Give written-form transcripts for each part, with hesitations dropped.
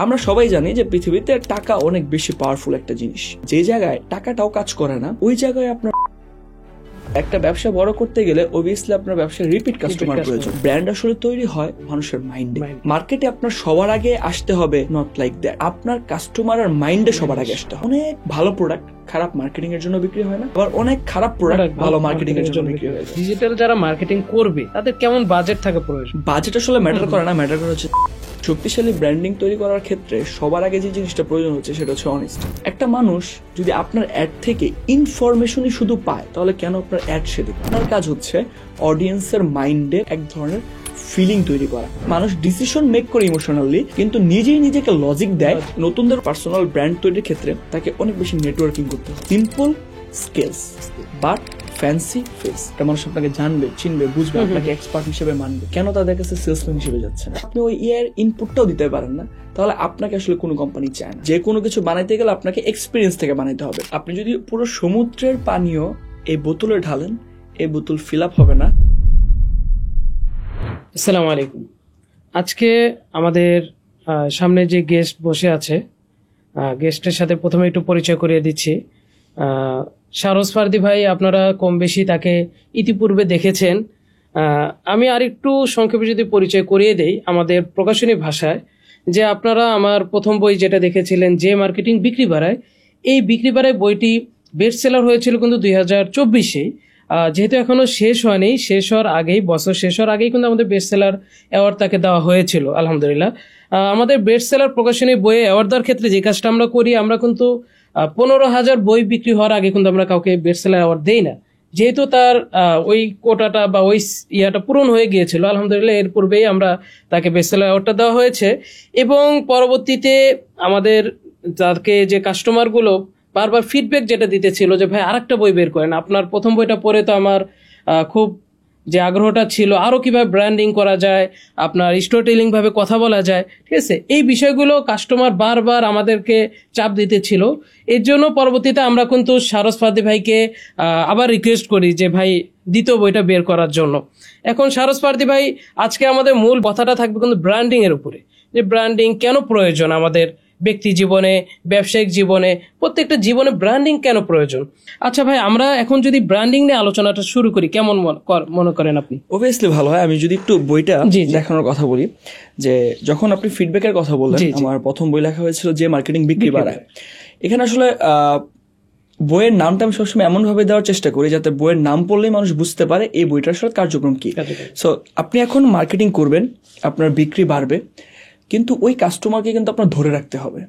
আমরা সবাই জানি যে পৃথিবীতে টাকা অনেক বেশি পাওয়ারফুল একটা জিনিস। যে জায়গায় টাকাটাও কাজ করে না, ওই জায়গায় আপনার একটা ব্যবসা বড় করতে গেলে অবভিয়াসলি আপনার ব্যবসায় রিপিট কাস্টমার প্রয়োজন। ব্র্যান্ড আসলে তৈরি হয় মানুষের মাইন্ডে। মার্কেটে আপনার সবার আগে আসতে হবে, নট লাইক দ্যাট। আপনার কাস্টমারের মাইন্ডে সবার আগে আসতে হবে। অনেক ভালো প্রোডাক্ট খারাপ মার্কেটিং এর জন্য বিক্রি হয় না, আবার অনেক খারাপ প্রোডাক্ট ভালো মার্কেটিং এর জন্য বিক্রি হয়। ডিজিটাল যারা মার্কেটিং করবে তাদের কেমন বাজেট থাকা প্রয়োজন? বাজেট আসলে ম্যাটার করে না, ম্যাটার করে হচ্ছে শক্তিশালী ব্র্যান্ডিং তৈরি করার ক্ষেত্রে সবার আগে যে জিনিসটা প্রয়োজন হচ্ছে সেটা হচ্ছে অনেস্টি। একটা মানুষ যদি আপনার অ্যাড থেকে ইনফরমেশনই শুধু পায়, তাহলে কেন আপনার অ্যাড সে দেখবে? আপনার কাজ হচ্ছে অডিয়েন্সের মাইন্ডে এক ধরনের ফিলিং তৈরি করা। মানুষ ডিসিশন মেক করে ইমোশনালি, কিন্তু নিজেই নিজেকে লজিক দেয়। নতুনদের পার্সোনাল ব্র্যান্ড তৈরির ক্ষেত্রে তাকে অনেক বেশি নেটওয়ার্কিং করতে হয়। Simple skills but fancy face. একটা মানুষ আপনাকে জানবে, চিনবে, বুঝবে, আপনাকে এক্সপার্ট হিসেবে মানবে। কেন তাদের কাছে সেলসম্যান হিসেবে যাচ্ছে না? আপনি ওই ইয়ার ইনপুটটাও দিতে পারেন না, তাহলে আপনাকে আসলে কোনো কোম্পানি চায় না। যে কোনো কিছু বানাইতে গেলে আপনাকে এক্সপিরিয়েন্স থেকে বানাইতে হবে। আপনি যদি পুরো সমুদ্রের পানীয় এই বোতলে ঢালেন, এই বোতল ফিল আপ হবে না। আসসালামু আলাইকুম। আজকে আমাদের সামনে যে গেস্ট বসে আছে, গেস্টের সাথে প্রথমে একটু পরিচয় করিয়ে দিচ্ছি। শাহরোজ ফার্দি ভাই, আপনারা কম বেশি তাকে ইতিপূর্বে দেখেছেন। আমি আরেকটু সংক্ষেপে যদি পরিচয় করিয়ে দেই আমাদের প্রকাশনী ভাষায়, যে আপনারা আমার প্রথম বই যেটা দেখেছিলেন, যে মার্কেটিং বিক্রি বাড়ায়, এই বিক্রি বাড়ায় বইটি বেস্ট সেলার হয়েছিল কিন্তু 2024-এ। যেহেতু এখনো শেষ হয়নি, শেষ হওয়ার আগেই, বছর শেষ হওয়ার আগেই কিন্তু আমাদের বেস্ট সেলার অ্যাওয়ার্ড তাকে দেওয়া হয়েছিল, আলহামদুলিল্লাহ। আমাদের বেস্ট সেলার প্রকাশনী বইয়ে অ্যাওয়ার্ড দেওয়ার ক্ষেত্রে যে কাজটা আমরা করি, আমরা কিন্তু 15,000 বই বিক্রি হওয়ার আগে কিন্তু আমরা কাউকে বেস্ট সেলার অ্যাওয়ার্ড দেই না, যেহেতু তার ওই কোটাটা বা ওই ইয়াটা পূরণ হয়ে গিয়েছিল। আলহামদুলিল্লাহ, এর পূর্বেই আমরা তাকে বেস্ট সেলার অ্যাওয়ার্ডটা দেওয়া হয়েছে। এবং পরবর্তীতে আমাদের তাকে যে কাস্টমারগুলো বারবার ফিডব্যাক যেটা দিতেছিল যে ভাই আরেকটা বই বের করেন, আপনার প্রথম বইটা পড়ে তো আমার খুব যে আগ্রহটা ছিল আরও কিভাবে ব্র্যান্ডিং করা যায়, আপনার স্টোরি টেলিং ভাবে কথা বলা যায়, ঠিক আছে, এই বিষয়গুলো কাস্টমার বারবার আমাদেরকে চাপ দিতেছিল। এর জন্য পরবর্তীতে আমরা কিন্তু শাহরোজ ফার্দি ভাইকে আবার রিকোয়েস্ট করি যে ভাই দ্বিতীয় বইটা বের করার জন্য। এখন শাহরোজ ফার্দি ভাই, আজকে আমাদের মূল কথাটা থাকবে কিন্তু ব্র্যান্ডিং এর উপরে, যে ব্র্যান্ডিং কেন প্রয়োজন আমাদের ব্যক্তি জীবনে, ব্যবসায়িক জীবনে, প্রত্যেকটা জীবনে ব্র্যান্ডিং কেন প্রয়োজন। আচ্ছা ভাই, আমরা এখন যদি ব্র্যান্ডিং নিয়ে আলোচনাটা শুরু করি, কেমন মনে করেন আপনি? অবভিয়াসলি ভালো হয়। আমি যদি একটু বইটা দেখানোর কথা বলি, যে যখন আপনি ফিডব্যাকের কথা বললেন, আমার প্রথম বই লেখা হয়েছিল যে মার্কেটিং বিক্রি বাড়ায়। এখানে আসলে বইয়ের নামটা আমি সবসময় এমন ভাবে দেওয়ার চেষ্টা করি যাতে বইয়ের নাম পড়লেই মানুষ বুঝতে পারে এই বইটার আসলে কার্যক্রম কি। সো আপনি এখন মার্কেটিং করবেন, আপনার বিক্রি বাড়বে, কিন্তু ওই কাস্টমারকে কিন্তু আপনার ধরে রাখতে হবে।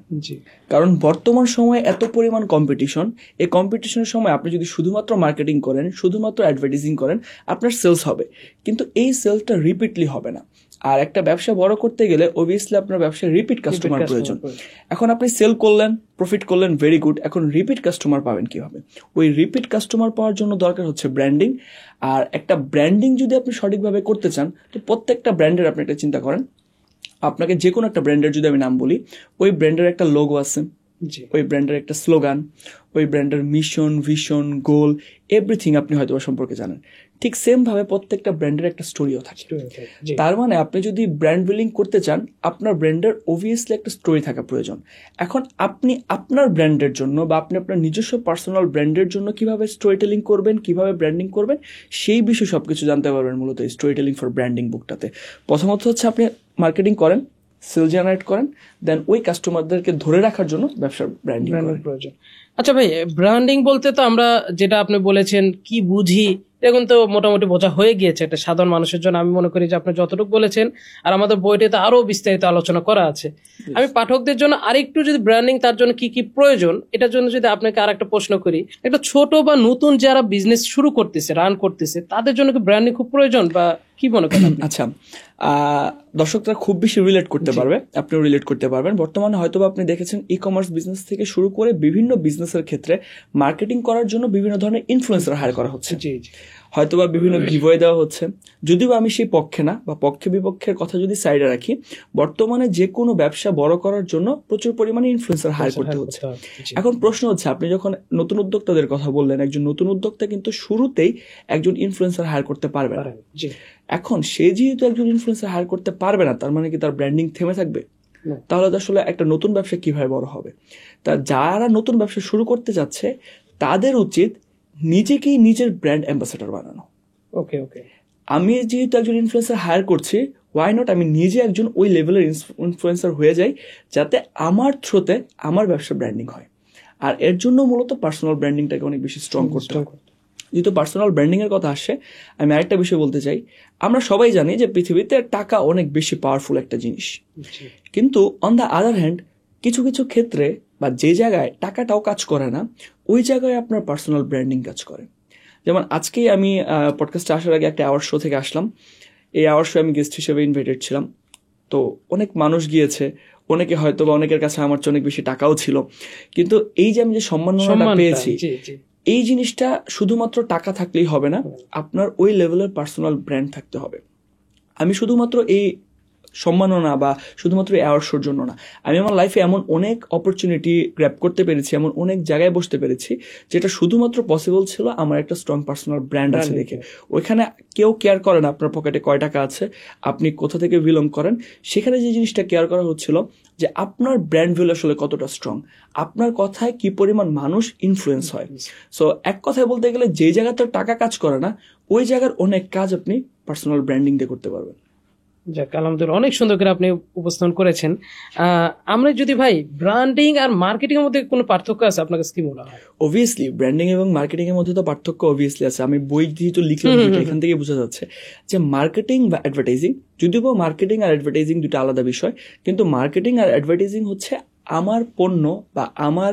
কারণ বর্তমান সময়ে এত পরিমাণ কম্পিটিশন, এই কম্পিটিশনের সময় আপনি যদি শুধুমাত্র মার্কেটিং করেন, শুধুমাত্র অ্যাডভার্টাইজিং করেন, আপনার সেলস হবে, কিন্তু এই সেলসটা রিপিটলি হবে না। আর একটা ব্যবসা বড় করতে গেলে অবভিয়াসলি আপনার ব্যবসায় রিপিট কাস্টমার প্রয়োজন। এখন আপনি সেল করলেন, প্রফিট করলেন, ভেরি গুড। এখন রিপিট কাস্টমার পাবেন কিভাবে? ওই রিপিট কাস্টমার পাওয়ার জন্য দরকার হচ্ছে ব্র্যান্ডিং। আর একটা ব্র্যান্ডিং যদি আপনি সঠিকভাবে করতে চান, তো প্রত্যেকটা ব্র্যান্ডের আপনি একটা চিন্তা করেন, আপনাকে যে কোনো একটা ব্র্যান্ডের যদি আমি নাম বলি, ওই ব্র্যান্ডের একটা লোগো আছে, ওই ব্র্যান্ডের একটা স্লোগান, ওই ব্র্যান্ডের মিশন, ভিশন, গোল, এভরিথিং আপনি হয়তো সম্পর্কে জানেন। ঠিক সেম ভাবে প্রত্যেকটা ব্র্যান্ডের একটা স্টোরিও থাকে। তার মানে আপনি যদি ব্র্যান্ড বিল্ডিং করতে চান, আপনার ব্র্যান্ডের অবভিয়াসলি একটা স্টোরি থাকা প্রয়োজন। এখন আপনি আপনার ব্র্যান্ডের জন্য বা আপনি আপনার নিজস্ব পার্সোনাল ব্র্যান্ডের জন্য কিভাবে স্টোরি টেলিং করবেন, কিভাবে ব্র্যান্ডিং করবেন, সেই বিষয়ে সবকিছু জানতে পারবেন মূলত স্টোরি টেলিং ফর ব্র্যান্ডিং বুকটাতে। প্রথমত হচ্ছে আপনি মার্কেটিং করেন, সেল জেনারেট করেন, দেন ওই কাস্টমারদেরকে ধরে রাখার জন্য ব্যবসার ব্র্যান্ডিং প্রয়োজন। আচ্ছা ভাই, ব্র্যান্ডিং বলতে তো আমরা যেটা আপনি বলেছেন কি বুঝি, এখন তো মোটামুটি বোঝা হয়ে গিয়েছে একটা সাধারণ মানুষের জন্য। আমি মনে করি যে আপনি যতটুকু বলেছেন, আর আমাদের বইটিতে আরো বিস্তারিত আলোচনা করা আছে। আমি পাঠকদের জন্য আরেকটু যদি ব্র্যান্ডিং, তার জন্য কি কি প্রয়োজন, এটার জন্য যদি আপনাকে আর একটা প্রশ্ন করি, একটা ছোট বা নতুন যারা বিজনেস শুরু করতেছে, রান করতেছে, তাদের জন্য কি ব্র্যান্ডিং খুব প্রয়োজন বা কি মনে করেন? আচ্ছা, দর্শকরা খুব বেশি রিলেট করতে পারবে, আপনিও রিলেট করতে পারবেন। বর্তমানে হয়তো আপনি দেখেছেন ই কমার্স বিজনেস থেকে শুরু করে বিভিন্ন বিজনেসের ক্ষেত্রে মার্কেটিং করার জন্য বিভিন্ন ধরনের ইনফ্লুয়েন্সার হায়ার করা হচ্ছে, হয়তোবা বিভিন্ন গিভওয়ে দেওয়া হচ্ছে। যদিও আমি সেই পক্ষে না, বা পক্ষে বিপক্ষের কথা যদি সাইডে রাখি, বর্তমানে যে কোনো ব্যবসা বড় করার জন্য প্রচুর পরিমাণে ইনফ্লুয়েন্সার হায়ার করতে হচ্ছে। এখন প্রশ্ন হচ্ছে, আপনি যখন নতুন উদ্যোক্তাদের কথা বললেন, একজন নতুন উদ্যোক্তা কিন্তু শুরুতেই একজন ইনফ্লুয়েন্সার হায়ার করতে পারবে না। এখন সে যেহেতু একজন ইনফ্লুয়েন্সার হায়ার করতে পারবে না, তার মানে কি তার ব্র্যান্ডিং থেমে থাকবে? তাহলে তো আসলে একটা নতুন ব্যবসা কিভাবে বড় হবে? তা যারা নতুন ব্যবসা শুরু করতে যাচ্ছে তাদের উচিত নিজেকেই নিজের ব্র্যান্ড অ্যাম্বাসেডর বানানো। ওকে ওকে, আমি যেহেতু একজন ইনফ্লুয়েন্সার হায়ার করছি, ওয়াই নট আমি নিজে একজন ওই লেভেলের ইনফ্লুয়েন্সার হয়ে যাই, যাতে আমার থ্রুতে আমার ব্যবসা ব্র্যান্ডিং হয়। আর এর জন্য মূলত পার্সোনাল ব্র্যান্ডিংটাকে অনেক বেশি স্ট্রং করতে হবে। যেহেতু পার্সোনাল ব্র্যান্ডিং এর কথা আসছে, আমি আরেকটা বিষয় বলতে চাই। আমরা সবাই জানি যে পৃথিবীতে টাকা অনেক বেশি পাওয়ারফুল একটা জিনিস, কিন্তু অন দ্য আদার হ্যান্ড কিছু কিছু ক্ষেত্রে বা যে জায়গায় টাকাটাও কাজ করে না, ওই জায়গায় আপনার পার্সোনাল ব্র্যান্ডিং কাজ করে। যেমন আজকেই আমি পডকাস্টে আসার আগে একটা অ্যাওয়ার্ড শো থেকে আসলাম। এই অ্যাওয়ার্ড শো আমি গেস্ট হিসেবে ইনভাইটেড ছিলাম। তো অনেক মানুষ গিয়েছে, অনেকে হয়তো বা অনেকের কাছে আমার চেয়ে অনেক বেশি টাকাও ছিল, কিন্তু এই যে আমি যে সম্মাননাটা পেয়েছি, এই জিনিসটা শুধুমাত্র টাকা থাকলেই হবে না, আপনার ওই লেভেলের পার্সোনাল ব্র্যান্ড থাকতে হবে। আমি শুধুমাত্র এই সম্মাননা বা শুধুমাত্র অ্যাওয়ার্ড শোর জন্য না, আমি আমার লাইফে এমন অনেক অপরচুনিটি গ্র্যাব করতে পেরেছি, এমন অনেক জায়গায় বসতে পেরেছি যেটা শুধুমাত্র পসিবল ছিল আমার একটা স্ট্রং পার্সোনাল ব্র্যান্ড আছে দেখে। ওইখানে কেউ কেয়ার করে না আপনার পকেটে কয় টাকা আছে, আপনি কোথা থেকে বিলং করেন। সেখানে যে জিনিসটা কেয়ার করা হচ্ছিল যে আপনার ব্র্যান্ড ভ্যালু আসলে কতটা স্ট্রং, আপনার কথায় কি পরিমাণ মানুষ ইনফ্লুয়েন্স হয়। সো এক কথায় বলতে গেলে যে জায়গাতে টাকা কাজ করে না, ওই জায়গার অনেক কাজ আপনি পার্সোনাল ব্র্যান্ডিং দিয়ে করতে পারবেন। যাক, আলহামদুলিল্লাহ, অনেক সুন্দর করে আপনি উপস্থাপন করেছেন। আমরা যদি ভাই ব্র্যান্ডিং আর মার্কেটিং এর মধ্যে কোনো পার্থক্য আছে আপনার কাছে কি মনে হয়? অবভিয়াসলি ব্র্যান্ডিং এবং মার্কেটিং এর মধ্যে তো পার্থক্য অবভিয়াসলি আছে। আমি বই যেহেতু লিখলাম, এখান থেকে বোঝা যাচ্ছে যে মার্কেটিং বা অ্যাডভার্টাইজিং, যদিও মার্কেটিং আর অ্যাডভার্টাইজিং দুটো আলাদা বিষয়, কিন্তু মার্কেটিং আর অ্যাডভার্টাইজিং হচ্ছে আমার পণ্য বা আমার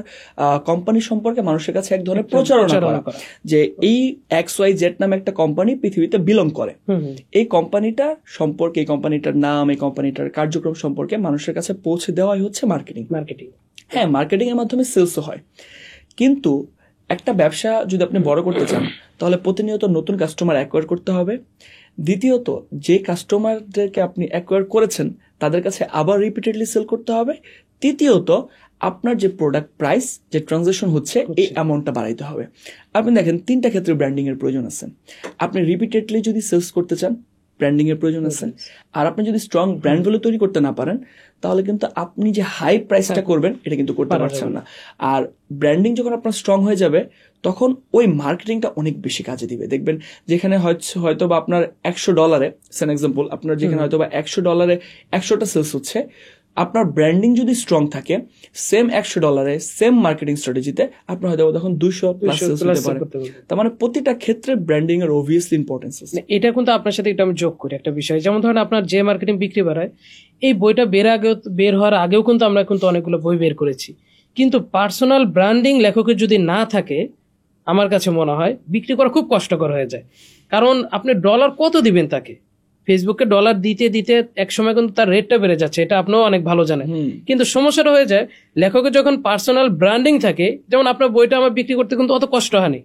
কোম্পানি সম্পর্কে মানুষের কাছে এক ধরনের প্রচারণা করা, যে এই XYZ নামে একটা কোম্পানি পৃথিবীতে বিলং করে, এই কোম্পানিটার সম্পর্কে, এই কোম্পানিটার নাম, এই কোম্পানিটার কার্যক্রম সম্পর্কে মানুষের কাছে পৌঁছে দেওয়াই হচ্ছে মার্কেটিং। হ্যাঁ, মার্কেটিং এর মাধ্যমে সেলসও হয়, কিন্তু একটা ব্যবসা যদি আপনি বড় করতে চান তাহলে প্রতিনিয়ত নতুন কাস্টমার অ্যাকোয়ার করতে হবে। দ্বিতীয়ত যে কাস্টমারদেরকে আপনি অ্যাকোয়ার করেছেন তাদের কাছে আবার রিপিটেডলি সেল করতে হবে। তৃতীয়ত আপনার যে প্রোডাক্ট প্রাইস, যে ট্রানজাকশন হচ্ছে, এই অ্যামাউন্টটা বাড়াইতে হবে। আপনি দেখেন তিনটা ক্ষেত্রে ব্র্যান্ডিং এর প্রয়োজন আছে। আপনি রিপিটেডলি যদি সেলস করতে চান, ব্র্যান্ডিং এর প্রয়োজন আছে। আর আপনি যদি স্ট্রং ব্র্যান্ড ভ্যালু তৈরি করতে না পারেন, তাহলে কিন্তু আপনি যে হাই প্রাইসটা করবেন এটা কিন্তু করতে পারছেন না। আর ব্র্যান্ডিং যখন আপনার স্ট্রং হয়ে যাবে, তখন ওই মার্কেটিংটা অনেক বেশি কাজে দিবে। দেখবেন যেখানে হয়তো বা আপনার $100, সেন এক্সাম্পল, আপনার যেখানে হয়তো বা $100 100টা সেলস হচ্ছে, আপনার ব্র্যান্ডিং যদি স্ট্রং থাকে, সেম $100 সেম মার্কেটিং স্ট্র্যাটেজিতে আপনার হয়তো তখন 200+ সেলস হতে পারে। তার মানে প্রতিটা ক্ষেত্রে ব্র্যান্ডিং এর অবভিয়াসলি ইম্পর্টেন্স আছে। এটা কিন্তু আপনার সাথে এটা আমি যোগ করি একটা বিষয়, যেমন ধরেন আপনার যে মার্কেটিং বিক্রি বাড়ায়, এই বইটা বের হওয়ার আগেও কিন্তু আমরা কিন্তু অনেকগুলো বই বের করেছি, কিন্তু পার্সোনাল ব্র্যান্ডিং লেখকের যদি না থাকে, আমার কাছে মনে হয় বিক্রি করা খুব কষ্টকর হয়ে যায়। কারণ আপনি ডলার কত দিবেন তাকে, ফেসবুকে ডলার দিতে দিতে এক সময় কিন্তু তার রেটটা বেড়ে যাচ্ছে, এটা আপনিও অনেক ভালো জানেন। কিন্তু সমস্যাটা হয়ে যায় লেখকের যখন পার্সোনাল ব্র্যান্ডিং থাকে, যেমন আপনার বইটা আমার বিক্রি করতে কিন্তু অত কষ্ট হয়নি।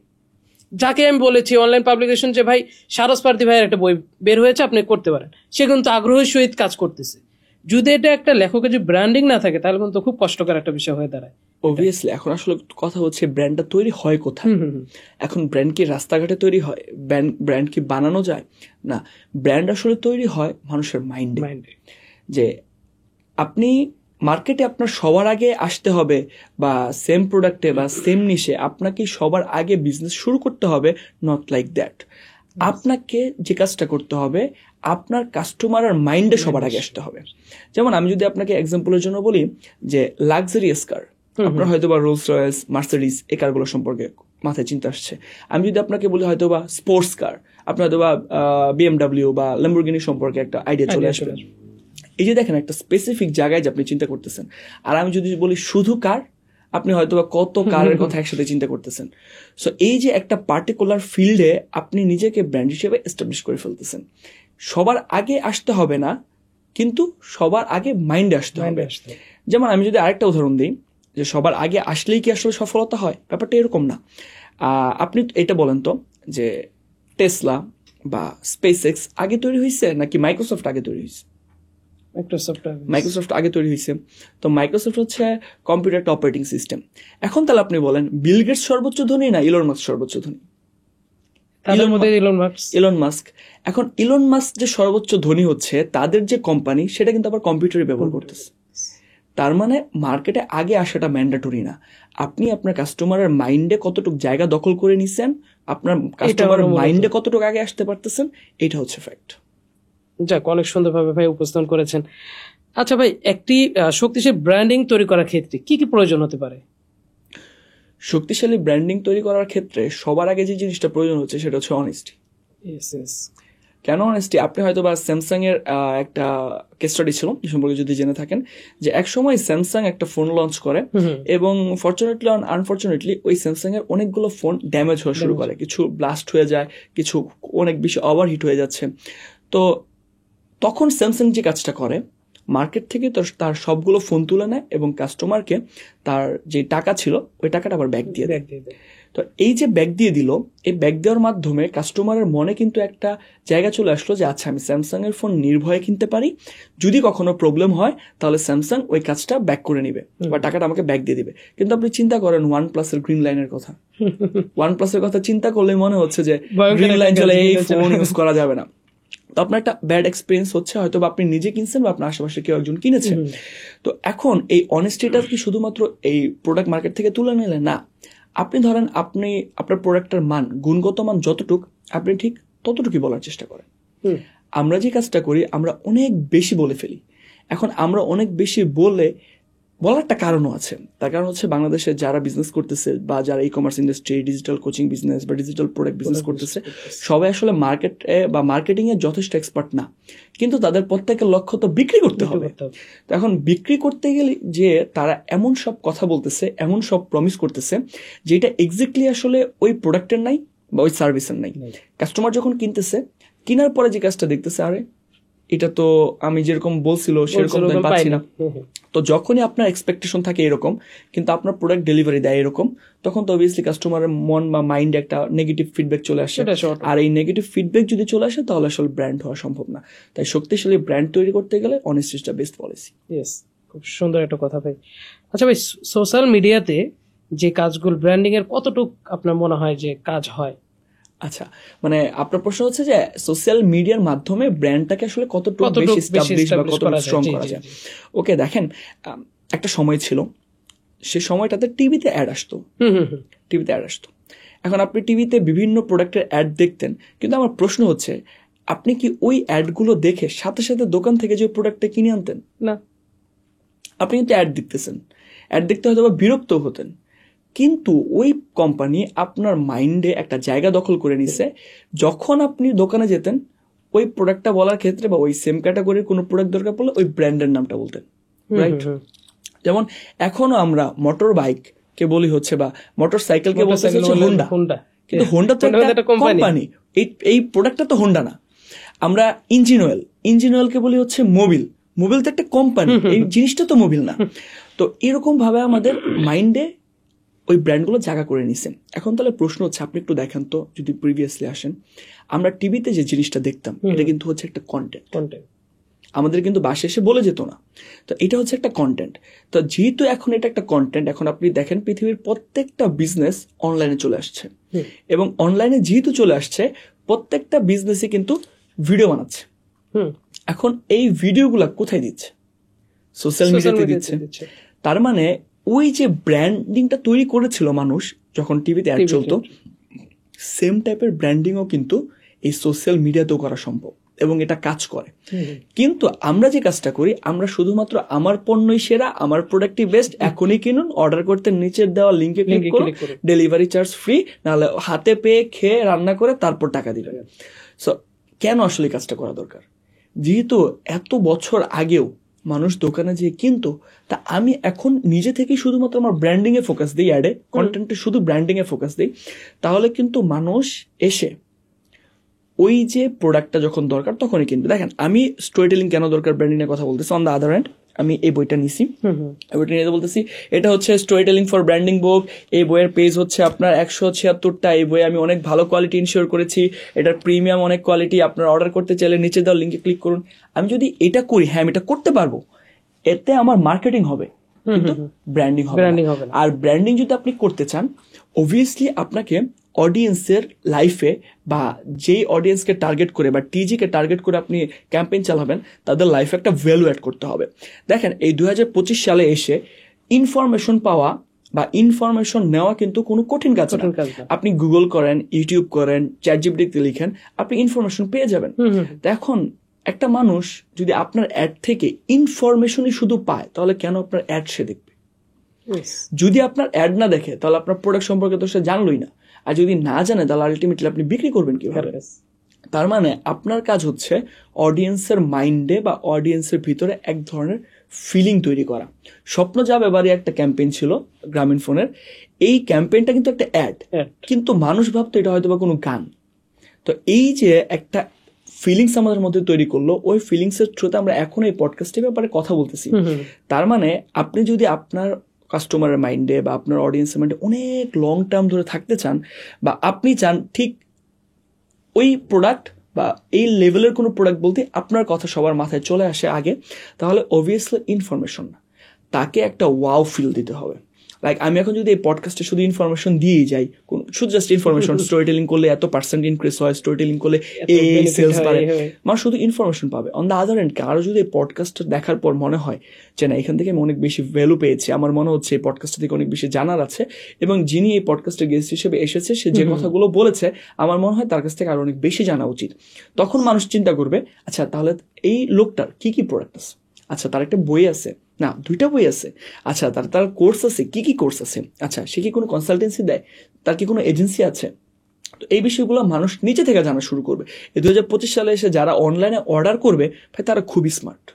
যাকে আমি বলেছি অনলাইন পাবলিকেশন, যে ভাই সারস পার্থী ভাইয়ের একটা বই বের হয়েছে, আপনি করতে পারেন, সে কিন্তু আগ্রহের সহিত কাজ করতেছে। যদি এটা একটা লেখকের যে ব্র্যান্ডিং না থাকে, তাহলে কিন্তু খুব কষ্টকর একটা বিষয় হয়ে দাঁড়ায়। অবভিয়াসলি এখন আসলে কথা হচ্ছে ব্র্যান্ডটা তৈরি হয় কোথায়। এখন ব্র্যান্ড কি রাস্তাঘাটে তৈরি হয়? ব্র্যান্ড কি বানানো যায়? না, ব্র্যান্ড আসলে তৈরি হয় মানুষের মাইন্ডে। যে আপনি মার্কেটে আপনার সবার আগে আসতে হবে, বা সেম প্রোডাক্টে বা সেম নিশে আপনাকে সবার আগে বিজনেস শুরু করতে হবে, নট লাইক দ্যাট। আপনাকে যে কাজটা করতে হবে, আপনার কাস্টমার আর মাইন্ডে সবার আগে আসতে হবে। যেমন আমি যদি আপনাকে এক্সাম্পলের জন্য বলি যে লাক্সারিয়াস কার, আপনার হয়তো বা রোলস রয়েলস, মার্সিডিজ, এই কারগুলো সম্পর্কে মাথায় চিন্তা আসছে। আমি যদি আপনাকে বলি হয়তো বা স্পোর্টস কার, আপনার হয়তো বা BMW বা ল্যাম্বরগিনি সম্পর্কে একটা আইডিয়া চলে আসবে। এই যে দেখেন একটা স্পেসিফিক জায়গায় যে আপনি চিন্তা করতেছেন। আর আমি যদি বলি শুধু কার, আপনি হয়তো বা কত কারের কথা একসাথে চিন্তা করতেছেন। সো এই যে একটা পার্টিকুলার ফিল্ডে আপনি নিজেকে ব্র্যান্ড হিসেবে এস্টাবলিশ করে ফেলতেছেন। সবার আগে আসতে হবে না, কিন্তু সবার আগে মাইন্ডে আসতে হবে। যেমন আমি যদি আরেকটা উদাহরণ দিই, যে সবার আগে আসলেই কি আসলে সফলতা হয়, ব্যাপারটা এরকম না। আপনি এটা বলেন তো, যে টেসলা বা SpaceX আগে তৈরি হয়েছে নাকি মাইক্রোসফট আগে তৈরি হয়েছে? মাইক্রোসফট আগে তৈরি হয়েছে। তো মাইক্রোসফট হচ্ছে কম্পিউটার অপারেটিং সিস্টেম। এখন তাহলে আপনি বলেন বিল গেটস সর্বোচ্চ ধনী না ইলন মাস্ক সর্বোচ্চ ধনী? Elon Musk. এখন ইলন মাস্ক যে সর্বোচ্চ ধনী হচ্ছে, তাদের যে কোম্পানি, সেটা কিন্তু আবার কম্পিউটারই ব্যবহার করতেছে। তার মানে মার্কেটে আগে আসাটা ম্যান্ডেটরি না। আপনি আপনার কাস্টমারের মাইন্ডে কতটুকু জায়গা দখল করে নিছেন, আপনার কাস্টমারের মাইন্ডে কতটুকু আগে আসতে পারতেছেন, এটা হচ্ছে ফ্যাক্ট। যাক, অনেক সুন্দরভাবে ভাই উপস্থাপন করেছেন। আচ্ছা ভাই, একটি শক্তিশালী ব্র্যান্ডিং তৈরি করার ক্ষেত্রে কি কি প্রয়োজন হতে পারে? শক্তিশালী ব্র্যান্ডিং তৈরি করার ক্ষেত্রে সবার আগে যে জিনিসটা প্রয়োজন হচ্ছে সেটা হচ্ছে অনেস্টি। কেন অনেস্টি? আপনি হয়তো বা স্যামসাং এর একটা কেস স্টাডি ছিল এই সম্পর্কে যদি জেনে থাকেন, যে এক সময় স্যামসাং একটা ফোন লঞ্চ করে এবং ফরচুনেটলি আনফরচুনেটলি ওই স্যামসাং এর অনেকগুলো ফোন ড্যামেজ হওয়া শুরু করে, কিছু ব্লাস্ট হয়ে যায়, কিছু অনেক বেশি ওভারহিট হয়ে যাচ্ছে। তো তখন স্যামসাং যে কাজটা করে, মার্কেট থেকে তার সবগুলো ফোন তুলে নেয় এবং কাস্টমারকে তার যে টাকা ছিল ওই টাকাটা আবার ব্যাক দিয়ে দেয়। তো এই যে ব্যাক দিয়ে দিল, এই ব্যাক দেওয়ার মাধ্যমে কাস্টমারের মনে কিন্তু একটা জায়গা চলে আসলো যে আচ্ছা, আমি স্যামসাং এর ফোন নির্ভয়ে কিনতে পারি, যদি কখনো প্রবলেম হয় তাহলে স্যামসাং ওই কাজটা ব্যাক করে নিবে বা টাকাটা আমাকে ব্যাক দিয়ে দিবে। কিন্তু আপনি চিন্তা করেন OnePlus এর গ্রিন লাইনের কথা, OnePlus এর কথা চিন্তা করলে মনে হচ্ছে যে গ্রিন লাইন চলে, এই ফোন ইউজ করা যাবে না। তো আপনার একটা ব্যাড এক্সপিরিয়েন্স হচ্ছে, হয়তো বা আপনি নিজে কিনছেন বা আপনার আশেপাশে কেউ একজন কিনেছে। তো এখন এই অনেস্টিটা কি শুধুমাত্র এই প্রোডাক্ট মার্কেট থেকে তুলে নিলে না, আপনি ধরেন আপনি আপনার প্রোডাক্টের মান, গুণগত মান যতটুক আপনি ঠিক ততটুকুই বলার চেষ্টা করেন। আমরা যে কাজটা করি, আমরা অনেক বেশি বলে ফেলি। এখন আমরা অনেক বেশি বলার একটা কারণও আছে। তার কারণ হচ্ছে বাংলাদেশে যারা বিজনেস করতেছে বা যারা e commerce industry, digital coaching business বা ডিজিটাল প্রোডাক্ট বিজনেস করতেছে, সবাই আসলে মার্কেটে বা মার্কেটিং এ যথেষ্ট এক্সপার্ট না, কিন্তু তাদের প্রত্যেকের লক্ষ্য তো বিক্রি করতে হবে। তো এখন বিক্রি করতে গেলে যে তারা এমন সব কথা বলতেছে, এমন সব প্রমিস করতেছে যেটা এক্স্যাক্টলি আসলে ওই প্রোডাক্টের নাই বা ওই সার্ভিসের নাই। কাস্টমার যখন কিনতেছে, কেনার পরে যে কাজটা দেখতেছে, আরে এটা তো আমি যেরকম বলছিল সেরকম পাচ্ছি না। তো যখনই আপনার এক্সপেকটেশন থাকে এরকম, কিন্তু আপনার প্রোডাক্ট ডেলিভারি দেয় এরকম, তখন তো অবভিয়াসলি কাস্টমারের মন বা মাইন্ডে একটা নেগেটিভ ফিডব্যাক চলে আসে। আর এই নেগেটিভ ফিডব্যাক যদি চলে আসে তাহলে আসলে ব্র্যান্ড হওয়া সম্ভব না। তাই শক্তিশালী ব্র্যান্ড তৈরি করতে গেলে honesty is the best policy. Yes, খুব সুন্দর একটা কথা ভাই। আচ্ছা ভাই, সোশ্যাল মিডিয়াতে যে কাজগুলো ব্র্যান্ডিং এর কতটুকু আপনার মনে হয় যে কাজ হয়? আচ্ছা, মানে আপনার প্রশ্ন হচ্ছে যে সোশ্যাল মিডিয়ার মাধ্যমে ব্র্যান্ডটাকে আসলে কতটুকু বেশি এস্টাবলিশ বা কতটুকু স্ট্রং করা যায়। ওকে, দেখেন একটা সময় ছিল, সে সময়টাতে টিভিতে অ্যাড আসতো। এখন আপনি টিভিতে বিভিন্ন প্রোডাক্টের অ্যাড দেখতেন, কিন্তু আমার প্রশ্ন হচ্ছে আপনি কি ওই অ্যাডগুলো দেখে সাথে সাথে দোকান থেকে যে প্রোডাক্টটা কিনে আনতেন? না, আপনি কিন্তু অ্যাড দেখতেছেন, অ্যাড দেখতে হয়তো বা বিরক্ত হতেন, কিন্তু ওই কোম্পানি আপনার মাইন্ডে একটা জায়গা দখল করে নিছে। যখন আপনি দোকানে যেতেন, ওই প্রোডাক্টটা বলার ক্ষেত্রে বা ওই সেম ক্যাটাগরির কোনো প্রোডাক্ট দরকার পড়লে ওই ব্র্যান্ডের নামটা বলতেন, রাইট? যেমন এখনো আমরা মোটর বাইক কে বলি হচ্ছে বা মোটর সাইকেলকে বলতে হচ্ছে হোন্ডা, কিন্তু হোন্ডা তো একটা কোম্পানি, এই প্রোডাক্টটা তো হোন্ডা না। আমরা ইঞ্জিন অয়েলকে বলি হচ্ছে মোবিল তো একটা কোম্পানি, এই জিনিসটা তো মোবিল না। তো এরকম ভাবে আমাদের মাইন্ডে ওই ব্র্যান্ডগুলো জায়গা করে নিছেন। এখন তাহলে প্রশ্ন হচ্ছে, আপনি একটু দেখেন তো, যদি প্রিভিয়াসলি আসেন, আমরা টিভিতে যে জিনিসটা দেখতাম এটা কিন্তু হচ্ছে একটা কন্টেন্ট, আমাদের কিন্তু বাসায় এসে বলে যেত না। তো এটা হচ্ছে একটা কন্টেন্ট। তো যেহেতু এখন এটা একটা কন্টেন্ট, এখন আপনি দেখেন পৃথিবীর প্রত্যেকটা বিজনেস অনলাইনে চলে আসছে, এবং অনলাইনে যেহেতু চলে আসছে, প্রত্যেকটা বিজনেসই কিন্তু ভিডিও বানাচ্ছে। এখন এই ভিডিওগুলা কোথায় দিচ্ছে? সোশ্যাল মিডিয়াতে দিচ্ছে। তার মানে ওই যে ব্র্যান্ডিংটা তৈরি করেছিল মানুষ যখন টিভিতে অ্যাড চলতো, সেম টাইপের ব্র্যান্ডিংও কিন্তু এই সোশ্যাল মিডিয়াতেও করা সম্ভব এবং এটা কাজ করে। কিন্তু আমরা যে কাজটা করি, আমরা শুধুমাত্র আমার পণ্যই সেরা, আমার প্রোডাক্টই বেস্ট, এখনই কিনুন, অর্ডার করতে নিচের দেওয়া লিঙ্কে ক্লিক করুন, ডেলিভারি চার্জ ফ্রি, নাহলে হাতে পেয়ে খেয়ে রান্না করে তারপর টাকা দিবেন। সো কেন আসলে কাজটা করা দরকার? যেহেতু এত বছর আগেও মানুষ দোকানে যেয়ে কিনতো, তা আমি এখন নিজে থেকেই শুধুমাত্র আমার ব্র্যান্ডিং এ ফোকাস দিই, অ্যাডে কন্টেন্টে শুধু ব্র্যান্ডিং এ ফোকাস দিই, তাহলে কিন্তু মানুষ এসে ওই যে প্রোডাক্টটা যখন দরকার তখনই কিনবে। দেখেন, আমি স্টোরি টেলিং কেন দরকার ব্র্যান্ডিং এর কথা বলতেছি। অন দ্য আদার হ্যান্ড আমি এই বইটা নিছি, বইটা নিয়ে বলতেছি এটা হচ্ছে স্টোরি টেলিং ফর ব্র্যান্ডিং বুক। এই বইয়ের পেজ হচ্ছে আপনার 176টা। এই বই আমি অনেক ভালো কোয়ালিটি ইনশিওর করেছি, এটার প্রিমিয়াম অনেক কোয়ালিটি। আপনারা অর্ডার করতে চাইলে নিচে দেওয়া লিঙ্কে ক্লিক করুন। আমি যদি এটা করি, হ্যাঁ আমি এটা করতে পারবো, এতে আমার মার্কেটিং হবে, কিন্তু ব্র্যান্ডিং হবে না। আর ব্র্যান্ডিং যদি আপনি করতে চান, অবভিয়াসলি আপনাকে অডিয়েন্সের লাইফে বা যেই অডিয়েন্সকে টার্গেট করে বা টিজিকে টার্গেট করে আপনি ক্যাম্পেইন চালাবেন, তাদের লাইফে একটা ভ্যালু অ্যাড করতে হবে। দেখেন, এই 2025 সালে এসে ইনফরমেশন পাওয়া বা ইনফরমেশন নেওয়া কিন্তু কোনো কঠিন কাজ না। আপনি গুগল করেন, ইউটিউব করেন, চ্যাটজিপিটিতে লিখেন, আপনি ইনফরমেশন পেয়ে যাবেন। তো এখন একটা মানুষ যদি আপনার অ্যাড থেকে ইনফরমেশনই শুধু পায়, তাহলে কেন আপনার অ্যাড সে দেখবে? যদি আপনার অ্যাড না দেখে, তাহলে আপনার প্রোডাক্ট সম্পর্কে তো সে জানলোই না। আর যদি না জানে, তাহলে আলটিমেটলি আপনি বিক্রি করবেন কিভাবে? তার মানে আপনার কাজ হচ্ছে অডিয়েন্সের মাইন্ডে বা অডিয়েন্সের ভিতরে এক ধরনের ফিলিং তৈরি করা। স্বপ্ন যাবে বাড়ি একটা ক্যাম্পেইন ছিল গ্রামীণ ফোনের। এই ক্যাম্পেইনটা কিন্তু একটা অ্যাড, কিন্তু মানুষ ভাবতো এটা হয়তো বা কোনো গান। তো এই যে একটা ফিলিংস আমাদের মধ্যে তৈরি করলো, ওই ফিলিংসের থ্রুতে আমরা এখন এই পডকাস্টের ব্যাপারে কথা বলতেছি। তার মানে আপনি যদি আপনার কাস্টমারের মাইন্ডে বা আপনার অডিয়েন্সের মাইন্ডে অনেক লং টার্ম ধরে থাকতে চান, বা আপনি চান ঠিক ওই প্রোডাক্ট বা এই লেভেলের কোনো প্রোডাক্ট বলতে আপনার কথা সবার মাথায় চলে আসে আগে, তাহলে অবভিয়াসলি ইনফরমেশন না, তাকে একটা ওয়াও ফিল দিতে হবে। লাইক আমি এখন যদি এই পডকাস্টে শুধু ইনফরমেশন দিয়েই যাই, শুধু জাস্ট ইনফরমেশন, স্টোরি টেলিং করলে এত % ইনক্রিজ হয়, স্টোরি টেলিং করলে এই সেলস বাড়ে, মানুষ শুধু ইনফরমেশন পাবে। অন দ্য আদার হ্যান্ড, কারো যদি এই পডকাস্টটা দেখার পর মনে হয় যে না, এখান থেকে আমি অনেক বেশি ভ্যালু পেয়েছি, আমার মনে হচ্ছে এই পডকাস্ট থেকে অনেক বেশি জানার আছে, এবং যিনি এই পডকাস্টের গেস্ট হিসেবে এসেছে সে যে কথাগুলো বলেছে আমার মনে হয় তার কাছ থেকে আরো অনেক বেশি জানা উচিত, তখন মানুষ চিন্তা করবে, আচ্ছা তাহলে এই লোকটার কি কি প্রোডাক্ট আছে, আচ্ছা তার একটা বই আছে, না 2টা বই আছে, আচ্ছা তার কোর্স আছে, কি কি কোর্স আছে, আচ্ছা সে কি কোনো কনসালটেন্সি দেয়, তার কি কোনো এজেন্সি আছে। তো এই বিষয়গুলো মানুষ নিচে থেকে জানা শুরু করবে। এই 2025 সালে এসে যারা অনলাইনে অর্ডার করবে, ভাই তারা খুবই স্মার্ট।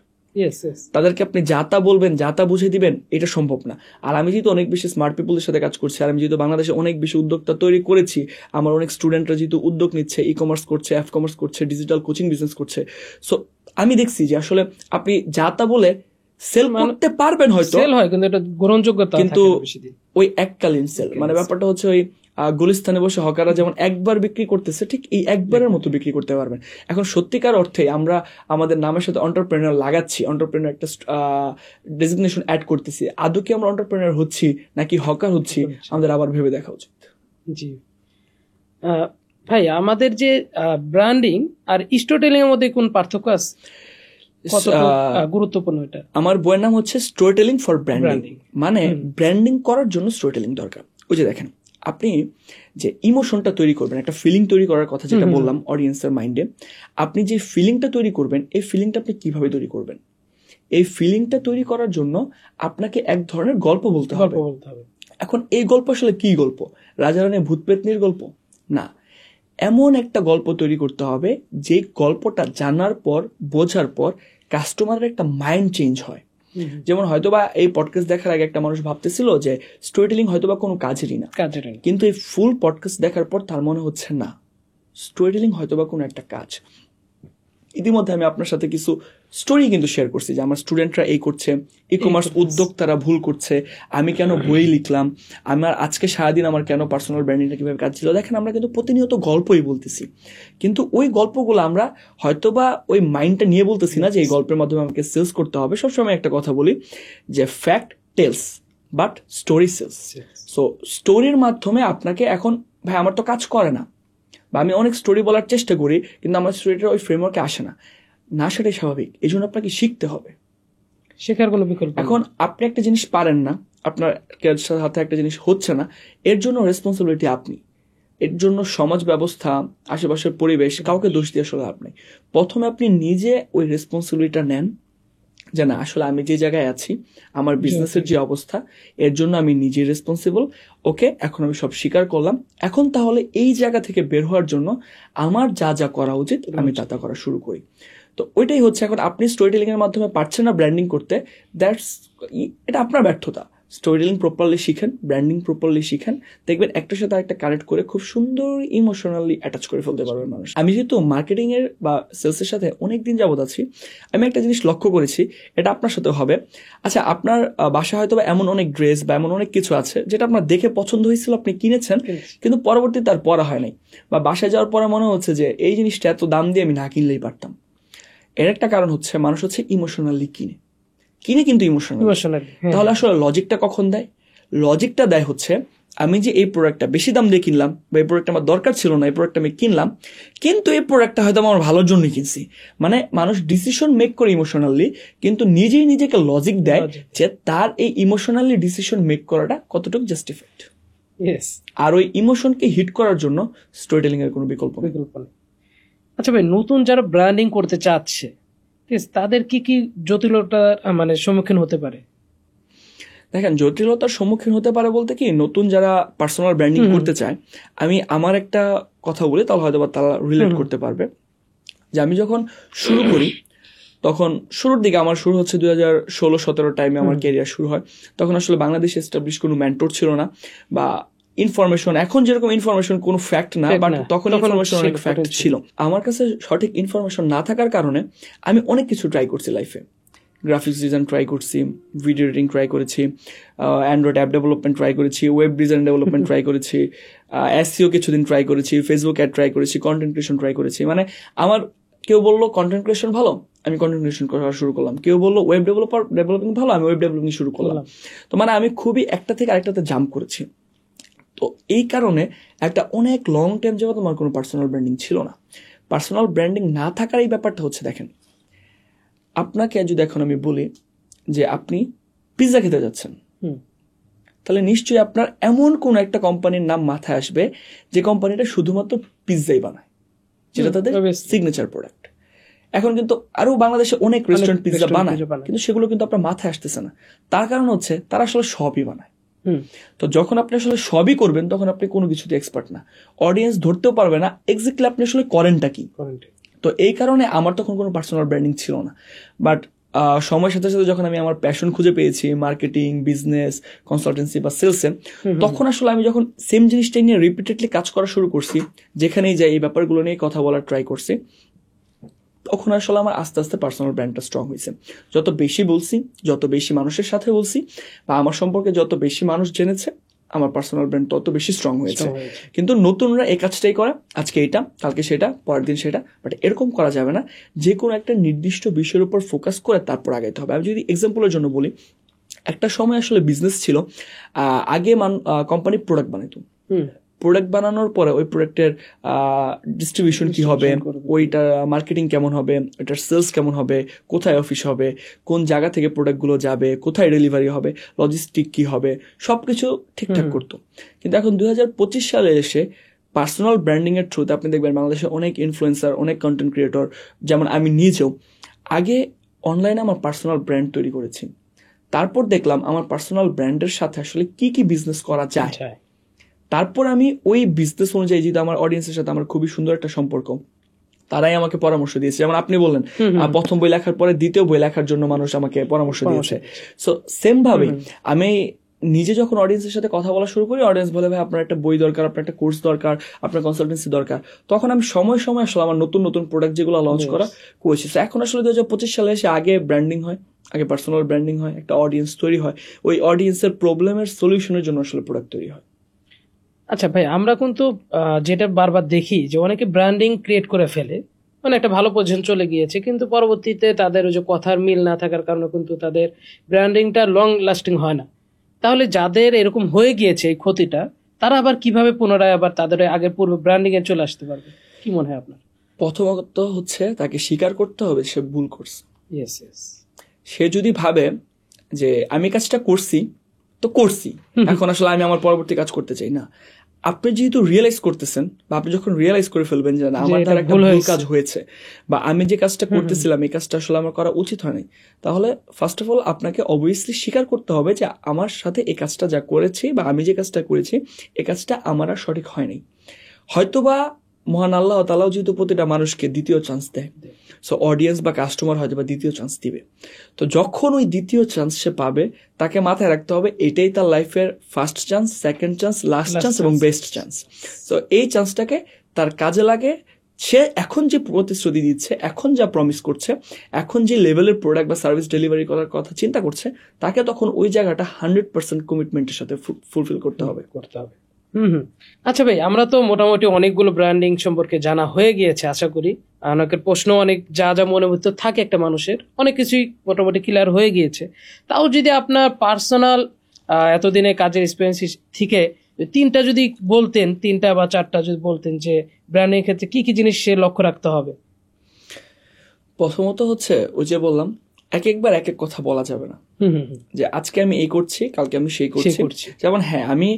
তাদেরকে আপনি যা তা বলবেন, যা তা বুঝে দিবেন, এটা সম্ভব না। আর আমি যেহেতু অনেক বেশি স্মার্ট পিপলের সাথে কাজ করছি, আর আমি যেহেতু বাংলাদেশে অনেক বেশি উদ্যোক্তা তৈরি করেছি, আমার অনেক স্টুডেন্টরা যেহেতু উদ্যোগ নিচ্ছে, ই কমার্স করছে, এফ কমার্স করছে, ডিজিটাল কোচিং বিজনেস করছে, সো আমি দেখছি যে আসলে আপনি যা তা বলে সেল করতে পারবেন, হয়তো সেল হয় কিন্তু এটা গ্রহণযোগ্যতা, কিন্তু ওই এককালীন সেল, মানে ব্যাপারটা হচ্ছে ওই গুলিস্তানে বসে হকাররা যেমন একবার বিক্রি করতেছে, ঠিক এই একবারের মতো বিক্রি করতে পারবেন। এখন সত্যিকার অর্থে আমরা আমাদের নামের সাথে এন্টারপ্রেনার লাগাচ্ছি, এন্টারপ্রেনার একটা ডেজিগনেশন অ্যাড করতেছি, আদৌ কি আমরা এন্টারপ্রেনার হচ্ছি নাকি হকার হচ্ছি, আমাদের আবার ভেবে দেখা উচিত। জি ভাই, আমাদের যে ব্র্যান্ডিং আর স্টোরি টেলিং এর মধ্যে কোন পার্থক্য আছে, গুরুত্বপূর্ণ এটা? আমার বইয়ের নাম হচ্ছে স্টোরি টেলিং ফর ব্র্যান্ডিং। মানে ব্র্যান্ডিং করার জন্য স্টোরি টেলিং দরকার। ওই যে দেখেন, আপনি যে ইমোশনটা তৈরি করবেন, একটা ফিলিং তৈরি করার কথা যেটা বললাম অডিয়েন্সের মাইন্ডে, আপনি যে ফিলিংটা তৈরি করবেন, এই ফিলিংটা আপনি কিভাবে তৈরি করবেন? এই ফিলিংটা তৈরি করার জন্য আপনাকে এক ধরনের গল্প বলতে হবে। এখন এই গল্প আসলে কি গল্প? রাজা রানী ভূত পেতনির গল্প না, এমন একটা গল্প তৈরি করতে হবে যে গল্পটা জানার পর, বোঝার পর কাস্টমারের একটা মাইন্ড চেঞ্জ হয়। যেমন হয়তোবা এই পডকাস্ট দেখার আগে একটা মানুষ ভাবতেছিল যে স্টোরি টেলিং হয়তোবা কোনো কাজেরই না, কিন্তু এই ফুল পডকাস্ট দেখার পর তার মনে হচ্ছে না, স্টোরি টেলিং হয়তোবা কোনো একটা কাজ। ইতিমধ্যে আমি আপনার সাথে কিছু স্টোরি কিন্তু শেয়ার করছি যে আমার স্টুডেন্টরা এই করছে, ই কমার্স উদ্যোক্তারা ভুল করছে, আমি কেন বই লিখলাম, আমার আজকে সারাদিন আমার কেন পার্সোনাল ব্র্যান্ডিংটা কিভাবে কাজ ছিল। দেখেন, আমরা কিন্তু প্রতিনিয়ত গল্পই বলতেছি, কিন্তু ওই গল্পগুলো আমরা হয়তোবা ওই মাইন্ডটা নিয়ে বলতেছি না যে এই গল্পের মাধ্যমে আমাকে সেলস করতে হবে। সবসময় একটা কথা বলি যে fact tells but story sells. So স্টোরির মাধ্যমে আপনাকে, এখন ভাই আমার তো কাজ করে না, বা আমি অনেক স্টোরি বলার চেষ্টা করি কিন্তু আমার স্টোরিটা ওই ফ্রেমওয়ার্কে আসে না, সেটাই স্বাভাবিক। এই জন্য আপনাকে শিখতে হবে, শেখার কোনো বিকল্প। এখন আপনি একটা জিনিস পারেন না, আপনার হাতে একটা জিনিস হচ্ছে না, এর জন্য রেসপন্সিবিলিটি আপনি, এর জন্য সমাজ ব্যবস্থা, আশেপাশের পরিবেশ, কাউকে দোষ দিয়ে আসলে লাভ নেই। প্রথমে আপনি নিজে ওই রেসপন্সিবিলিটিটা নেন যে না, আসলে আমি যে জায়গায় আছি, আমার বিজনেসের যে অবস্থা, এর জন্য আমি নিজে রেসপন্সিবল। ওকে, এখন আমি সব স্বীকার করলাম, এখন তাহলে এই জায়গা থেকে বের হওয়ার জন্য আমার যা যা করা উচিত আমি তা করা শুরু করি। তো ওইটাই হচ্ছে, এখন আপনি স্টোরি টেলিং এর মাধ্যমে পারছেন না ব্র্যান্ডিং করতে, এটা আপনার ব্যর্থতা। স্টোরি টেলিং প্রপারলি শিখেন, ব্র্যান্ডিং প্রপারলি শিখেন, দেখবেন একটার সাথে একটা কানেক্ট করে খুব সুন্দর ইমোশনালি অ্যাটাচ করে ফেলতে পারবেন মানুষ। আমি যেহেতু মার্কেটিং এর বা সেলসের সাথে অনেকদিন যাবত আছি, আমি একটা জিনিস লক্ষ্য করেছি, এটা আপনার সাথেও হবে। আচ্ছা, আপনার বাসায় হয়তো এমন অনেক ড্রেস বা এমন অনেক কিছু আছে যেটা আপনার দেখে পছন্দ হয়েছিল, আপনি কিনেছেন, কিন্তু পরবর্তীতে তার পরা হয় নাই, বা বাসায় যাওয়ার পরে মনে হচ্ছে যে এই জিনিসটা এত দাম দিয়ে আমি না কিনলেই পারতাম। এর একটা কারণ হচ্ছে মানুষ হচ্ছে ইমোশনালি কিনে, কিনে কিন্তু ইমোশনাল। তাহলে আসলে লজিকটা কখন দেয়? লজিকটা দেয় হচ্ছে আমি যে এই প্রোডাক্টটা বেশি দাম দিয়ে কিনলাম বা এই প্রোডাক্টটা আমার দরকার ছিল না, এই প্রোডাক্টটা আমি কিনলাম, কিন্তু এই প্রোডাক্টটা হয়তো আমার ভালোর জন্যই কিনছি। মানে মানুষ ডিসিশন মেক করে ইমোশনালি, কিন্তু নিজেই নিজেকে লজিক দেয় যে তার এই ইমোশনালি ডিসিশন মেক করাটা কতটুকু জাস্টিফাইড। আর ওই ইমোশনকে হিট করার জন্য স্টোরি টেলিং এর কোনো বিকল্প নেই। আচ্ছা ভাই, নতুন যারা ব্র্যান্ডিং করতে চাচ্ছে তাদের কি কি জটিলতার মানে সম্মুখীন হতে পারে? দেখেন, জটিলতার সম্মুখীন হতে পারে বলতে কি, নতুন যারা পার্সোনাল ব্র্যান্ডিং করতে চায়, আমি আমার একটা কথা বলি তাহলে হয়তো তারা রিলেট করতে পারবে। যে আমি যখন শুরু করি তখন শুরুর দিকে আমার শুরু হচ্ছে 2016-17 টাইমে আমার ক্যারিয়ার শুরু হয়। তখন আসলে বাংলাদেশে এস্টাবলিশ কোনো মেন্টর ছিল না, বা ইনফরমেশন এখন যেরকম ইনফরমেশন কোনো ফ্যাক্ট না, বাট তখন ইনফরমেশন অনেক ফ্যাক্ট ছিল। আমার কাছে সঠিক ইনফরমেশন না থাকার কারণে আমি অনেক কিছু ট্রাই করছি লাইফে। গ্রাফিক্স ডিজাইন ট্রাই করছি, ভিডিও এডিটিং ট্রাই করেছি, অ্যান্ড্রয়েড অ্যাপ ডেভেলপমেন্ট ট্রাই করেছি, ওয়েব ডিজাইন ডেভেলপমেন্ট ট্রাই করেছি, এসইও কিছুদিন ট্রাই করেছি, ফেসবুক অ্যাড ট্রাই করেছি, কন্টেন্ট ক্রিয়েশন ট্রাই করেছি। মানে আমার কেউ বললো কন্টেন্ট ক্রিয়েশন ভালো, আমি কন্টেন্ট ক্রিয়েশন করা শুরু করলাম। কেউ বললো ওয়েব ডেভেলপিং ভালো, আমি ওয়েব ডেভেলপিং শুরু করলাম। তো মানে আমি খুবই একটা থেকে আরেকটাতে জাম্প করেছি। তো এই কারণে একটা অনেক লং টাইম যাবত আমার কোনো পার্সোনাল ব্র্যান্ডিং ছিল না। পার্সোনাল ব্র্যান্ডিং না থাকার এই ব্যাপারটা হচ্ছে, দেখেন আপনাকে যদি এখন আমি বলি যে আপনি পিৎজা খেতে যাচ্ছেন, তাহলে নিশ্চয়ই আপনার এমন কোন একটা কোম্পানির নাম মাথায় আসবে যে কোম্পানিটা শুধুমাত্র পিৎজাই বানায়, যেটা তাদের সিগনেচার প্রোডাক্ট। এখন কিন্তু আরো বাংলাদেশে অনেক রেস্টুরেন্ট পিৎজা বানায়, কিন্তু সেগুলো কিন্তু আপনার মাথায় আসতেছে না। তার কারণ হচ্ছে তারা আসলে সবই বানায়। তো যখন আপনি আসলে সবই করবেন তখন আপনি কোনো কিছুতে এক্সপার্ট না, অডিয়েন্স ধরতেও পারবে না এক্স্যাক্টলি আপনি আসলে করেনটা কি। তো এই কারণে আমার তখন কোনো পার্সোনাল ব্র্যান্ডিং ছিল না। বাট সময়ের সাথে সাথে যখন আমি আমার প্যাশন খুঁজে পেয়েছি, মার্কেটিং, বিজনেস, কনসালটেন্সি বা সেলসে, তখন আসলে আমি যখন সেম জিনিসটা নিয়ে রিপিটেডলি কাজ করা শুরু করছি, যেখানেই যাই এই ব্যাপারগুলো নিয়ে কথা বলার ট্রাই করছি, তখন আসলে আমার আস্তে আস্তে পার্সোনাল ব্র্যান্ডটা স্ট্রং হয়েছে। যত বেশি বলছি, যত বেশি মানুষের সাথে বলছি, বা আমার সম্পর্কে যত বেশি মানুষ জেনেছে, আমার পার্সোনাল ব্র্যান্ড তত বেশি স্ট্রং হয়েছে। কিন্তু নতুনরা এই কাজটাই করে, আজকে এটা, কালকে সেটা, পরের দিন সেটা। বাট এরকম করা যাবে না, যে কোনো একটা নির্দিষ্ট বিষয়ের উপর ফোকাস করে তারপর আগাইতে হবে। আমি যদি এক্সাম্পলের জন্য বলি, একটা সময় আসলে বিজনেস ছিল, আগে কোম্পানি প্রোডাক্ট বানাইতো, প্রোডাক্ট বানানোর পরে ওই প্রোডাক্টের ডিস্ট্রিবিউশন কি হবে, ওইটা মার্কেটিং কেমন হবে, ওইটার সেলস কেমন হবে, কোথায় অফিস হবে, কোন জায়গা থেকে প্রোডাক্টগুলো যাবে, কোথায় ডেলিভারি হবে, লজিস্টিক কি হবে, সবকিছু ঠিকঠাক করতো। কিন্তু এখন 2025 সালে এসে পার্সোনাল ব্র্যান্ডিং এর থ্রুতে আপনি দেখবেন বাংলাদেশে অনেক ইনফ্লুয়েন্সার, অনেক কন্টেন্ট ক্রিয়েটর, যেমন আমি নিজেও আগে অনলাইনে আমার পার্সোনাল ব্র্যান্ড তৈরি করেছি। তারপর দেখলাম আমার পার্সোনাল ব্র্যান্ডের সাথে আসলে কি কি বিজনেস করা যায়। তারপর আমি ওই বিজনেস অনুযায়ী, যেহেতু আমার অডিয়েন্সের সাথে আমার খুবই সুন্দর একটা সম্পর্ক, তারাই আমাকে পরামর্শ দিয়েছে। যেমন আপনি বললেন প্রথম বই লেখার পরে দ্বিতীয় বই লেখার জন্য মানুষ আমাকে পরামর্শ দিয়েছে। সো সেম ভাবে আমি নিজে যখন অডিয়েন্সের সাথে কথা বলা শুরু করি, অডিয়েন্স বলে ভাই আপনার একটা বই দরকার, আপনার একটা কোর্স দরকার, আপনার কনসালটেন্সি দরকার, তখন আমি সময় সময় আসলে আমার নতুন নতুন প্রোডাক্ট যেগুলো লঞ্চ করা করেছি। এখন আসলে 2025 সালে এসে আগে ব্র্যান্ডিং হয়, আগে পার্সোনাল ব্র্যান্ডিং হয়, একটা অডিয়েন্স তৈরি হয়, ওই অডিয়েন্সের প্রবলেমের সলিউশনের জন্য আসলে প্রোডাক্ট তৈরি হয়। আচ্ছা ভাই, আমরা কিন্তু যেটা বারবার দেখি যে অনেকে ব্র্যান্ডিং ক্রিয়েট করে ফেলে, মানে একটা ভালো পজিশন চলে গিয়েছে, কিন্তু পরবর্তীতে তাদের ওই যে কথার মিল না থাকার কারণে কিন্তু তাদের ব্র্যান্ডিংটা লং লাস্টিং হয় না। তাহলে যাদের এরকম হয়ে গিয়েছে এই ক্ষতিটা, তারা আবার কিভাবে পুনরায় আবার তাদের আগের পূর্ব ব্র্যান্ডিং এ চলে আসতে পারবে, কি মনে হয় আপনার? প্রথমত হচ্ছে তাকে স্বীকার করতে হবে সে ভুল করছে। সে যদি ভাবে যে আমি কাজটা করছি তো করছি, এখন আসলে আমি আমার পরবর্তী কাজ করতে চাই না, আপনি যেহেতু রিয়েলাইজ করতেছেন, বা আপনি যখন রিয়েলাইজ করে ফেলবেন যে না আমার দ্বারা একটা ভুল কাজ হয়েছে, বা আমি যে কাজটা করতেছিলাম এই কাজটা আসলে আমার করা উচিত হয়নি, তাহলে ফার্স্ট অফ অল আপনাকে অবভিয়াসলি স্বীকার করতে হবে যে আমার সাথে এই কাজটা যা করেছি, বা আমি যে কাজটা করেছি এই কাজটা আমার আর সঠিক হয়নি। হয়তোবা মহান আল্লাহ তাআলাও যেহেতু প্রতিটা মানুষকে দ্বিতীয় চান্স দেয়, সো অডিয়েন্স বা কাস্টমার হয়তো বা দ্বিতীয় চান্স দিবে। তো যখন ওই দ্বিতীয় চান্স সে পাবে, তাকে মাথায় রাখতে হবে এটাই তার লাইফের first chance, second chance, last chance এবং বেস্ট চান্স। তো এই চান্সটাকে তার কাজে লাগে। সে এখন যে প্রতিশ্রুতি দিচ্ছে, এখন যা প্রমিস করছে, এখন যে লেভেলের প্রোডাক্ট বা সার্ভিস ডেলিভারি করার কথা চিন্তা করছে, তাকে তখন ওই জায়গাটা 100% কমিটমেন্টের সাথে ফুলফিল করতে হবে। আচ্ছা ভাই, আমরা তো মোটামুটি অনেকগুলো ব্র্যান্ডিং সম্পর্কে জানা হয়ে গিয়েছে আশা করি। অনেকের প্রশ্ন অনেক যা যা মনে ভিতর থাকে একটা মানুষের, অনেক কিছুই মোটামুটি ক্লিয়ার হয়ে গিয়েছে। তাও যদি আপনার পার্সোনাল এতদিনের কাজের এক্সপিরিয়েন্স থেকে তিনটা যদি বলতেন, 3টা বা 4টা যদি বলতেন যে ব্র্যান্ডিং ক্ষেত্রে কি কি জিনিস সে লক্ষ্য রাখতে হবে। প্রথমত হচ্ছে ওই যে বললাম, একবার এক এক কথা বলা যাবে না, যে আজকে আমি এই করছি, কালকে আমি সেই করছি। যেমন হ্যাঁ, আমি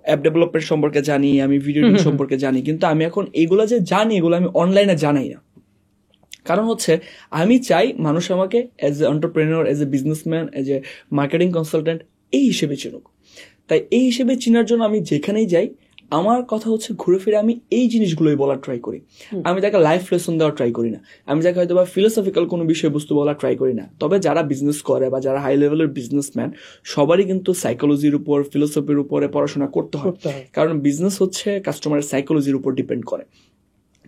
অ্যাপ ডেভেলপমেন্ট সম্পর্কে জানি, আমি ভিডিও এডিটিং সম্পর্কে জানি, কিন্তু আমি এখন এগুলো যে জানি এগুলো আমি অনলাইনে জানাই না। কারণ হচ্ছে আমি চাই মানুষ আমাকে as a entrepreneur, as a businessman, as a marketing consultant এই হিসেবে চিনুক। তাই এই হিসেবে চিনার জন্য আমি যেখানেই যাই, আমার কথা হচ্ছে ঘুরে ফিরে আমি এই জিনিসগুলোই বলার ট্রাই করি। আমি তাকে লাইফ লেসন দেওয়ার ট্রাই করি না, আমি তাকে হয়তো বা ফিলোসফিক্যাল কোনো বিষয়বস্তু বলার ট্রাই করি না। তবে যারা বিজনেস করে বা যারা হাই লেভেলের বিজনেসম্যান, সবারই কিন্তু সাইকোলজির উপর, ফিলোসফির উপরে পড়াশোনা করতে হয়। কারণ বিজনেস হচ্ছে কাস্টমারের সাইকোলজির উপর ডিপেন্ড করে।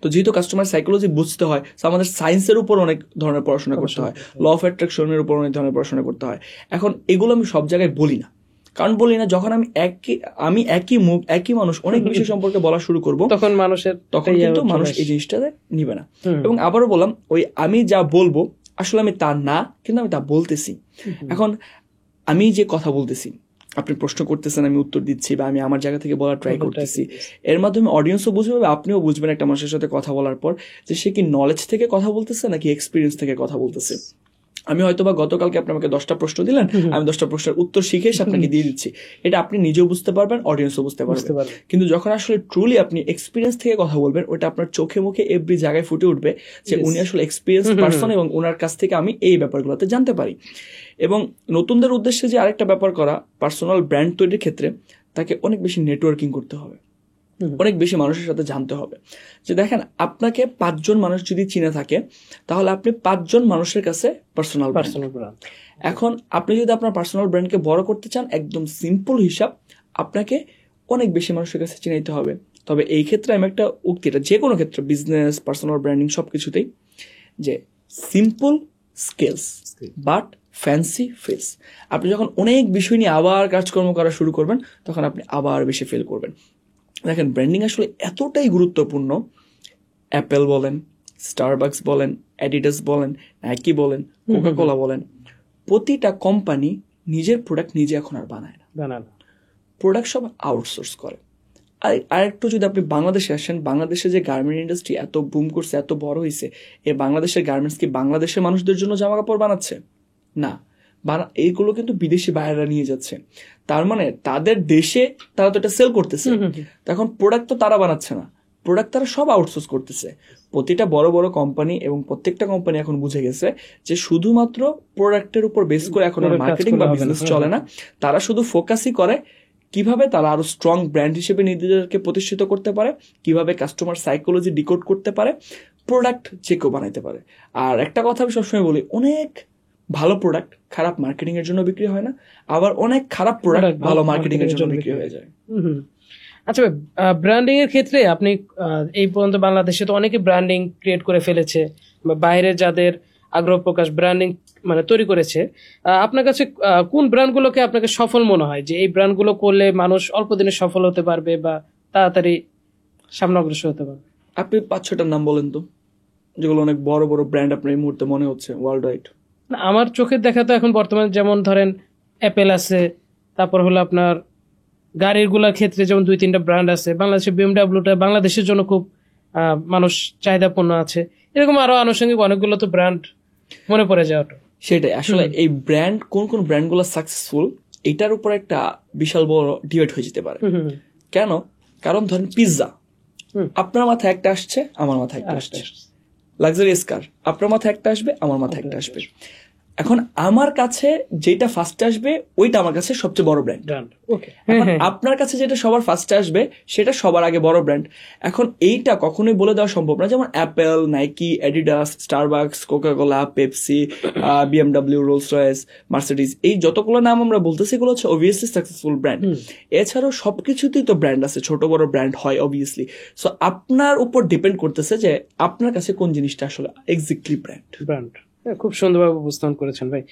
তো যেহেতু কাস্টমার সাইকোলজি বুঝতে হয়, তো আমাদের সায়েন্সের উপর অনেক ধরনের পড়াশোনা করতে হয়, ল অফ অ্যাট্রাকশনের উপর অনেক ধরনের পড়াশোনা করতে হয়। এখন এগুলো আমি সব জায়গায় বলি না, কারণ বলি না, যখন আমি একই মুখ একই মানুষ অনেক বিষয় সম্পর্কে বলা শুরু করব, তখন কিন্তু মানুষ এই জিনিসটা নিবে না। এবং আবারও বললাম, ওই আমি যা বলবো আসলে আমি তা না, কিন্তু আমি তা বলতেছি। এখন আমি যে কথা বলতেছি, আপনি প্রশ্ন করতেছেন, আমি উত্তর দিচ্ছি, বা আমি আমার জায়গা থেকে বলার ট্রাই করতেছি, এর মাধ্যমে অডিয়েন্সও বুঝবে, আপনিও বুঝবেন একটা মানুষের সাথে কথা বলার পর যে সে কি নলেজ থেকে কথা বলতেছে নাকি এক্সপিরিয়েন্স থেকে কথা বলতেছে। আমি হয়তো বা গতকালকে আপনি আমাকে 10টা প্রশ্ন দিলেন, আমি 10টা প্রশ্নের উত্তর শিখে আপনাকে দিয়ে দিচ্ছি, এটা আপনি নিজেও বুঝতে পারবেন, অডিয়েন্সও বুঝতে পারবেন। কিন্তু যখন আসলে ট্রুলি আপনি এক্সপিরিয়েন্স থেকে কথা বলবেন, ওটা আপনার চোখে মুখে এভরি জায়গায় ফুটে উঠবে যে উনি আসলে এক্সপিরিয়েন্স পারসন, এবং ওনার কাছ থেকে আমি এই ব্যাপারগুলোতে জানতে পারি। এবং নতুনদের উদ্দেশ্যে যে আরেকটা ব্যাপার করা, পার্সোনাল ব্র্যান্ড তৈরির ক্ষেত্রে তাকে অনেক বেশি নেটওয়ার্কিং করতে হবে, অনেক বেশি মানুষের সাথে জানতে হবে। যে দেখেন, আপনাকে 5 জন মানুষ যদি চিনে থাকে, তাহলে আপনি 5 জন মানুষের কাছে পার্সোনাল ব্র্যান্ড। এখন আপনি যদি আপনার পার্সোনাল ব্র্যান্ডকে বড় করতে চান, একদম সিম্পল হিসাব, আপনাকে অনেক বেশি মানুষের কাছে চিনাইতে হবে। তবে এই ক্ষেত্রে আমি একটা উক্তি, এটা যে কোনো ক্ষেত্রে, বিজনেস, পার্সোনাল ব্র্যান্ডিং সবকিছুতেই, যে simple scales but fancy face. আপনি যখন অনেক বিষয় নিয়ে আবার কাজকর্ম করা শুরু করবেন, তখন আপনি আবার বেশি ফেল করবেন। দেখেন, ব্র্যান্ডিং আসলে এতটাই গুরুত্বপূর্ণ, অ্যাপেল বলেন, স্টারবাকস বলেন, অ্যাডিডাস বলেন, নাইকি বলেন, কোকাকোলা বলেন, প্রতিটা কোম্পানি নিজের প্রোডাক্ট নিজে এখন আর বানায় না, প্রোডাক্ট সব আউটসোর্স করে। আর একটু যদি আপনি বাংলাদেশে আসেন, বাংলাদেশে যে গার্মেন্ট ইন্ডাস্ট্রি এত বুম করছে, এত বড় হয়েছে, এই বাংলাদেশের গার্মেন্টস কি বাংলাদেশের মানুষদের জন্য জামা কাপড় বানাচ্ছে? না, এইগুলো কিন্তু বিদেশি বায়াররা নিয়ে যাচ্ছে। তার মানে তাদের দেশে তারা তো এটা সেল করতেছে, তখন প্রোডাক্ট তো তারা বানাচ্ছে না, প্রোডাক্ট তারা সব আউটসোর্স করতেছে। প্রতিটা বড় বড় কোম্পানি এবং প্রত্যেকটা কোম্পানি এখন বুঝে গেছে যে শুধুমাত্র প্রোডাক্টের উপর বেস করে এখন আর মার্কেটিং বা বিজনেস চলে না। তারা শুধু ফোকাসই করে কিভাবে তারা আরো স্ট্রং ব্র্যান্ড হিসেবে নিজেদেরকে প্রতিষ্ঠিত করতে পারে, কিভাবে কাস্টমার সাইকোলজি ডিকোড করতে পারে, প্রোডাক্ট যে কেউ বানাইতে পারে। আর একটা কথা আমি সবসময় বলি, অনেক ভালো প্রোডাক্ট খারাপ মার্কেটিং এর জন্য বিক্রি হয় না, আবার অনেক খারাপ প্রোডাক্ট ভালো মার্কেটিং এর জন্য বিক্রি হয়ে যায়। আচ্ছা, ব্র্যান্ডিং এর ক্ষেত্রে আপনি এই পর্যন্ত বাংলাদেশে তো অনেকে ব্র্যান্ডিং ক্রিয়েট করে ফেলেছে, বাইরে যাদের আগ্রহ প্রকাশ ব্র্যান্ডিং মানে তৈরি করেছে, আপনার কাছে কোন ব্র্যান্ডগুলোকে আপনাকে সফল মনে হয় যে এই ব্র্যান্ডগুলো করলে মানুষ অল্প দিনে সফল হতে পারবে বা তাড়াতাড়ি সামনে অগ্রসর হতে পারবে? আপনি 5-6টার নাম বলেন তো, যেগুলো অনেক বড় বড় ব্র্যান্ড আপনার এই মুহূর্তে মনে হচ্ছে ওয়ার্ল্ড ওয়াইড। আমার চোখের দেখা তো এখন বর্তমানে যেমন ধরেন অ্যাপেল আছে, তারপর হলো আপনার গাড়ির গুলার ক্ষেত্রে যেমন 2-3টা ব্র্যান্ড আছে। বাংলাদেশে বিএমডাব্লিউটা বাংলাদেশের জন্য খুব মানুষ চাহিদাপূর্ণ আছে, এরকম আরো আনুষঙ্গিক অনেকগুলো তো ব্র্যান্ড মনে পড়ে যায়। সেটাই আসলে এই ব্র্যান্ড কোন কোন ব্র্যান্ডগুলো সাকসেসফুল, এটার উপর একটা বিশাল বড় ডিবেট হয়ে যেতে পারে। কেন? কারণ ধরেন পিৎজা, আপনার মাথায় একটা আসছে, আমার মাথায় একটা আসছে। লাক্সারিয়াস কার, আপনার মাথায় একটা আসবে, আমার মাথায় একটা আসবে। এখন আমার কাছে যেটা ফার্স্টে আসবে ওইটা আমার কাছে সবচেয়ে বড় ব্র্যান্ড। আপনার কাছে যেটা সবার ফার্স্টে আসবে সেটা সবার আগে বড় ব্র্যান্ড। এখন এইটা কখনোই বলে দেওয়া সম্ভব না, যেমন Apple, Nike, Adidas, Starbucks, Coca Cola, Pepsi, BMW, Rolls Royce, Mercedes, এই যতগুলো নাম আমরা বলতেছি এগুলো হচ্ছে অবভিয়াসলি সাকসেসফুল ব্র্যান্ড। এছাড়াও সবকিছুতেই তো ব্র্যান্ড আছে, ছোট বড় ব্র্যান্ড হয় অবভিয়াসলি। সো আপনার উপর ডিপেন্ড করতেছে যে আপনার কাছে কোন জিনিসটা আসলে এক্স্যাক্টলি ব্র্যান্ড। খুব সুন্দরভাবে উপস্থাপন করেছেন ভাই।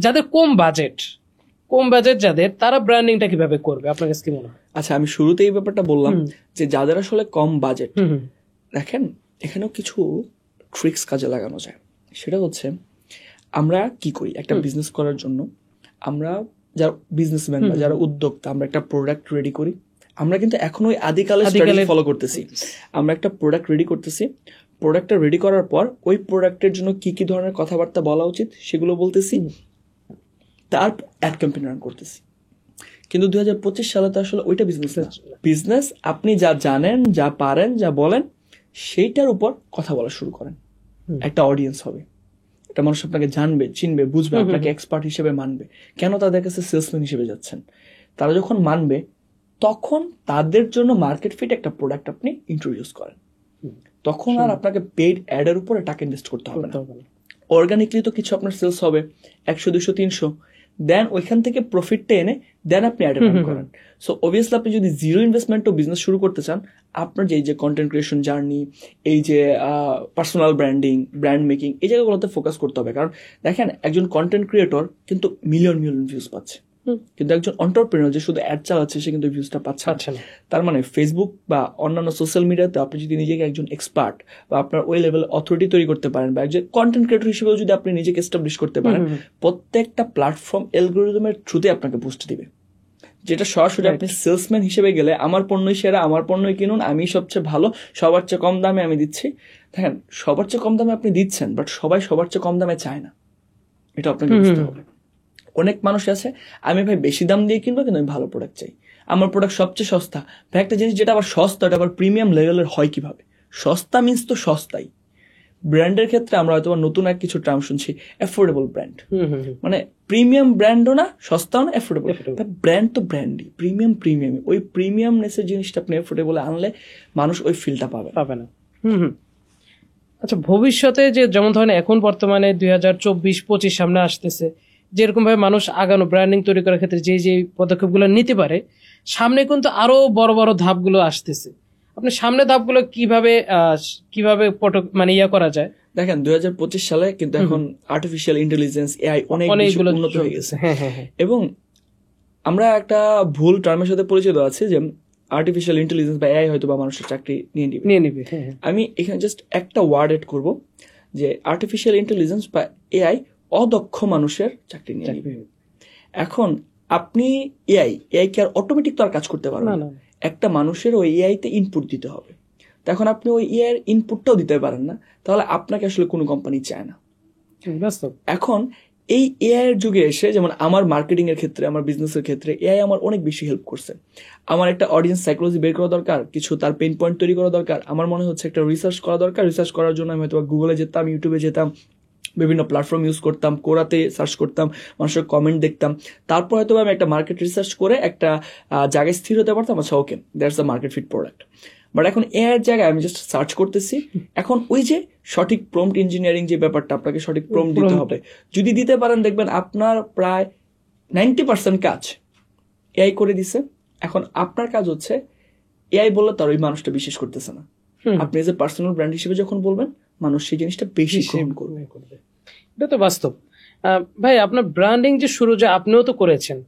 যাদের কম বাজেট যাদের, তারা ব্র্যান্ডিংটা কিভাবে করবে আপনার কাছে কি মনে হয়? আচ্ছা, আমি শুরুতে এই ব্যাপারটা বললাম যে যাদের আসলে কম বাজেট, দেখেন এখানেও কিছু ট্রিক্স কাজে লাগানো যায়। সেটা হচ্ছে আমরা কি করি, একটা বিজনেস করার জন্য আমরা যারা বিজনেসম্যান বা যারা উদ্যোক্তা, আমরা একটা প্রোডাক্ট রেডি করি। আমরা কিন্তু এখন ওই আদিকালের স্ট্র্যাটেজি ফলো করতেছি। আমরা একটা প্রোডাক্ট রেডি করতেছি, প্রোডাক্টটা রেডি করার পর ওই প্রোডাক্টের জন্য কি কি ধরনের কথাবার্তা বলা উচিত সেগুলো বলতেছি, তার অ্যাড ক্যাম্পেইন রান করতেছি। কিন্তু 2025 সালে তো আসলে ওইটা বিজনেস আপনি যা জানেন, যা পারেন, যা বলেন সেইটার উপর কথা বলা শুরু করেন। একটা অডিয়েন্স হবে, একটা মানুষ আপনাকে জানবে, চিনবে, বুঝবে, আপনাকে এক্সপার্ট হিসেবে মানবে। কেন? তাদের কাছে সেলসম্যান হিসেবে যাচ্ছেন। তারা যখন মানবে তখন তাদের জন্য মার্কেট ফিট একটা প্রোডাক্ট আপনি ইন্ট্রোডিউস করেন। তখন আর আপনাকে পেইড অ্যাডের উপরে টাকা ইনভেস্ট করতে হবে না। অর্গানিকলি তো কিছু আপনার সেলস হবে 100, 200, 300, দেন ওইখান থেকে প্রফিটটা এনে দেন আপনি অ্যাড রান করেন। সো অবভিয়াসলি আপনি যদি জিরো ইনভেস্টমেন্টও বিজনেস শুরু করতে চান, আপনার যে কন্টেন্ট ক্রিয়েশন জার্নি, এই যে পার্সোনাল ব্র্যান্ডিং, ব্র্যান্ড মেকিং, এই জায়গাগুলোতে ফোকাস করতে হবে। কারণ দেখেন, একজন কন্টেন্ট ক্রিয়েটর কিন্তু মিলিয়ন ভিউজ পাচ্ছে, কিন্তু একজন এন্টারপ্রেনার যে শুধু অ্যাড চালাচ্ছে সে কিন্তু ভিউজটা পাচ্ছে না। তার মানে ফেসবুক বা অন্যান্য সোশ্যাল মিডিয়াতে আপনি যদি নিজেকে একজন এক্সপার্ট বা আপনার ওই লেভেল অথরিটি তৈরি করতে পারেন, বা একজন কন্টেন্ট ক্রিয়েটর হিসেবেও যদি আপনি নিজেকে এস্টাবলিশ করতে পারেন, প্রত্যেকটা প্ল্যাটফর্ম অ্যালগরিদমের থ্রুতে আপনাকে বুস্ট দিবে। যেটা সরাসরি আপনি সেলসম্যান হিসেবে গেলে আমার পণ্যই সেরা, আমার পণ্যই কিনুন, আমি সবচেয়ে ভালো, সবার চেয়ে কম দামে আমি দিচ্ছি। দেখেন, সবার চেয়ে কম দামে আপনি দিচ্ছেন, বাট সবাই সবার চেয়ে কম দামে চায় না, এটা আপনাকে বুঝতে হবে। অনেক মানুষ আছে, আমি ভাই বেশি দাম দিয়ে কিনবো কিন্তু আমি ভালো প্রোডাক্ট চাই, আমার প্রোডাক্ট সবচেয়ে সস্তা। ভাই একটা জিনিস যেটা আবার সস্তা, এটা আবার প্রিমিয়াম লেভেলের হয় কিভাবে? সস্তা মিন্স তো সস্তাই। ব্র্যান্ডের ক্ষেত্রে আমরা হয়তো নতুন এক কিছু টার্ম শুনছি, অ্যাফোর্ডেবল ব্র্যান্ড। মানে প্রিমিয়াম ব্র্যান্ডও না, সস্তাও না, অ্যাফোর্ডেবল। ব্র্যান্ড তো ব্র্যান্ডই, প্রিমিয়ামই। ওই প্রিমিয়ামনেসের জিনিসটা আপনি অ্যাফোর্ডেবল আনলে মানুষ ওই ফিলটা পাবে না। আচ্ছা, ভবিষ্যতে যে যেমন ধরেন এখন বর্তমানে 2024-25 সামনে আসতেছে, যেরকম ভাবে মানুষ আগানো ব্র্যান্ডিং তৈরি করার ক্ষেত্রে যে পদক্ষেপগুলো নিতে পারে, সামনে কিন্তু আরো বড় বড় ধাপগুলো আসতেছে। আপনি সামনে ধাপগুলো কিভাবে মানে করা যায়? দেখেন, 2025 সালে কিন্তু এখন আর্টিফিশিয়াল ইন্টেলিজেন্স, এআই অনেকগুলো উন্নত হয়ে গেছে। এবং আমরা একটা ভুল টার্মের সাথে পরিচিত আছি যে আর্টিফিশিয়াল ইন্টেলিজেন্স বা এআই হয়তো বা মানুষের চাকরি নিয়ে নিবে। আমি এখানে জাস্ট একটা ওয়ার্ড এড করব যে আর্টিফিশিয়াল ইন্টেলিজেন্স বা এআই অদক্ষ মানুষের চাকরি নিয়ে নিবে। এখন আপনি এআই কে আর অটোমেটিক তো আর কাজ করতে পারবেন না। একটা মানুষের ওই এআই তে ইনপুট দিতে হবে। তো এখন আপনি ওই এআই এর ইনপুটটাও দিতে পারেন না, তাহলে আপনাকে আসলে কোনো কোম্পানি চায় না। এখন এই এআই এর যুগে এসে, যেমন আমার মার্কেটিং এর ক্ষেত্রে, আমার বিজনেসের ক্ষেত্রে এআই আমার অনেক বেশি হেল্প করছে। আমার একটা অডিয়েন্স সাইকোলজি বের করা দরকার, কিছু তার পেইন পয়েন্ট তৈরি করা দরকার, আমার মনে হচ্ছে একটা রিসার্চ করা দরকার। রিসার্চ করার জন্য আমি হয়তো গুগলে যেতাম, ইউটিউবে যেতাম, বিভিন্ন প্ল্যাটফর্ম ইউজ করতাম, কোরাতে সার্চ করতাম, মানুষের কমেন্ট দেখতাম, তারপর হয়তো আমি একটা মার্কেট রিসার্চ করে একটা জায়গায় স্থির হতে পারতাম, আচ্ছা okay, that's the market fit product. But এখন এর জায়গায় আমি জাস্ট সার্চ করতেছি। এখন ওই যে সঠিক প্রম্পট ইঞ্জিনিয়ারিং যে ব্যাপারটা, আপনাকে সঠিক প্রম্পট দিতে হবে। যদি দিতে পারেন, দেখবেন আপনার প্রায় 90% কাজ এআই করে দিছে। এখন আপনার কাজ হচ্ছে, এআই বললে তার ওই মানুষটা বিশ্বাস করতেছে না, আপনি এজ এ পার্সোনাল ব্র্যান্ড হিসেবে যখন বলবেন, মানুষ সেই জিনিসটা বেশি গ্রহণ করবে। এটা তো বাস্তব। ভাই, আপনার ব্র্যান্ডিং যে শুরু, যে আপনিও তো করেছেন,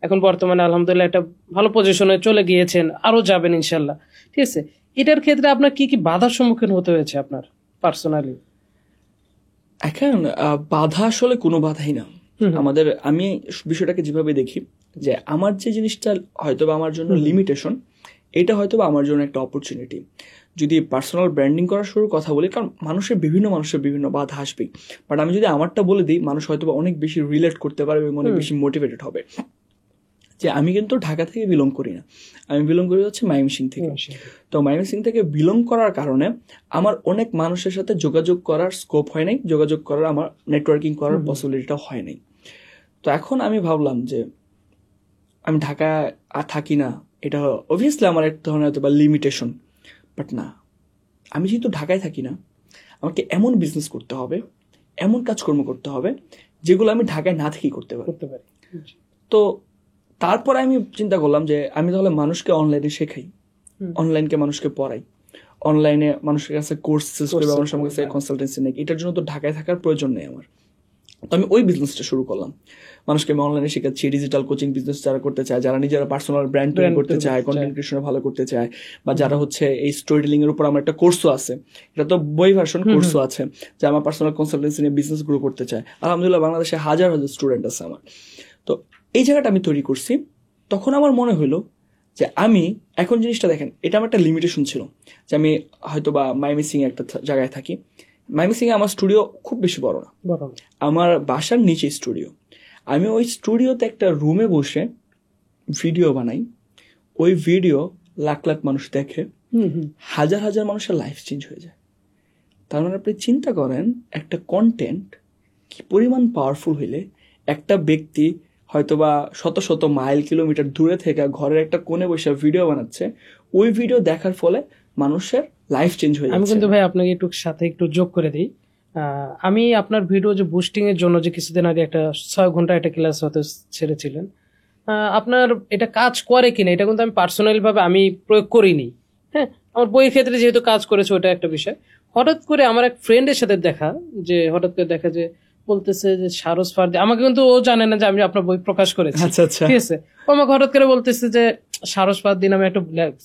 এখন বর্তমানে আলহামদুলিল্লাহ একটা ভালো পজিশনে চলে গিয়েছেন, আরো যাবেন ইনশাল্লাহ, ঠিক আছে। এটার ক্ষেত্রে আপনার কি কি বাধার সম্মুখীন হতে হয়েছে আপনার পার্সোনালি? এখন বাধা আসলে কোনো বাধাই না আমাদের। আমি বিষয়টাকে যেভাবে দেখি, যে আমার যে জিনিসটা হয়তো বা আমার জন্য লিমিটেশন, এটা হয়তো বা আমার জন্য একটা অপরচুনিটি। যদি পার্সোনাল ব্র্যান্ডিং করার শুরুর কথা বলি, কারণ মানুষের বিভিন্ন বাধা আসবেই, বাট আমি যদি আমারটা বলে দিই, মানুষ হয়তো বা অনেক বেশি রিলেট করতে পারবে এবং অনেক বেশি মোটিভেটেড হবে। যে আমি কিন্তু ঢাকা থেকে বিলং করি না, আমি বিলং করি হচ্ছে ময়মনসিংহ থেকে। তো ময়মনসিংহ থেকে বিলং করার কারণে আমার অনেক মানুষের সাথে যোগাযোগ করার স্কোপ হয় নাই, যোগাযোগ করার, আমার নেটওয়ার্কিং করার পসিবিলিটিটাও হয় নাই। তো এখন আমি ভাবলাম যে আমি ঢাকায় থাকি না, এটা অবভিয়াসলি আমার এক ধরনের হয়তো বা লিমিটেশন, বাট না, আমি যেহেতু ঢাকায় থাকি না, আমাকে এমন বিজনেস করতে হবে, এমন কাজকর্ম করতে হবে যেগুলো আমি ঢাকায় না থেকেই করতে পারি। তো তারপরে আমি চিন্তা করলাম যে আমি তাহলে মানুষকে অনলাইনে শেখাই, অনলাইনকে মানুষকে পড়াই, অনলাইনে মানুষের কাছে কোর্স শেষ করে মানুষের কাছে কনসালটেন্সি নেই। এটার জন্য তো ঢাকায় থাকার প্রয়োজন নেই আমার। তো আমি ওই বিজনেসটা শুরু করলাম, মানুষকে আমি অনলাইনে শেখাচ্ছি, ডিজিটাল কোচিং বিজনেস যারা করতে চায়, যারা নিজেরা পার্সোনাল ব্র্যান্ড তৈরি করতে চায়, কন্টেন্ট ক্রিয়েশনে ভালো করতে চায়, বা যারা হচ্ছে এই স্টোরি টেলিং এর উপর আমার একটা কোর্সও আছে, এটা তো বই ভার্সন কোর্সও আছে, যে আমার পার্সোনাল কনসালটেন্সি নিয়ে বিজনেস গ্রো করতে চায়। আলহামদুলিল্লাহ বাংলাদেশে হাজার হাজার স্টুডেন্ট আছে আমার। তো এই জায়গাটা আমি তৈরি করছি। তখন আমার মনে হলো যে আমি এখন জিনিসটা দেখেন, এটা আমার একটা লিমিটেশন ছিল যে আমি হয়তো বা মাইমিসিং একটা জায়গায় থাকি। মাইমিসিং এ আমার স্টুডিও খুব বেশি বড় না, আমার বাসার নিচে স্টুডিও। আমি ওই স্টুডিওতে একটা রুমে বসে ভিডিও বানাই, ওই ভিডিও লাখ লাখ মানুষ দেখে, হাজার হাজার মানুষের লাইফ চেঞ্জ হয়ে যায়। তার মানে আপনি চিন্তা করেন একটা কন্টেন্ট কি পরিমাণ পাওয়ারফুল হইলে একটা ব্যক্তি হয়তোবা শত শত মাইল কিলোমিটার দূরে থেকে ঘরের একটা কোণে বসে ভিডিও বানাচ্ছে, ওই ভিডিও দেখার ফলে মানুষের লাইফ চেঞ্জ হয়ে যাচ্ছে। আমি কিন্তু ভাই আপনাকে একটু সাথে একটু যোগ করে দিই। আমি আপনার ভিডিও যে বুস্টিং এর জন্য যে কিছুদিন আগে একটা 6 ঘন্টা একটা ক্লাস হতে ছেড়েছিলেন, আপনার এটা কাজ করে কিনা এটা কিন্তু আমি পার্সোনালি ভাবে আমি প্রয়োগ করিনি। হ্যাঁ, আমার বইয়ের ক্ষেত্রে যেহেতু কাজ করেছে ওটা একটা বিষয়। হঠাৎ করে আমার এক ফ্রেন্ডের সাথে দেখা, যে হঠাৎ করে দেখা যে বলতেছে যে সারস ফারদি, আমাকে কিন্তু ও জানে না যে আমি আপনার বই প্রকাশ করেছি, ঠিক আছে। ও আমাকে হঠাৎ করে বলতেছে যে সারস ফারদি নামে একটা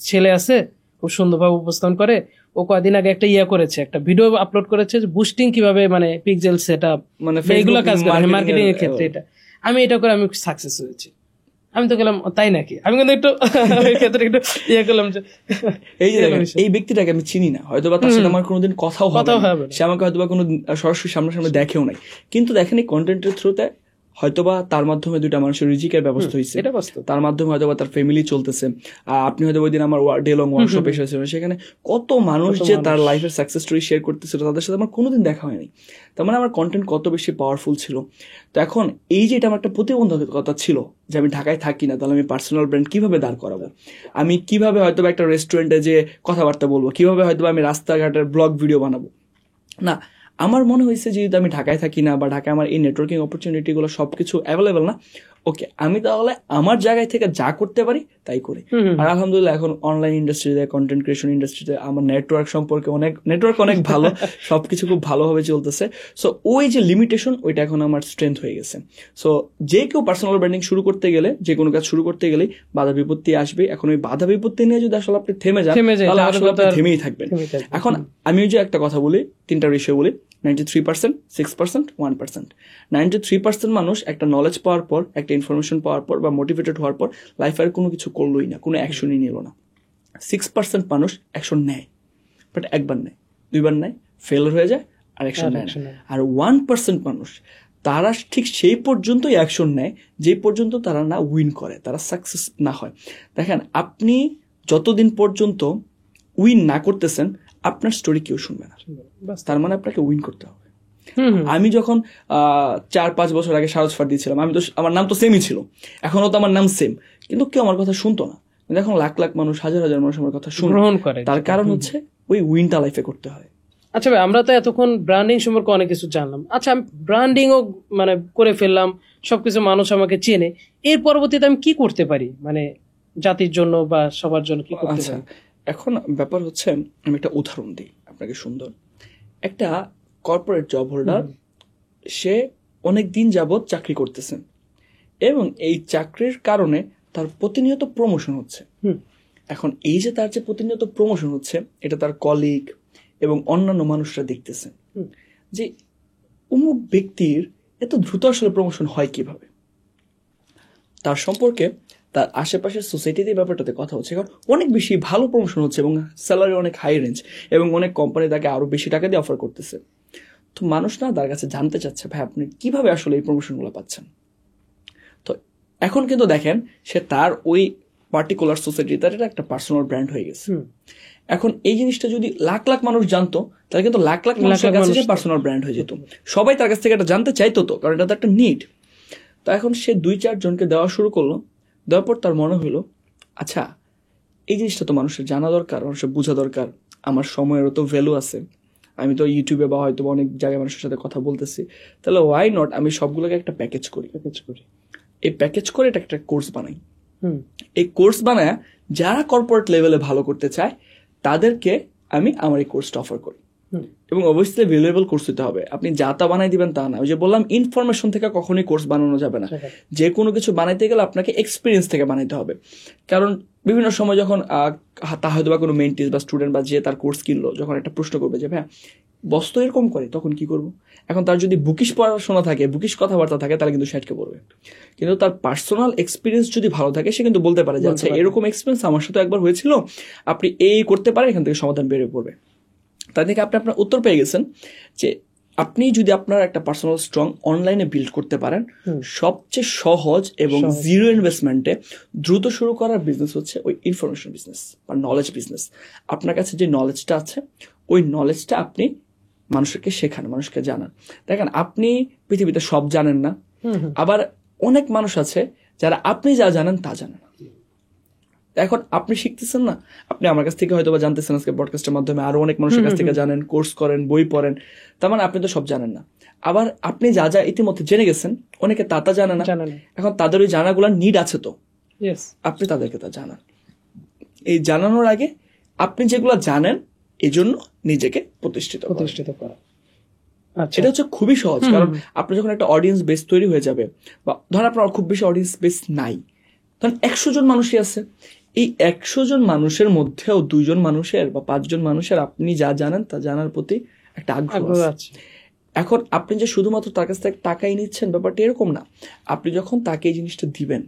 ছেলে আছে, খুব সুন্দরভাবে উপস্থাপন করে, ও কয়েকদিন আগে একটা করেছে, একটা ভিডিও আপলোড করেছে বুস্টিং কিভাবে মানে পিক্সেল সেটআপ মানে এইগুলো কাজ করে মার্কেটিং এর ক্ষেত্রে। এটা আমি এটা করে আমি সাকসেস হয়েছি। আমি তো গেলাম তাই নাকি, আমি কিন্তু একটু ওই ক্ষেত্রে একটু করলাম যে এই ব্যক্তিটাকে আমি চিনি না, হয়তো বা তার সাথে আমার কোনোদিন কথাও হবে, সে আমাকে হয়তো বা কোনো সরাসরি সামনাসামনি দেখেও নাই, কিন্তু দেখেন এই কন্টেন্টের থ্রুতে হয়তোবা তার মাধ্যমে দুইটা মানুষের রিজিকের ব্যবস্থা হয়েছে, তার মাধ্যমে হয়তোবা তার ফ্যামিলি চলতেছে। আপনি হয়তো ওই দিন আমার ডে লং ওয়ার্কশপে এসেছিলেন, সেখানে কত মানুষ যে তার লাইফের সাকসেস স্টোরি শেয়ার করতেছিল, তাদের সাথে আমার কোনোদিন দেখা হয়নি। তার মানে আমার কন্টেন্ট কত বেশি পাওয়ারফুল ছিল। তো এখন এই যে এটা আমার একটা প্রতিবন্ধকতা ছিল যে আমি ঢাকায় থাকি না, তাহলে আমি পার্সোনাল ব্র্যান্ড কিভাবে দাঁড় করাবো, আমি কিভাবে হয়তো একটা রেস্টুরেন্টে যে কথাবার্তা বলবো, কিভাবে হয়তো আমি রাস্তাঘাটের ব্লগ ভিডিও বানাবো। না, আমার মনে হয়েছে যেহেতু আমি ঢাকায় থাকি না, বা ঢাকায় আমার এই নেটওয়ার্কিং অপরচুনিটিগুলো সবকিছু অ্যাভেলেবেল না, ওকে আমি তাহলে আমার জায়গায় থেকে যা করতে পারি তাই করি। আর আলহামদুলিল্লাহ এখন অনলাইন ইন্ডাস্ট্রিতে, কন্টেন্ট ক্রিয়েশন ইন্ডাস্ট্রিতে আমার নেটওয়ার্ক অনেক ভালো, সবকিছু খুব ভালোভাবে চলতেছে। সো ওই যে লিমিটেশন, ওইটা এখন আমার স্ট্রেংথ হয়ে গেছে। সো যে কেউ পার্সোনাল ব্র্যান্ডিং শুরু করতে গেলে, যে কোনো কাজ শুরু করতে গেলেই বাধা বিপত্তি আসবে। এখন ওই বাধা বিপত্তি নিয়ে যদি আসলে আপনি থেমে যান, তাহলে আসলে আপনি থেমেই থাকবেন। এখন আমি ওই যে একটা কথা বলি, 3টা রেশিও বলি, 93%, 6%, 1%। 93% মানুষ একটা নলেজ পাওয়ার পর, একটা ইনফরমেশন পাওয়ার পর বা মোটিভেটেড হওয়ার পর লাইফে আর কোনো কিছু করলোই না, কোনো অ্যাকশনই নিল না। 6% মানুষ অ্যাকশন নেয়, বাট একবার নেয়, দুইবার নেয়, ফেল হয়ে যায়, আর অ্যাকশন নেয় না। আর 1% মানুষ তারা ঠিক সেই পর্যন্তই অ্যাকশন নেয় যে পর্যন্ত তারা না উইন করে, তারা সাকসেস না হয়। দেখেন, আপনি যতদিন পর্যন্ত উইন না করতেছেন আপনার স্টোরি কেউ শুনবে না, তার মানে আপনাকে উইন করতে হবে। আমি যখন 4-5 বছর আগে সারস ফারদি ছিলাম, আমি তো আমার নাম তো সেমই ছিল, এখনো তো আমার নাম সেম, কিন্তু কেউ আমার কথা শুনতো না। এখন লাখ লাখ মানুষ, হাজার হাজার মানুষ আমার কথা গ্রহণ করে। তার কারণ হচ্ছে ওই উইনটা লাইফে করতে হয়। আচ্ছা ভাই, আমরা তো এতক্ষণ ব্র্যান্ডিং সম্পর্কে অনেক কিছু জানলাম। আচ্ছা, আমি ব্র্যান্ডিংও মানে করে ফেললাম, সবকিছু মানুষ আমাকে চেনে, এর পরবর্তীতে আমি কি করতে পারি, মানে জাতির জন্য বা সবার জন্য কি করতে পারি? এখন ব্যাপার হচ্ছে, আমি একটা উদাহরণ দিই আপনাকে সুন্দর। একটা কর্পোরেট জব হোল্ডার, সে অনেক দিন যাবৎ চাকরি করতেছেন এবং এই চাকরির কারণে তার প্রতিনিয়ত প্রমোশন হচ্ছে। এখন এই যে তার যে প্রতিনিয়ত প্রমোশন হচ্ছে, এটা তার কলিগ এবং অন্যান্য মানুষরা দেখতেছেন যে অমুক ব্যক্তির এত দ্রুত আসলে প্রমোশন হয় কিভাবে। তার সম্পর্কে তার আশেপাশের সোসাইটিতে ব্যাপারটাতে কথা হচ্ছে, কারণ অনেক বেশি ভালো প্রমোশন হচ্ছে এবং স্যালারি অনেক হাই রেঞ্জ, এবং অনেক কোম্পানি তাকে আরো বেশি টাকা দিয়ে অফার করতেছে। তো মানুষ না তার কাছে জানতে চাচ্ছে, ভাই আপনি কিভাবে আসলে এই প্রমোশনগুলো পাচ্ছেন। তো এখন কিন্তু দেখেন, সে তার ওই পার্টিকুলার সোসাইটি, তার এটা একটা পার্সোনাল ব্র্যান্ড হয়ে গেছে। এখন এই জিনিসটা যদি লাখ লাখ মানুষ জানতো, তাহলে কিন্তু লাখ লাখ মানুষের কাছে পার্সোনাল ব্র্যান্ড হয়ে যেত, সবাই তার কাছ থেকে এটা জানতে চাইতো, তো কারণ এটা তো একটা নিড। তো এখন সে 2-4 জনকে দেওয়া শুরু করলো, দেওয়ার পর তার মনে হলো, আচ্ছা এই জিনিসটা তো মানুষের জানা দরকার, মানুষের বোঝা দরকার, আমার সময়েরও তো ভ্যালু আছে, আমি তো ইউটিউবে বা হয়তো অনেক জায়গায় মানুষের সাথে কথা বলতেছি, তাহলে ওয়াই নট আমি সবগুলোকে একটা প্যাকেজ করি। এই প্যাকেজ করে এটা একটা কোর্স বানাই। এই কোর্স বানায় যারা কর্পোরেট লেভেলে ভালো করতে চায় তাদেরকে আমি আমার এই কোর্সটা অফার করি। এবং অবশ্যই ভ্যালুয়েবল কোর্স হতে হবে। আপনি যা তা বানাই দিবেন তা না। ওই যে বললাম, ইনফরমেশন থেকে কখনোই কোর্স বানানো যাবে না। যে কোনো কিছু বানাইতে গেলে আপনাকে এক্সপিরিয়েন্স থেকে বানাইতে হবে। কারণ বিভিন্ন সময় যখন তা হয়তো বা কোনো মেন্টিস বা স্টুডেন্ট বা যে তার কোর্স কিনলো, যখন একটা প্রশ্ন করবে যে ভাই বস তো এরকম করে, তখন কি করবো? এখন তার যদি বুকিশ পড়াশোনা থাকে, বুকিশ কথাবার্তা থাকে, তাহলে কিন্তু সেটকে পড়বে। কিন্তু তার পার্সোনাল এক্সপিরিয়েন্স যদি ভালো থাকে, সে কিন্তু বলতে পারে যে আচ্ছা এরকম এক্সপিরিয়েন্স আমার সাথে একবার হয়েছিল, আপনি এই করতে পারেন, এখান থেকে সমাধান বেরিয়ে পড়বে। তার থেকে আপনি আপনার উত্তর পেয়ে গেছেন যে আপনি যদি আপনার একটা পার্সোনাল স্ট্রং অনলাইনে বিল্ড করতে পারেন, সবচেয়ে সহজ এবং জিরো ইনভেস্টমেন্টে দ্রুত শুরু করার বিজনেস হচ্ছে ওই ইনফরমেশন বিজনেস বা নলেজ বিজনেস। আপনার কাছে যে নলেজটা আছে, ওই নলেজটা আপনি মানুষকে শেখান, মানুষকে জানান। দেখেন, আপনি পৃথিবীতে সব জানেন না, আবার অনেক মানুষ আছে যারা আপনি যা জানেন তা জানেন না। এখন আপনি শিখতেছেন না, আপনি আমার কাছ থেকে হয়তো বা জানতেছেন আজকে পডকাস্টের মাধ্যমে, আরো অনেক মানুষের কাছ থেকে জানেন, কোর্স করেন, বই পড়েন, তার মানে আপনি তো সব জানেন না। আবার আপনি যা যা ইতিমধ্যে জেনে গেছেন, অনেকে তা জানে না। এখন তাদের ওই জানাগুলার নিড আছে, তো আপনি তাদেরকে তা জানান। এই জানানোর আগে আপনি যেগুলো জানেন, এই জন্য নিজেকে প্রতিষ্ঠিত করা, এটা হচ্ছে খুবই সহজ। কারণ আপনার যখন একটা অডিয়েন্স বেস তৈরি হয়ে যাবে, বা ধর আপনার খুব বেশি অডিয়েন্স বেস নাই, তখন 100 জন মানুষই আছে, এই 100 জন মানুষের মধ্যেও 2 জন মানুষের বা 5 জন মানুষের আপনি যা জানেন তা জানার প্রতি একটা আগ্রহ আছে। এখন আপনি যে শুধুমাত্র তার কাছ থেকে টাকাই নিচ্ছেন, ব্যাপারটা এরকম না। আপনি যখন তাকে এই জিনিসটা দিবেন,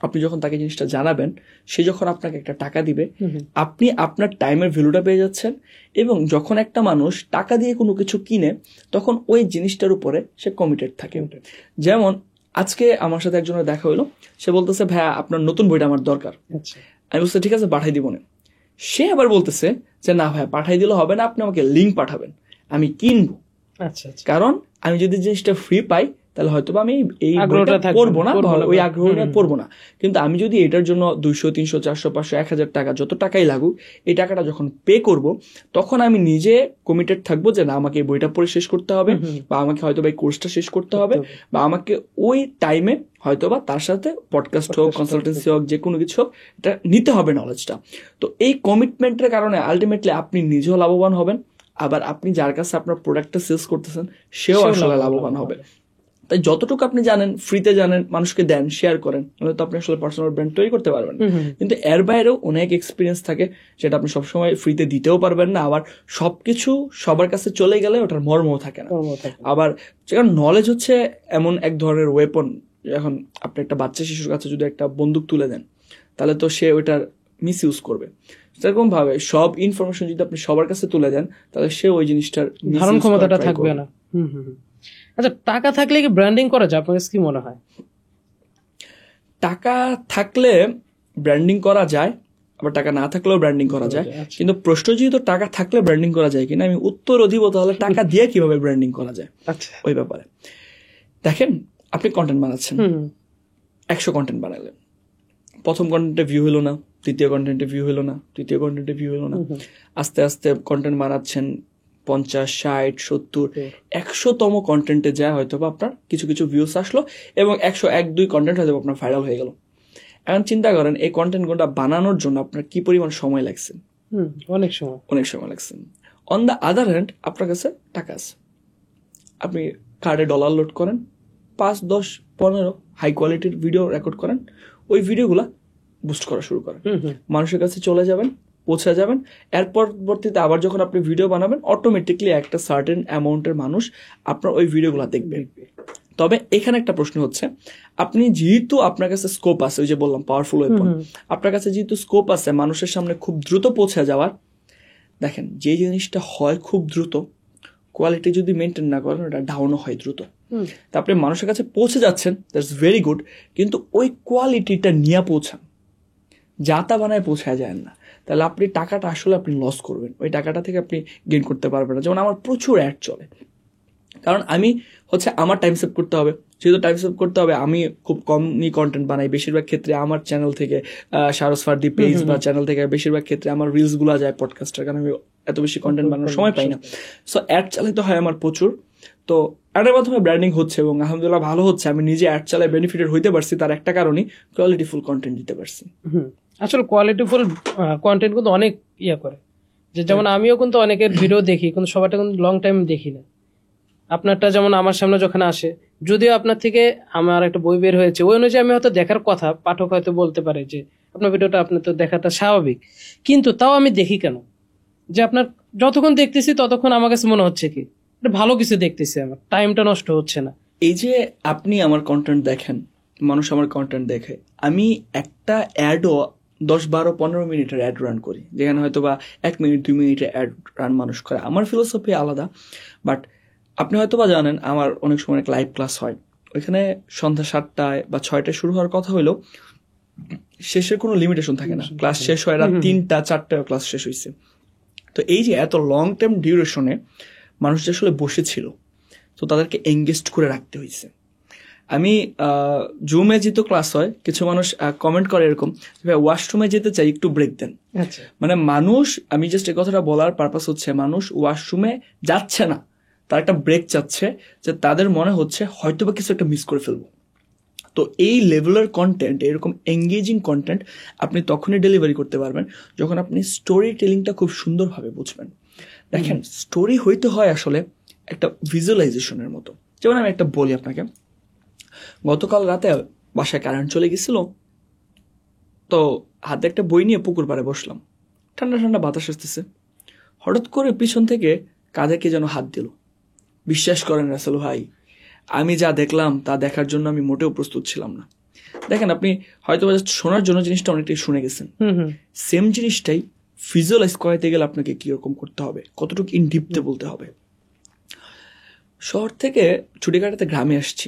আপনি যখন তাকে জিনিসটা জানাবেন, সে যখন আপনাকে একটা টাকা দিবে, আপনি আপনার টাইমের ভ্যালুটা পেয়ে যাচ্ছেন। এবং যখন একটা মানুষ টাকা দিয়ে কোনো কিছু কিনে, তখন ওই জিনিসটার উপরে সে কমিটেড থাকে। যেমন আজকে আমার সাথে একজনের দেখা হইলো, সে বলতেছে ভাইয়া আপনার নতুন বইটা আমার দরকার। আমি বলছি ঠিক আছে, পাঠাই দিব না। সে আবার বলতেছে যে না ভাইয়া পাঠাই দিলে হবে না, আপনি আমাকে লিঙ্ক পাঠাবেন, আমি কিনবো। কারণ আমি যদি জিনিসটা ফ্রি পাই, তাহলে হয়তো আমি এই পড়বো না, ওই আগ্রহটা পড়বো না। কিন্তু আমি যদি এটার জন্য 200, 300, 400, 500, 1000 টাকা, যত টাকাই লাগুক, এই টাকাটা যখন পে করব, তখন আমি নিজে কমিটেড থাকবো যে না আমাকে এই বইটা পড়ে শেষ করতে হবে, বা আমাকে হয়তো বা এই কোর্সটা শেষ করতে হবে, বা আমাকে ওই টাইমে হয়তো বা তার সাথে পডকাস্ট হোক, কনসালটেন্সি হোক, যে কোনো কিছু হোক, এটা নিতে হবে নলেজটা। তো এই কমিটমেন্টের কারণে আলটিমেটলি আপনি নিজেও লাভবান হবেন, আবার আপনি যার কাছে আপনার প্রোডাক্টটা সেলস করতেছেন সেও আসলে লাভবান হবে। তাই যতটুকু আপনি জানেন, ফ্রিতে জানেন, মানুষকে দেন, শেয়ার করেন, তাহলে তো আপনি আসলে পার্সোনাল ব্র্যান্ড তৈরি করতে পারবেন। কিন্তু এর বাইরেও অনেক এক্সপিরিয়েন্স থাকে, যেটা আপনি সবসময় ফ্রিতে দিতেও পারবেন না। আবার সবকিছু সবার কাছে চলে গেলে ওটার মর্মও থাকে না। আবার কারণ নলেজ হচ্ছে এমন এক ধরনের ওয়েপন, এখন আপনি একটা বাচ্চা শিশুর কাছে যদি একটা বন্দুক তুলে দেন, তাহলে তো সে ওইটার মিস ইউজ করবে। সেরকম ভাবে সব ইনফরমেশন যদি আপনি সবার কাছে তুলে দেন, তাহলে সে ওই জিনিসটার ধারণ ক্ষমতাটা থাকবে না। আচ্ছা, টাকা থাকলে কি ব্র্যান্ডিং করা যায়? আপনার কি মনে হয়? টাকা থাকলে ব্র্যান্ডিং করা যায়, আবার টাকা না থাকলেও ব্র্যান্ডিং করা যায়। কিন্তু প্রশ্ন যেহেতু টাকা থাকলে ব্র্যান্ডিং করা যায় কিনা, আমি উত্তর দিব তাহলে টাকা দিয়ে কিভাবে ব্র্যান্ডিং করা যায় ওই ব্যাপারে। দেখেন, আপনি কন্টেন্ট বানাচ্ছেন, 100 কন্টেন্ট বানালেন, প্রথম কন্টেন্টে ভিউ হলো না, দ্বিতীয় কন্টেন্টে ভিউ হলো না, তৃতীয় কন্টেন্টে ভিউ হলো না, আস্তে আস্তে কন্টেন্ট বানাচ্ছেন 50, 60, 70, 100তম কন্টেন্টে যায় হয়তো বা আপনার কিছু কিছু ভিউস আসলো, এবং 101, 2 কন্টেন্ট হয়তো আপনার ভাইরাল হয়ে গেল। এখন চিন্তা করেন এই কন্টেন্টগুলো বানানোর জন্য আপনার কি পরিমাণ সময় লাগছে? অনেক সময় লাগছে। অন দ্য আদার হ্যান্ড, আপনার কাছে টাকা আছে, আপনি কার্ডে ডলার লোড করেন, 5, 10, 15 হাই কোয়ালিটির ভিডিও রেকর্ড করেন, ওই ভিডিওগুলা বুস্ট করা শুরু করেন, মানুষের কাছে চলে যাবেন, পৌঁছে যাবেন। এর পরবর্তীতে আবার যখন আপনি ভিডিও বানাবেন, অটোমেটিকলি একটা সার্টেন অ্যামাউন্টের মানুষ আপনার ওই ভিডিওগুলো দেখবে। তবে এখানে একটা প্রশ্ন হচ্ছে, আপনি যেহেতু আপনার কাছে স্কোপ আছে, ওই যে বললাম পাওয়ারফুল ওয়েপন, আপনার কাছে যেহেতু স্কোপ আছে মানুষের সামনে খুব দ্রুত পৌঁছে যাওয়ার, দেখেন যে জিনিসটা হয় খুব দ্রুত, কোয়ালিটি যদি মেনটেন না করেন ওটা ডাউনও হয় দ্রুত। তা আপনি মানুষের কাছে পৌঁছে যাচ্ছেন, দ্যাটস ভেরি গুড, কিন্তু ওই কোয়ালিটিটা নিয়ে পৌঁছান, যা তা বানায় পৌঁছায় যায় না, তাহলে আপনি টাকাটা আসলে আপনি লস করবেন, ওই টাকাটা থেকে আপনি গেইন করতে পারবেন না। যেমন আমার প্রচুর অ্যাড চলে, কারণ আমি হচ্ছে আমার টাইম সেভ করতে হবে, যেহেতু টাইম সেভ করতে হবে আমি খুব কমই কন্টেন্ট বানাই। বেশিরভাগ ক্ষেত্রে আমার চ্যানেল থেকে শারস ফারদি পেজ বা চ্যানেল থেকে বেশিরভাগ ক্ষেত্রে আমার রিলসগুলো যায় পডকাস্টের, কারণ আমি এত বেশি কন্টেন্ট বানানোর সময় পাই না। সো অ্যাড চালাতে হয় আমার প্রচুর। তো অ্যাডের মাধ্যমে ব্র্যান্ডিং হচ্ছে এবং আলহামদুলিল্লাহ ভালো হচ্ছে। আমি নিজে অ্যাড চালায় বেনিফিটেড হইতে পারছি, তার একটা কারণই কোয়ালিটিফুল কন্টেন্ট দিতে পারছি। আসলে কোয়ালিটিফুল কন্টেন্ট কিন্তু অনেক করে যে যেমন আমিও কিন্তু অনেকের ভিডিও দেখি, কিন্তু সবারটা কিন্তু লং টাইম দেখি না। আপনারটা যেমন আমার সামনে যখন আসে, যদিও আপনার থেকে আমার একটা বই বের হয়েছে, ওই অনুযায়ী আমি হয়তো দেখার কথা, পাঠক হয়তো বলতে পারে যে আপনার ভিডিওটা আপনার তো দেখাটা স্বাভাবিক, কিন্তু তাও আমি দেখি কেন? যে আপনার যতক্ষণ দেখতেছি ততক্ষণ আমার কাছে মনে হচ্ছে কি ভালো কিছু দেখতেছি, আমার টাইমটা নষ্ট হচ্ছে না। এই যে আপনি আমার কন্টেন্ট দেখেন, মানুষ আমার কন্টেন্ট দেখে, আমি একটা অ্যাডও 10, 12, 15 মিনিটের অ্যাড রান করি, যেখানে হয়তো বা 1 মিনিট 2 মিনিটের অ্যাড রান মানুষ করে। আমার ফিলোসফি আলাদা, বাট আপনি হয়তো বা জানেন আমার অনেক সময় অনেক লাইভ ক্লাস হয়, ওইখানে সন্ধ্যা 7টায় বা 6টায় শুরু হওয়ার কথা হইলেও শেষের কোনো লিমিটেশন থাকে না, ক্লাস শেষ হয় রাত 3টা 4টায় ক্লাস শেষ হয়েছে। তো এই যে এত লং টার্ম ডিউরেশনে মানুষ যে আসলে বসেছিল, তো তাদেরকে এঙ্গেজড করে রাখতে হয়েছে। আমি জুমে যেহেতু ক্লাস হয়, কিছু মানুষ কমেন্ট করে এরকম, ওয়াশরুমে যেতে চাই একটু ব্রেক দেন। মানে মানুষ, আমি জাস্ট এই কথাটা বলার পারপাস হচ্ছে, মানুষ ওয়াশরুমে যাচ্ছে না, তার একটা ব্রেক চাচ্ছে, যে তাদের মনে হচ্ছে হয়তো বা কিছু একটা মিস করে ফেলবো। তো এই লেভেলের কন্টেন্ট, এরকম এঙ্গেজিং কন্টেন্ট আপনি তখনই ডেলিভারি করতে পারবেন যখন আপনি স্টোরি টেলিংটা খুব সুন্দরভাবে বুঝবেন। দেখেন, স্টোরি হইতে হয় আসলে একটা ভিজুয়ালাইজেশনের মতো। যেমন আমি একটা বলি আপনাকে, গতকাল রাতে বাসায় কারেন্ট চলে গেছিল, তো হাতে একটা বই নিয়ে পুকুর পাড়ে বসলাম, ঠান্ডা ঠান্ডা বাতাস আসতেছে, হঠাৎ করে পিছন থেকে কাঁধে কে যেন হাত দিল। বিশ্বাস করেন রাসেল ভাই, আমি যা দেখলাম তা দেখার জন্য আমি মোটেও প্রস্তুত ছিলাম না। দেখেন, আপনি হয়তো শোনার জন্য জিনিসটা অনেকটাই শুনে গেছেন, সেম জিনিসটাই ভিজুয়ালাইজ করাইতে গেলে আপনাকে কিরকম করতে হবে, কতটুকু ইন ডিপতে বলতে হবে। শহর থেকে ছুটি কাটাতে গ্রামে আসছি,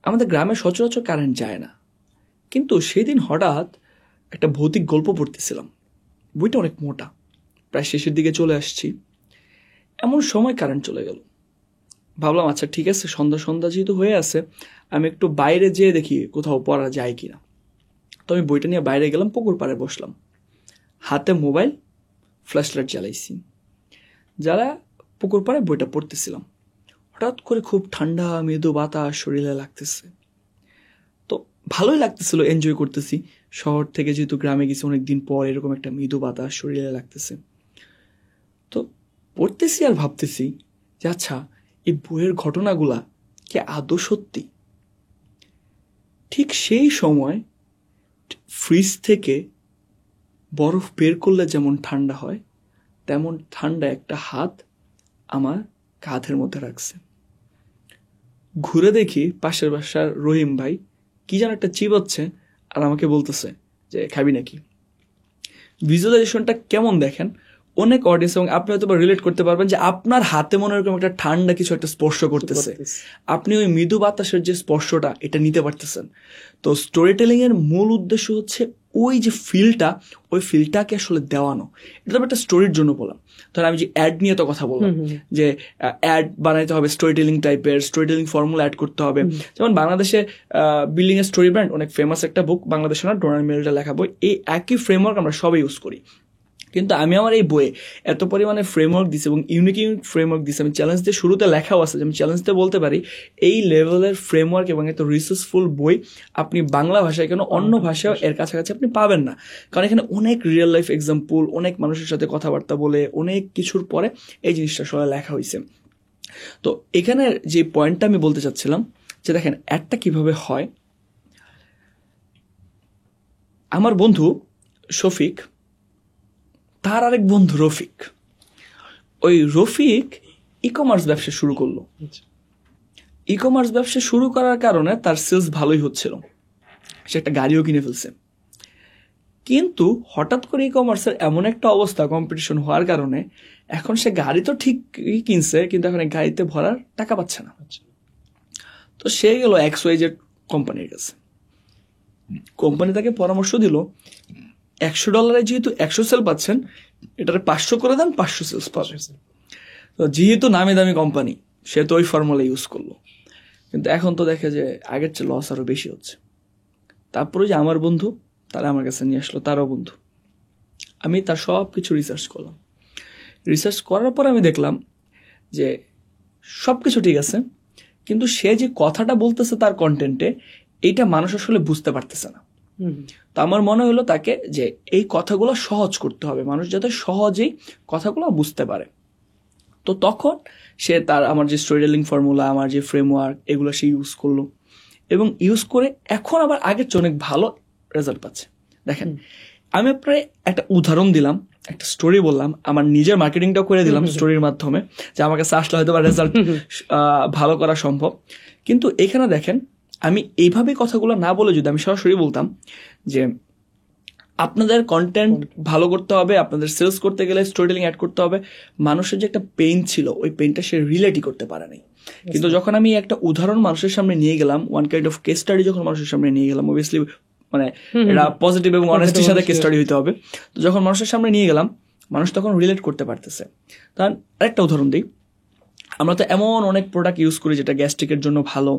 আমাদের গ্রামে সচরাচর কারেন্ট যায় না, কিন্তু সেদিন হঠাৎ একটা ভৌতিক গল্প পড়তেছিলাম, বইটা অনেক মোটা, প্রায় শেষের দিকে চলে আসছি, এমন সময় কারেন্ট চলে গেল। ভাবলাম আচ্ছা ঠিক আছে, সন্ধ্যা সন্ধ্যা যেহেতু হয়ে আছে, আমি একটু বাইরে যেয়ে দেখি কোথাও পড়া যায় কিনা। তো আমি বইটা নিয়ে বাইরে গেলাম, পুকুর পাড়ে বসলাম, হাতে মোবাইল, ফ্ল্যাশ লাইট জ্বালাইছি, যারা পুকুর পাড়ে বইটা পড়তেছিলাম। হঠাৎ করে খুব ঠান্ডা মৃদু বাতাস শরীরে লাগতেছে, তো ভালোই লাগতেছিল, এনজয় করতেছি। শহর থেকে যেহেতু গ্রামে গেছি অনেকদিন পর, এরকম একটা মৃদু বাতাস শরীরে লাগতেছে, তো পড়তেছি আর ভাবতেছি যে আচ্ছা, এই বইয়ের ঘটনাগুলা কি আদৌ সত্যি? ঠিক সেই সময় ফ্রিজ থেকে বরফ বের করলে যেমন ঠান্ডা হয়, তেমন ঠান্ডা একটা হাত আমার কাঁধের মধ্যে রাখছে। ঘুরে দেখি পাশের বাসার রহিম ভাই কি যেন একটা চিবাচ্ছে, আর আমাকে বলতেছে যে খাবি নাকি। ভিজুয়ালাইজেশনটা কেমন দেখেন, অনেক অডিয়েন্স এবং আপনি হয়তো রিলেট করতে পারবেন যে আপনার হাতে মনে এরকম একটা ঠান্ডা কিছু একটা স্পর্শ করতেছে, আপনি ওই মৃদু বাতাসের যে স্পর্শটা এটা নিতে পারতেছেন। তো স্টোরি টেলিং এর মূল উদ্দেশ্য হচ্ছে ওই যে ফিলটা, ওই ফিলটাকে আসলে দেওয়ানো। এটা তো একটা স্টোরির জন্য বললাম। তাহলে আমি যে অ্যাড নিয়ে তো কথা বললাম, যে অ্যাড বানাইতে হবে স্টোরি টেলিং টাইপের, স্টোরি টেলিং ফর্মুলা অ্যাড করতে হবে। যেমন বাংলাদেশে বিল্ডিং এ স্টোরি ব্র্যান্ড অনেক ফেমাস একটা বুক, বাংলাদেশে না, ডোনাল্ড মিলটা লেখা বই, এই একই ফ্রেমওয়ার্ক আমরা সবাই ইউজ করি। কিন্তু আমি আমার এই বইয়ে এত পরিমাণে ফ্রেমওয়ার্ক দিচ্ছি এবং ইউনিক ইউনিক ফ্রেমওয়ার্ক দিচ্ছি, আমি চ্যালেঞ্জ দিয়ে শুরুতে লেখাও আছে যে আমি চ্যালেঞ্জ দিয়ে বলতে পারি এই লেভেলের ফ্রেমওয়ার্ক এবং এত রিসোর্সফুল বই আপনি বাংলা ভাষায় কেন অন্য ভাষায় এর কাছাকাছি আপনি পাবেন না। কারণ এখানে অনেক রিয়েল লাইফ এক্সাম্পল, অনেক মানুষের সাথে কথাবার্তা বলে, অনেক কিছুর পরে এই জিনিসটা আসলে লেখা হয়েছে। তো এখানে যে পয়েন্টটা আমি বলতে চাচ্ছিলাম যে দেখেন অ্যাডটা কিভাবে হয়। আমার বন্ধু শফিক, তার আরেক বন্ধু রফিক, ওই রফিক ই কমার্স ব্যবসা শুরু করলো। ই কমার্স ব্যবসা শুরু করার কারণে তার সেলস ভালোই হচ্ছিল, সে একটা গাড়িও কিনে ফেলছে। কিন্তু হঠাৎ করে ই কমার্সের এমন একটা অবস্থা, কম্পিটিশন হওয়ার কারণে এখন সে গাড়ি তো ঠিকই কিনছে, কিন্তু এখন গাড়িতে ভরার টাকা পাচ্ছে না। তো সে গেল XYZ কোম্পানির কাছে। কোম্পানি তাকে পরামর্শ দিল, $100 যেহেতু 100 সেল পাচ্ছেন, এটারে 500 করে দেন, 500 সেলস পাবেন। তো যেহেতু নামি দামি কোম্পানি, সে তো ওই ফর্মুলা ইউজ করলো। কিন্তু এখন তো দেখে যে আগের চেয়ে লস আরো বেশি হচ্ছে। তারপরে যে আমার বন্ধু, তারা আমার কাছে নিয়ে আসলো, তারও বন্ধু। আমি তার সব কিছু রিসার্চ করলাম। রিসার্চ করার পর আমি দেখলাম যে সব কিছু ঠিক আছে, কিন্তু সে যে কথাটা বলতেছে তার কন্টেন্টে, এইটা মানুষ আসলে বুঝতে পারতেছে না। তো আমার মনে হলো তাকে যে এই কথাগুলো সহজ করতে হবে, মানুষ যাতে সহজেই কথাগুলো বুঝতে পারে। তো তখন সে তার আমার যে স্টোরি টেলিং ফর্মুলা, আমার যে ফ্রেমওয়ার্ক, এগুলো সে ইউজ করলো এবং ইউজ করে এখন আবার আগের চেয়ে অনেক ভালো রেজাল্ট পাচ্ছে। দেখেন, আমি প্রায় একটা উদাহরণ দিলাম, একটা স্টোরি বললাম, আমার নিজের মার্কেটিংটাও করে দিলাম স্টোরির মাধ্যমে, যে আমার কাছে আসলে হয়তো বা রেজাল্ট ভালো করা সম্ভব। কিন্তু এখানে দেখেন, আমি এইভাবে কথাগুলো না বলে যদি আমি সরাসরি বলতাম যে আপনাদের কন্টেন্ট ভালো করতে হবে, আপনাদের সেলস করতে গেলে স্টোরি টেলিং অ্যাড করতে হবে, মানুষের যে একটা পেইন ছিল ওই পেইনটা সে রিলেটই করতে পারে নাই। কিন্তু যখন আমি একটা উদাহরণ মানুষের সামনে নিয়ে গেলাম, one kind of case study যখন মানুষের সামনে নিয়ে গেলাম, অবভিয়াসলি মানে এটা পজিটিভ এবং অনেস্টির সাথে কেস স্টাডি হইতে হবে, তো যখন মানুষের সামনে নিয়ে গেলাম মানুষ তখন রিলেট করতে পারতেছে। তার আরেকটা উদাহরণ দিই, আমরা তো এমন অনেক প্রোডাক্ট ইউজ করি যেটা গ্যাস্ট্রিকের জন্য ভালো,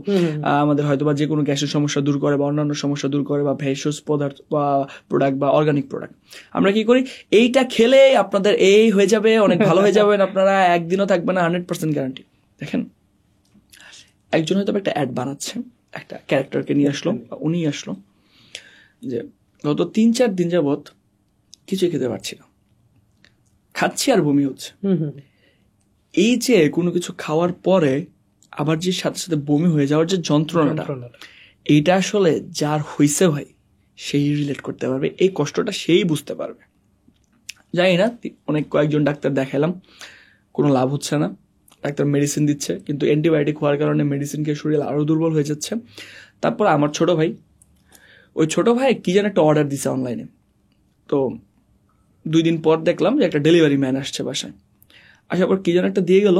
আমাদের হয়তো বা যে কোনো গ্যাসের সমস্যা দূর করে বা অন্যান্য সমস্যা দূর করে, বা ভেষজ পদার্থ বা প্রোডাক্ট বা অর্গানিক প্রোডাক্ট। আমরা কি করি, এইটা খেলে আপনাদের এই হয়ে যাবে, অনেক ভালো হয়ে যাবেন, আপনারা একদিনও থাকবে না, 100% গ্যারান্টি। দেখেন, একজন হয়তো একটা অ্যাড বানাচ্ছে, একটা ক্যারেক্টারকে নিয়ে আসলো, উনি আসলো যে গত 3-4 দিন যাবৎ কিছুই খেতে পারছি না, খাচ্ছি আর বমি হচ্ছে। এই যে কোনো কিছু খাওয়ার পরে আবার যে সাথে সাথে বমি হয়ে যাওয়ার যে যন্ত্রণাটা, এইটা আসলে যার হইছে ভাই সেই রিলেট করতে পারবে, এই কষ্টটা সেই বুঝতে পারবে। জানি না, অনেক কয়েকজন ডাক্তার দেখালাম, কোনো লাভ হচ্ছে না, ডাক্তার মেডিসিন দিচ্ছে, কিন্তু অ্যান্টিবায়োটিক হওয়ার কারণে মেডিসিন খেয়ে শরীর আরও দুর্বল হয়ে যাচ্ছে। তারপর আমার ছোট ভাই, ওই ছোট ভাই কি যেন একটা অর্ডার দিছে অনলাইনে, তো 2 দিন পর দেখলাম যে একটা ডেলিভারি ম্যান আসছে বাসায়, আসার পর কি যেন একটা দিয়ে গেল,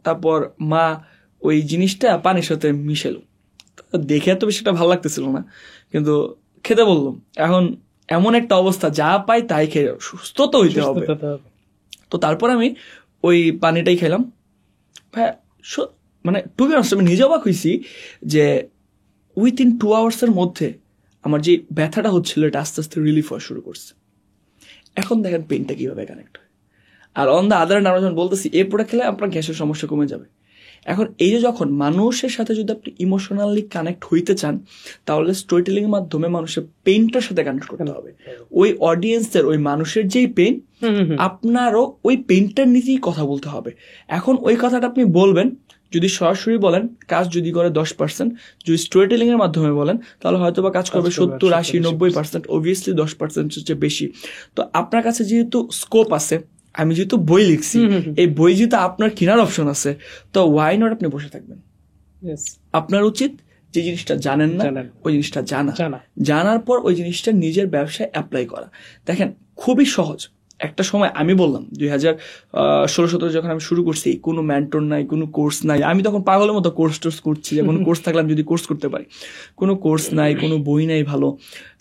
তারপর মা ওই জিনিসটা পানির সাথে মিশেলো, দেখে এত বেশি ভালো লাগতেছিল না, কিন্তু খেতে বললাম। এখন এমন একটা অবস্থা, যা পাই তাই খেয়ে সুস্থ তো হইতে হবে। তো তারপর আমি ওই পানিটাই খেলাম। ভাই মানে টু বি অনেস্ট আমি নিজে অবাক হয়েছি যে উইথিন 2 আওয়ার্সের মধ্যে আমার যে ব্যথাটা হচ্ছিল এটা আস্তে আস্তে রিলিফ হওয়া শুরু করছে। এখন দেখেন পেনটা কিভাবে কানেক্ট হয়। আর অন দ্য আদার হ্যান্ড আমরা যখন বলতেছি এই প্রোডাক্ট খেলে আপনার গ্যাসের সমস্যা কমে যাবে। এখন এই যে যখন মানুষের সাথে যদি আপনি ইমোশনালি কানেক্ট হইতে চান, তাহলে স্টোরি টেলিং এর মাধ্যমে মানুষের পেইনটার সাথে কানেক্ট করতে হবে। ওই অডিয়েন্সের, ওই মানুষের যেই পেইন, আপনারও ওই পেইনটার নিচেই কথা বলতে হবে। এখন ওই কথাটা আপনি বলবেন, যদি সরাসরি বলেন কাজ যদি করে 10%, যদি স্টোরি টেলিং এর মাধ্যমে বলেন তাহলে হয়তো বা কাজ করবে 70, 80, 90%। অবভিয়াসলি 10% হচ্ছে বেশি। তো আপনার কাছে যেহেতু স্কোপ আছে, আমি যেহেতু বই লিখছি, এই বই যেহেতু আপনার কেনার অপশন আছে, তো ওয়াই নট আপনি বসে থাকবেন। আপনার উচিত যে জিনিসটা জানেন না ওই জিনিসটা জানার পর ওই জিনিসটা নিজের ব্যবসায় অ্যাপ্লাই করা। দেখেন, খুবই সহজ। একটা সময় আমি বললাম 2016-17 যখন আমি শুরু করছি, কোনো মেন্টর নাই, কোনো কোর্স নাই, আমি তখন পাগলের মতো কোর্স করছি, যে কোনো কোর্স থাকলে আমি যদি কোর্স করতে পারি, কোনো কোর্স নাই, কোনো বই নাই ভালো,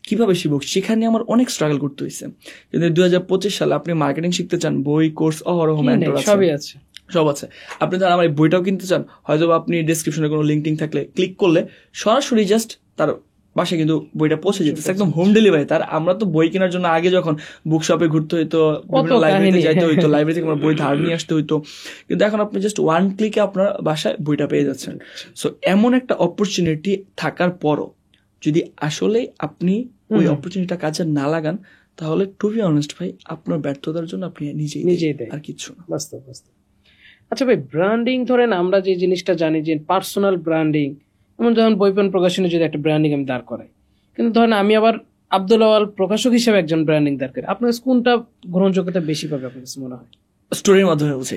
কিভাবে শিখব, সেখানে আমার অনেক স্ট্রাগল করতে হয়েছে। কিন্তু 2025 সালে আপনি মার্কেটিং শিখতে চান, বই, কোর্স, অহরহ মেন্টর আছে, সব আছে। আপনি যারা আমার এই বইটাও কিনতে চান, হয়তো আপনি ডেসক্রিপশনে কোনো লিঙ্ক থাকলে ক্লিক করলে সরাসরি জাস্ট তার বাসায় কিন্তু বইটা পৌঁছে যেতেছে, একদম হোম ডেলিভারি। তার আমরা তো বই কেনার জন্য আগে যখন বুক শপে ঘুরতে হইতো, বিভিন্ন লাইব্রেরিতে যাইতে হইতো, লাইব্রেরি থেকে আমরা বই ধার নিয়ে আসতে হইতো, কিন্তু এখন আপনি জাস্ট 1 ক্লিকে আপনার বাসায় বইটা পেয়ে যাচ্ছেন। সো এমন একটা অপরচুনিটি থাকার পরও যদি আসলে আপনি ওই অপরচুনিটিটা কাজে না লাগান, তাহলে টু বি অনেস্ট ভাই, আপনার ব্যর্থতার জন্য আপনি নিজেই আর কিছু না। বাস্তব। আচ্ছা ভাই, ব্র্যান্ডিং ধরেন আমরা যে জিনিসটা জানি যে পার্সোনাল ব্র্যান্ডিং, যেমন যখন বইপেন প্রকাশনে যদি একটা ব্র্যান্ডিং আমি দাঁড় করাই, কিন্তু ধরেন আমি আবার আব্দুল আওয়াল প্রকাশক হিসেবে একজন ব্র্যান্ডিং দাঁড় করি, আপনার কোনটা গ্রহণযোগ্যতা বেশি পাবে আপনার কাছে মনে হয়? স্টোরির মাধ্যমে বলছি।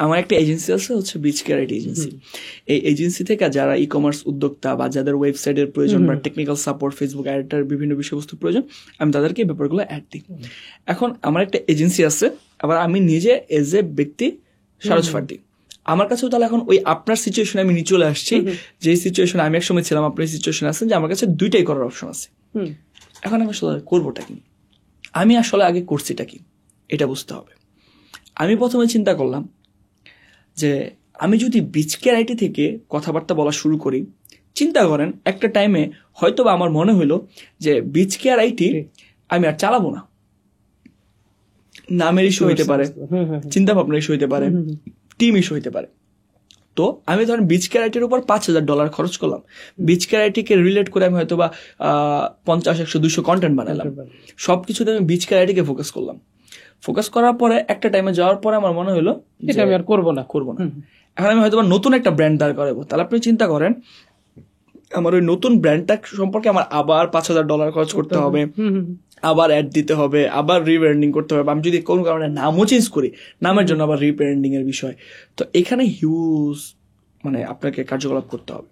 আমার একটা এজেন্সি আছে, হচ্ছে বিচ কেয়ার এজেন্সি। এই এজেন্সি থেকে যারা ই কমার্স উদ্যোক্তা বা যাদের ওয়েবসাইটের প্রয়োজন বা টেকনিক্যাল সাপোর্ট, ফেসবুক অ্যাডটার বিভিন্ন বিষয়বস্তু প্রয়োজন, আমি তাদেরকে এই ব্যাপারগুলো অ্যাড দিই। এখন আমার একটা এজেন্সি আছে, আবার আমি নিজে এজ এ ব্যক্তি সারজ ফার্দি। আমার কাছেও তাহলে এখন ওই আপনার সিচুয়েশনে আমি নিয়ে চলে আসছি, যে সিচুয়েশনে আমি একসময় ছিলাম, আপনার সিচুয়েশন আছেন যে আমার কাছে দুইটাই করার অপশন আছে। এখন আমি আসলে করবোটা কি, আমি আসলে আগে করছিটা কি এটা বুঝতে হবে। আমি প্রথমে চিন্তা করলাম যে আমি যদি বিচ কেয়ার আইটি থেকে কথাবার্তা বলা শুরু করি, চিন্তা করেন একটা টাইমে হয়তো বা আমার মনে হইলো যে বিচ কেয়ার আইটি আমি আর চালাবো না, নামের ইস্যু হইতে পারে, চিন্তা ভাবনার ইস্যু হইতে পারে, টিম ইস্যু হইতে পারে। তো আমি ধরেন বিচ ক্যারাইটির উপর $5,000 খরচ করলাম, বিচ ক্যারাইটিকে রিলেট করে আমি হয়তো বা 50, 100, 200 কন্টেন্ট বানালাম, সবকিছুতে আমি বিচ ক্যারাইটিকে ফোকাস করলাম। ফোকাস করার পরে একটা টাইমে যাওয়ার পরে আমার মনে হলো এটা আমি আর করবো না। এখন আমি হয়তো নতুন একটা ব্র্যান্ড দাঁড় করাবো। তাহলে আপনি চিন্তা করেন আমার ওই নতুন ব্র্যান্ডটা সম্পর্কে আমার আবার $5,000 খরচ করতে হবে, আবার অ্যাড দিতে হবে, আবার রিব্র্যান্ডিং করতে হবে। আমি যদি কোনো কারণে নামও চেঞ্জ করি, নামের জন্য আবার রিব্র্যান্ডিং এর বিষয়, তো এখানে হিউজ মানে আপনাকে কার্যকলাপ করতে হবে।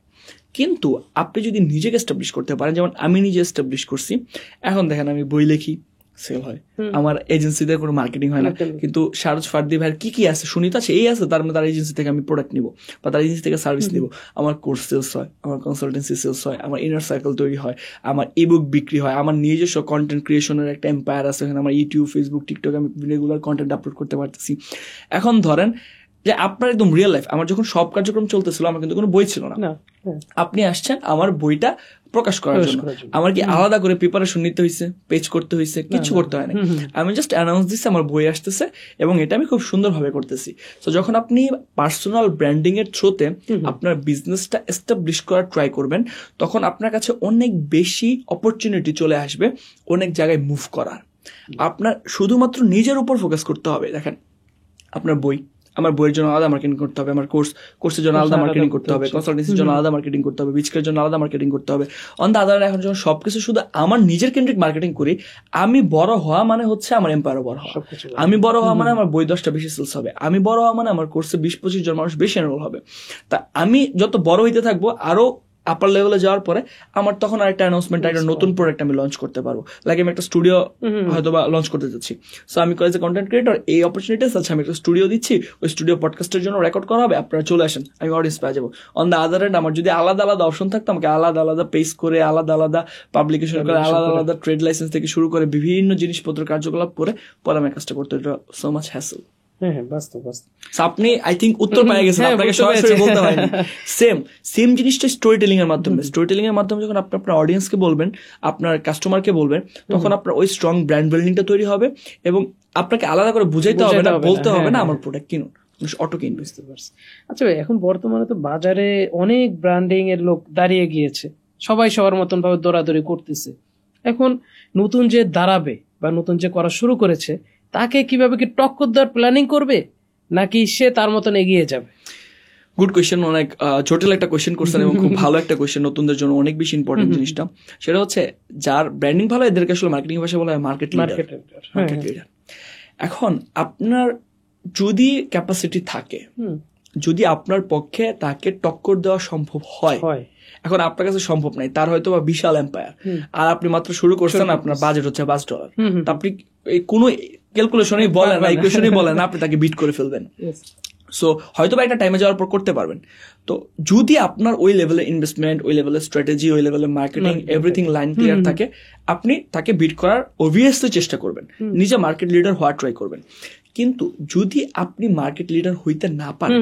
কিন্তু আপনি যদি নিজেকে এস্টাবলিশ করতে পারেন, যেমন আমি নিজে এস্টাবলিশ করছি, এখন দেখেন আমি বই লিখি, সেল হয়, আমার এজেন্সিতে কোনো মার্কেটিং হয় না, কিন্তু শারজ ফারদি ভাইয়ের কি আছে শুনি তো এই আছে, তার মানে তার এজেন্সি থেকে আমি প্রোডাক্ট নিব বা তার এজেন্সি থেকে সার্ভিস নিব, আমার কোর্স সেলস হয়, আমার কনসালটেন্সি সেলস হয়, আমার ইনার সার্কেল তৈরি হয়, আমার ইবুক বিক্রি হয়, আমার নিজস্ব কন্টেন্ট ক্রিয়েশনের একটা এম্পায়ার আছে, এখানে আমার ইউটিউব, ফেসবুক, টিকটক আমি রেগুলার কন্টেন্ট আপলোড করতে পারতেছি। এখন ধরেন যে আপনার একদম রিয়েল লাইফ, আমার যখন সব কার্যক্রম চলতেছিল আমার কিন্তু কোনো বই ছিল না, আপনি আসছেন আমার বইটা প্রকাশ করার জন্য, আমার কি আলাদা করে প্রিপারেশন নিতে হয়েছে, পেজ করতে হয়েছে, কিছু করতে হয় না, আমি জাস্ট অ্যানাউন্স দিচ্ছি আমার বই আসতেছে এবং এটা আমি খুব সুন্দরভাবে করতেছি। তো যখন আপনি পার্সোনাল ব্র্যান্ডিং এর থ্রুতে আপনার বিজনেসটা এস্টাবলিশ করার ট্রাই করবেন, তখন আপনার কাছে অনেক বেশি অপরচুনিটি চলে আসবে অনেক জায়গায় মুভ করার। আপনার শুধুমাত্র নিজের উপর ফোকাস করতে হবে। দেখেন আপনার বই, আমার বইয়ের জন্য আলাদা মার্কেটিং করতে হবে, আমার কোর্সের জন্য আলাদা মার্কেটিং করতে হবে, কনসালটেন্সির জন্য আলাদা মার্কেটিং করতে হবে, বিচকের জন্য আলাদা মার্কেটিং করতে হবে। অন দ্য আদার এখন যখন সবকিছু শুধু আমার নিজের কেন্দ্রিক মার্কেটিং করি, আমি বড় হওয়া মানে হচ্ছে আমার এম্পায়ারও বড় হওয়া, আমি বড় হওয়া মানে আমার বই 10টা বেশি সেলস হবে, আমি বড় হওয়া মানে আমার কোর্সে 20-25 জন মানুষ বেশি এনরোল হবে। তা আমি যত বড় হইতে থাকবো, আরো আপার লেভেলে যাওয়ার পরে আমার তখন আরেকটা অ্যানাউন্সমেন্ট, একটা নতুন প্রোডাক্ট আমি লঞ্চ করতে পারবো। লাইক আমি একটা স্টুডিও হয়তো বা লঞ্চ করতে যাচ্ছি, সো আমি কলেজে কন্টেন্ট ক্রিয়েটর, এই অপরচুনিটিস আছে, আমি একটা স্টুডিও দিচ্ছি, ওই স্টুডিও পডকাস্টের জন্য রেকর্ড করা হবে, আপনারা চলে আসেন, আমি অডিয়েন্স পেয়ে যাবো। অন দ্য আদার এন্ড আমার যদি আলাদা আলাদা অপশন থাকতো, আমাকে আলাদা আলাদা পেজ করে, আলাদা আলাদা পাবলিকেশন করে, আলাদা আলাদা ট্রেড লাইসেন্স থেকে শুরু করে বিভিন্ন জিনিসপত্র কার্যকলাপ করে পরে আমি কাজটা করতে, এটা সো মাচ হ্যাসেল। আপনি আই থিঙ্ক উত্তর পেয়ে গেছেন, আপনাকে সরাসরি বলতে হয় না। সেম জিনিসটা স্টোরি টেলিং এর মাধ্যমে, যখন আপনি আপনার অডিয়েন্সকে বলবেন, আপনার কাস্টমারকে বলবেন, তখন আপনার ওই স্ট্রং ব্র্যান্ড বিল্ডিংটা তৈরি হবে এবং আপনাকে আলাদা করে বুঝাইতে হবে না, বলতে হবে না আমার প্রোডাক্ট কিনুন, অটো কিন। বুঝতে পারছি। আচ্ছা ভাই, এখন বর্তমানে তো বাজারে অনেক ব্র্যান্ডিং এর লোক দাঁড়িয়ে গিয়েছে, সবাই সবার মতন ভাবে দৌড়াদৌড়ি করতেছে। এখন নতুন যে দাঁড়াবে বা নতুন যে করা শুরু করেছে, তাকে কিভাবে কি টক্কর দেওয়ার প্ল্যানিং করবে, নাকি সে তার মতন এগিয়ে যাবে? গুড কোয়েশ্চেন, অনেক জটিল একটা কোয়েশ্চেন করছেন এবং খুব ভালো একটা কোয়েশ্চেন, নতুনদের জন্য অনেক বেশি ইম্পর্টেন্ট জিনিসটা। সেটা হচ্ছে যার ব্র্যান্ডিং ভালো, এদেরকে আসলে মার্কেটিং ভাষায় বলা হয় মার্কেট লিডার। এখন আপনার যদি ক্যাপাসিটি থাকে, যদি আপনার পক্ষে তাকে টক্কর দেওয়া সম্ভব হয়, এখন আপনার কাছে সম্ভব নাই, তার হয়তো বা বিশাল এম্পায়ার, আর আপনি মাত্র শুরু করছেন, আপনার বাজেট হচ্ছে $5, আপনি কোনো ক্যালকুলেশনই বলেন না, ইকুয়েশনই বলেন না, আপনি তাকে বিট করে ফেলবেন। সো হয়তো বা একটা টাইমে যাওয়ার পর করতে পারবেন। তো যদি আপনার ওই লেভেলের ইনভেস্টমেন্ট, ওই লেভেলের স্ট্র্যাটেজি, ওই লেভেলের মার্কেটিং, এভরিথিং লাইন ক্লিয়ার থাকে, আপনি তাকে বিট করার অবভিয়াসলি চেষ্টা করবেন, নিজে মার্কেট লিডার হওয়ার ট্রাই করবেন। কিন্তু যদি আপনি মার্কেট লিডার হইতে না পারেন,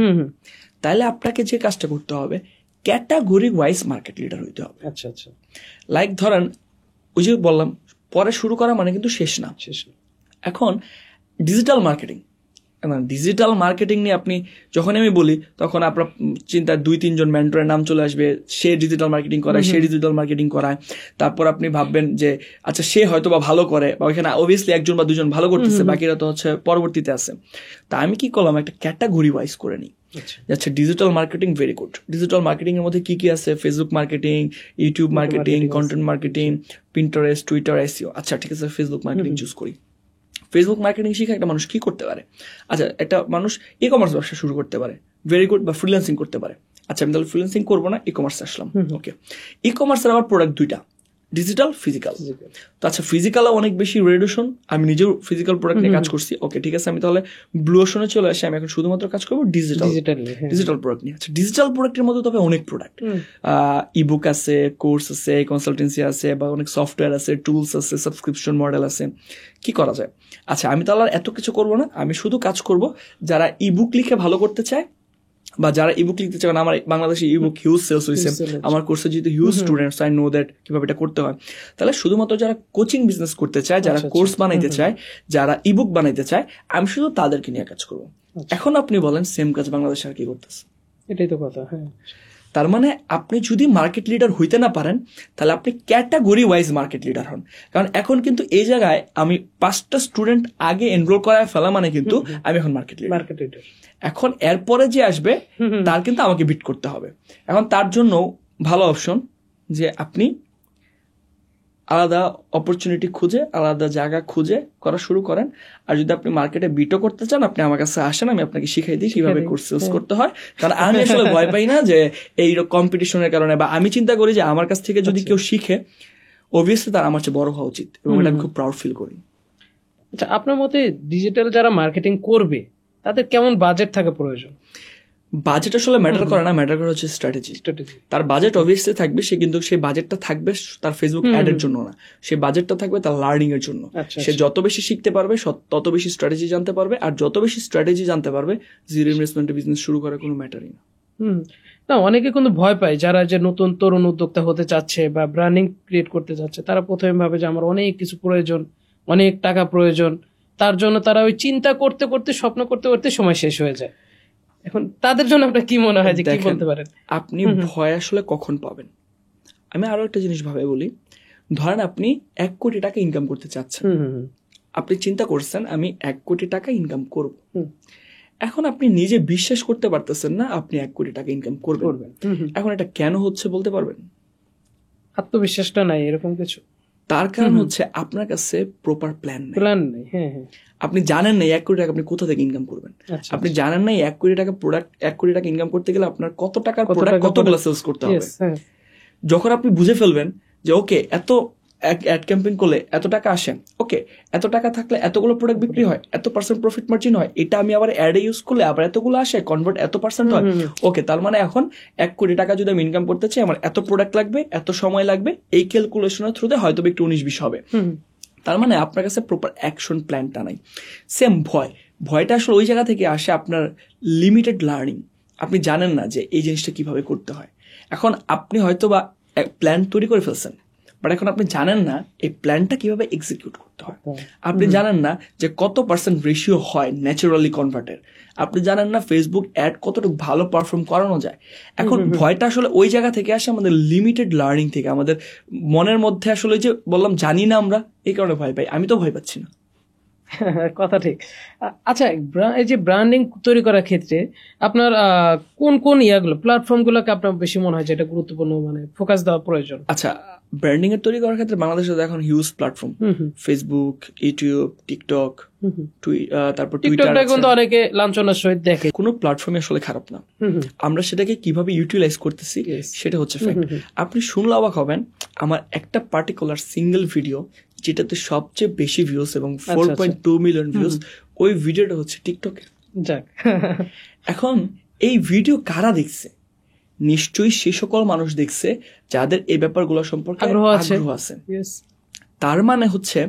তাহলে আপনাকে যে কাজটা করতে হবে, ক্যাটাগরি ওয়াইজ মার্কেট লিডার হইতে হবে। আচ্ছা আচ্ছা। লাইক ধরেন ওই যে বললাম, পরে শুরু করা মানে কিন্তু শেষ না। এখন ডিজিটাল মার্কেটিং নিয়ে আপনি যখন আমি বলি, তখন আপনার চিন্তার 2-3 জন মেন্টরের নাম চলে আসবে, সে ডিজিটাল মার্কেটিং করায়, তারপর আপনি ভাববেন যে আচ্ছা সে হয়তো বা ভালো করে, বা ওইখানে অবভিয়াসলি 1 জন বা 2 জন ভালো করতেছে, বাকিরা তো হচ্ছে পরবর্তীতে আছে। তা আমি কি করলাম, একটা ক্যাটাগরি ওয়াইজ করে নিই। আচ্ছা digital marketing very good, digital marketing এর মধ্যে কি আছে, Facebook marketing, YouTube marketing, content marketing, Pinterest, Twitter, SEO. আচ্ছা ঠিক আছে, ফেসবুক মার্কেটিং চুজ করি। ফেসবুক মার্কেটিং শিখে একটা মানুষ কি করতে পারে? আচ্ছা একটা মানুষ ই কমার্স ব্যবসা শুরু করতে পারে, ভেরি গুড, বা ফ্রিল্যান্সিং করতে পারে। আচ্ছা আমি তাহলে ফ্রিল্যান্সিং করবো না, ই কমার্সে আসলাম। ওকে, ই কমার্সের আবার প্রোডাক্ট 2টা, ডিজিটাল, ফিজিক্যাল। তো আচ্ছা ফিজিক্যালে অনেক বেশি রেডিয়েশন, আমি নিজেও ফিজিক্যাল প্রোডাক্ট নিয়ে কাজ করছি। ওকে ঠিক আছে, আমি তাহলে ব্লু ওশনে চলে আসি, আমি এখন শুধুমাত্র কাজ করবো ডিজিটাল প্রোডাক্ট নিয়ে। আচ্ছা ডিজিটাল প্রোডাক্টের মধ্যে তবে অনেক প্রোডাক্ট, ইবুক আছে, কোর্স আছে, কনসালটেন্সি আছে, বা অনেক সফটওয়্যার আছে, টুলস আছে, সাবস্ক্রিপশন মডেল আছে। কি করা যায়? আচ্ছা আমি তাহলে এত কিছু করবো না, আমি শুধু কাজ করব যারা ইবুক লিখে ভালো করতে চায়, বা যারা ইবুক লিখতে চায়। আমার বাংলাদেশে ইবুক হিউজ সেলস হয়েছে, আমার কোর্সে যেহেতু huge students, I know that কিভাবে এটা করতে হয়। তাহলে শুধুমাত্র যারা কোচিং বিজনেস করতে চায়, যারা কোর্স বানাইতে চায়, যারা ইবুক বানাইতে চায়, আমি শুধু তাদেরকে নিয়ে কাজ করবো। এখন আপনি বলেন সেম কাজ বাংলাদেশে আর কি করতেছে? এটাই তো কথা। হ্যাঁ, তার মানে আপনি যদি মার্কেট লিডার হইতে না পারেন তাহলে আপনি ক্যাটাগরি ওয়াইজ মার্কেট লিডার হন। কারণ এখন কিন্তু এই জায়গায় আমি 5টা স্টুডেন্ট আগে এনরোল করায় ফেলা মানে কিন্তু আমি এখন মার্কেট লিডার। এখন এরপরে যে আসবে তার কিন্তু আমাকে বিট করতে হবে। এখন তার জন্য ভালো অপশন যে আপনি আলাদা অপরচুনিটি খুঁজে আলাদা জায়গা খুঁজে করা শুরু করেন। আর যদি আপনি মার্কেটে বিটও করতে চান আপনি আমার কাছে আসেন, আমি আপনাকে শিখাই দিই কিভাবে কোর্স করতে হয়। কারণ আমি আসলে ভয় পাই না যে এই কম্পিটিশনের কারণে, বা আমি চিন্তা করি যে আমার কাছ থেকে যদি কেউ শিখে অবভিয়াসলি তার আমার চেয়ে বড় হওয়া উচিত, এবং এটা আমি খুব প্রাউড ফিল করি। আচ্ছা, আপনার মতে ডিজিটাল যারা মার্কেটিং করবে তাদের কেমন বাজেট থাকা প্রয়োজন? বাজেট আসলে ম্যাটার করে না, ম্যাটার করে হচ্ছে স্ট্র্যাটেজি। তার বাজেট অবভিয়াসলি থাকবে, সে কিন্তু সেই বাজেটটা থাকবে তার ফেসবুক অ্যাড এর জন্য না, সেই বাজেটটা থাকবে তার লার্নিং এর জন্য। সে যত বেশি শিখতে পারবে তত বেশি স্ট্র্যাটেজি জানতে পারবে, আর যত বেশি স্ট্র্যাটেজি জানতে পারবে জিরো ইনভেস্টমেন্টে বিজনেস শুরু করার কোনো ম্যাটারই না। না, অনেকে কিন্তু ভয় পায়, যারা যে নতুন তরুণ উদ্যোক্তা হতে চাচ্ছে বা ব্র্যান্ডিং ক্রিয়েট করতে চাচ্ছে, তারা প্রথমে ভাবে যে আমার অনেক কিছু প্রয়োজন, অনেক টাকা প্রয়োজন, তার জন্য তারা ওই চিন্তা করতে করতে স্বপ্ন করতে করতে সময় শেষ হয়ে যায়। এখন তাদের জন্য আপনার কি মনে হয় যে কি বলতে পারেন? আপনি ভয় আসলে কখন পাবেন? আমি আরো একটা জিনিস ভাবে বলি, ধরেন আপনি 1 কোটি টাকা ইনকাম করতে চাচ্ছেন, আপনি চিন্তা করছেন আমি 1 কোটি টাকা ইনকাম করব। এখন আপনি নিজে বিশ্বাস করতে পারতেছেন না আপনি 1 কোটি টাকা ইনকাম করবেন। এখন এটা কেন হচ্ছে বলতে পারবেন? আত্মবিশ্বাসটা নাই, এরকম কিছু। তার কারণ হচ্ছে আপনার কাছে প্রপার প্ল্যান নেই। আপনি জানেন না 1 কোটি টাকা আপনি কোথা থেকে ইনকাম করবেন। আপনি জানেন না 1 কোটি টাকা প্রোডাক্ট 1 কোটি টাকা ইনকাম করতে গেলে আপনার কত টাকার প্রোডাক্ট কতগুলো সেলস করতে হবে। যখন আপনি বুঝে ফেলবেন যে ওকে এত অ্যাড ক্যাম্পেইন করলে এত টাকা আসে, ওকে এত টাকা থাকলে এতগুলো প্রোডাক্ট বিক্রি হয়, এত % প্রফিট মার্জিন হয়, এটা আমি আবার অ্যাডে ইউজ করলে আবার এতগুলো আসে, কনভার্ট এত % হয়, ওকে তার মানে এখন 1 কোটি টাকা যদি আমি ইনকাম করতে চাই আমার এত প্রোডাক্ট লাগবে, এত সময় লাগবে, এই ক্যালকুলেশনের থ্রুতে হয়তো একটু 19-20 হবে। তার মানে আপনার কাছে প্রপার অ্যাকশন প্ল্যানটা নাই। সেম ভয়টা আসলে ওই জায়গা থেকে আসে আপনার লিমিটেড লার্নিং। আপনি জানেন না যে এই জিনিসটা কিভাবে করতে হয়। এখন আপনি হয়তো বা প্ল্যান তৈরি করে ফেলছেন, বাট এখন আপনি জানেন না এই প্ল্যানটা কিভাবে এক্সিকিউট করতে হয়। আপনি জানেন না যে কত % রেশিও হয় ন্যাচারালি কনভার্টের। আপনি জানেন না ফেসবুক অ্যাড কতটুকু ভালো পারফর্ম করানো যায়। এখন ভয়টা আসলে ওই জায়গা থেকে আসে আমাদের লিমিটেড লার্নিং থেকে, আমাদের মনের মধ্যে আসলে যে বললাম জানি না আমরা, এই কারণে ভয় পাই। আমি তো ভয় পাচ্ছি না। কথা ঠিক। আচ্ছা, এই যে ব্র্যান্ডিং তৈরি করার ক্ষেত্রে আপনার কোন কোন প্ল্যাটফর্মগুলোকে আপনার বেশি মনে হয় যেটা গুরুত্বপূর্ণ, মানে ফোকাস দেওয়া প্রয়োজন? আচ্ছা, ব্র্যান্ডিং এর তৈরি করার ক্ষেত্রে বাংলাদেশে এখন huge platform, Facebook, YouTube, TikTok, তারপর টুইটার, কিন্তু অনেকে লাঞ্ছনার সহিত দেখে। কোনো প্ল্যাটফর্মে আসলে খারাপ না, আমরা সেটাকে কিভাবে ইউটিলাইজ করতেছি সেটা হচ্ছে ফ্যাক্ট। আপনি শুনলে অবাক হবেন, আমার একটা পার্টিকুলার সিঙ্গেল ভিডিও যেটাতে সবচেয়ে বেশি ভিউজ এবং 4.2 মিলিয়ন ভিউজ, ওই ভিডিওটা হচ্ছে টিকটকে। এখন এই ভিডিও কারা দেখছে? নিশ্চয়ই সে সকল মানুষ দেখছে যাদের এই ব্যাপারগুলো সম্পর্কে আগ্রহ আছে। তার মানে হচ্ছে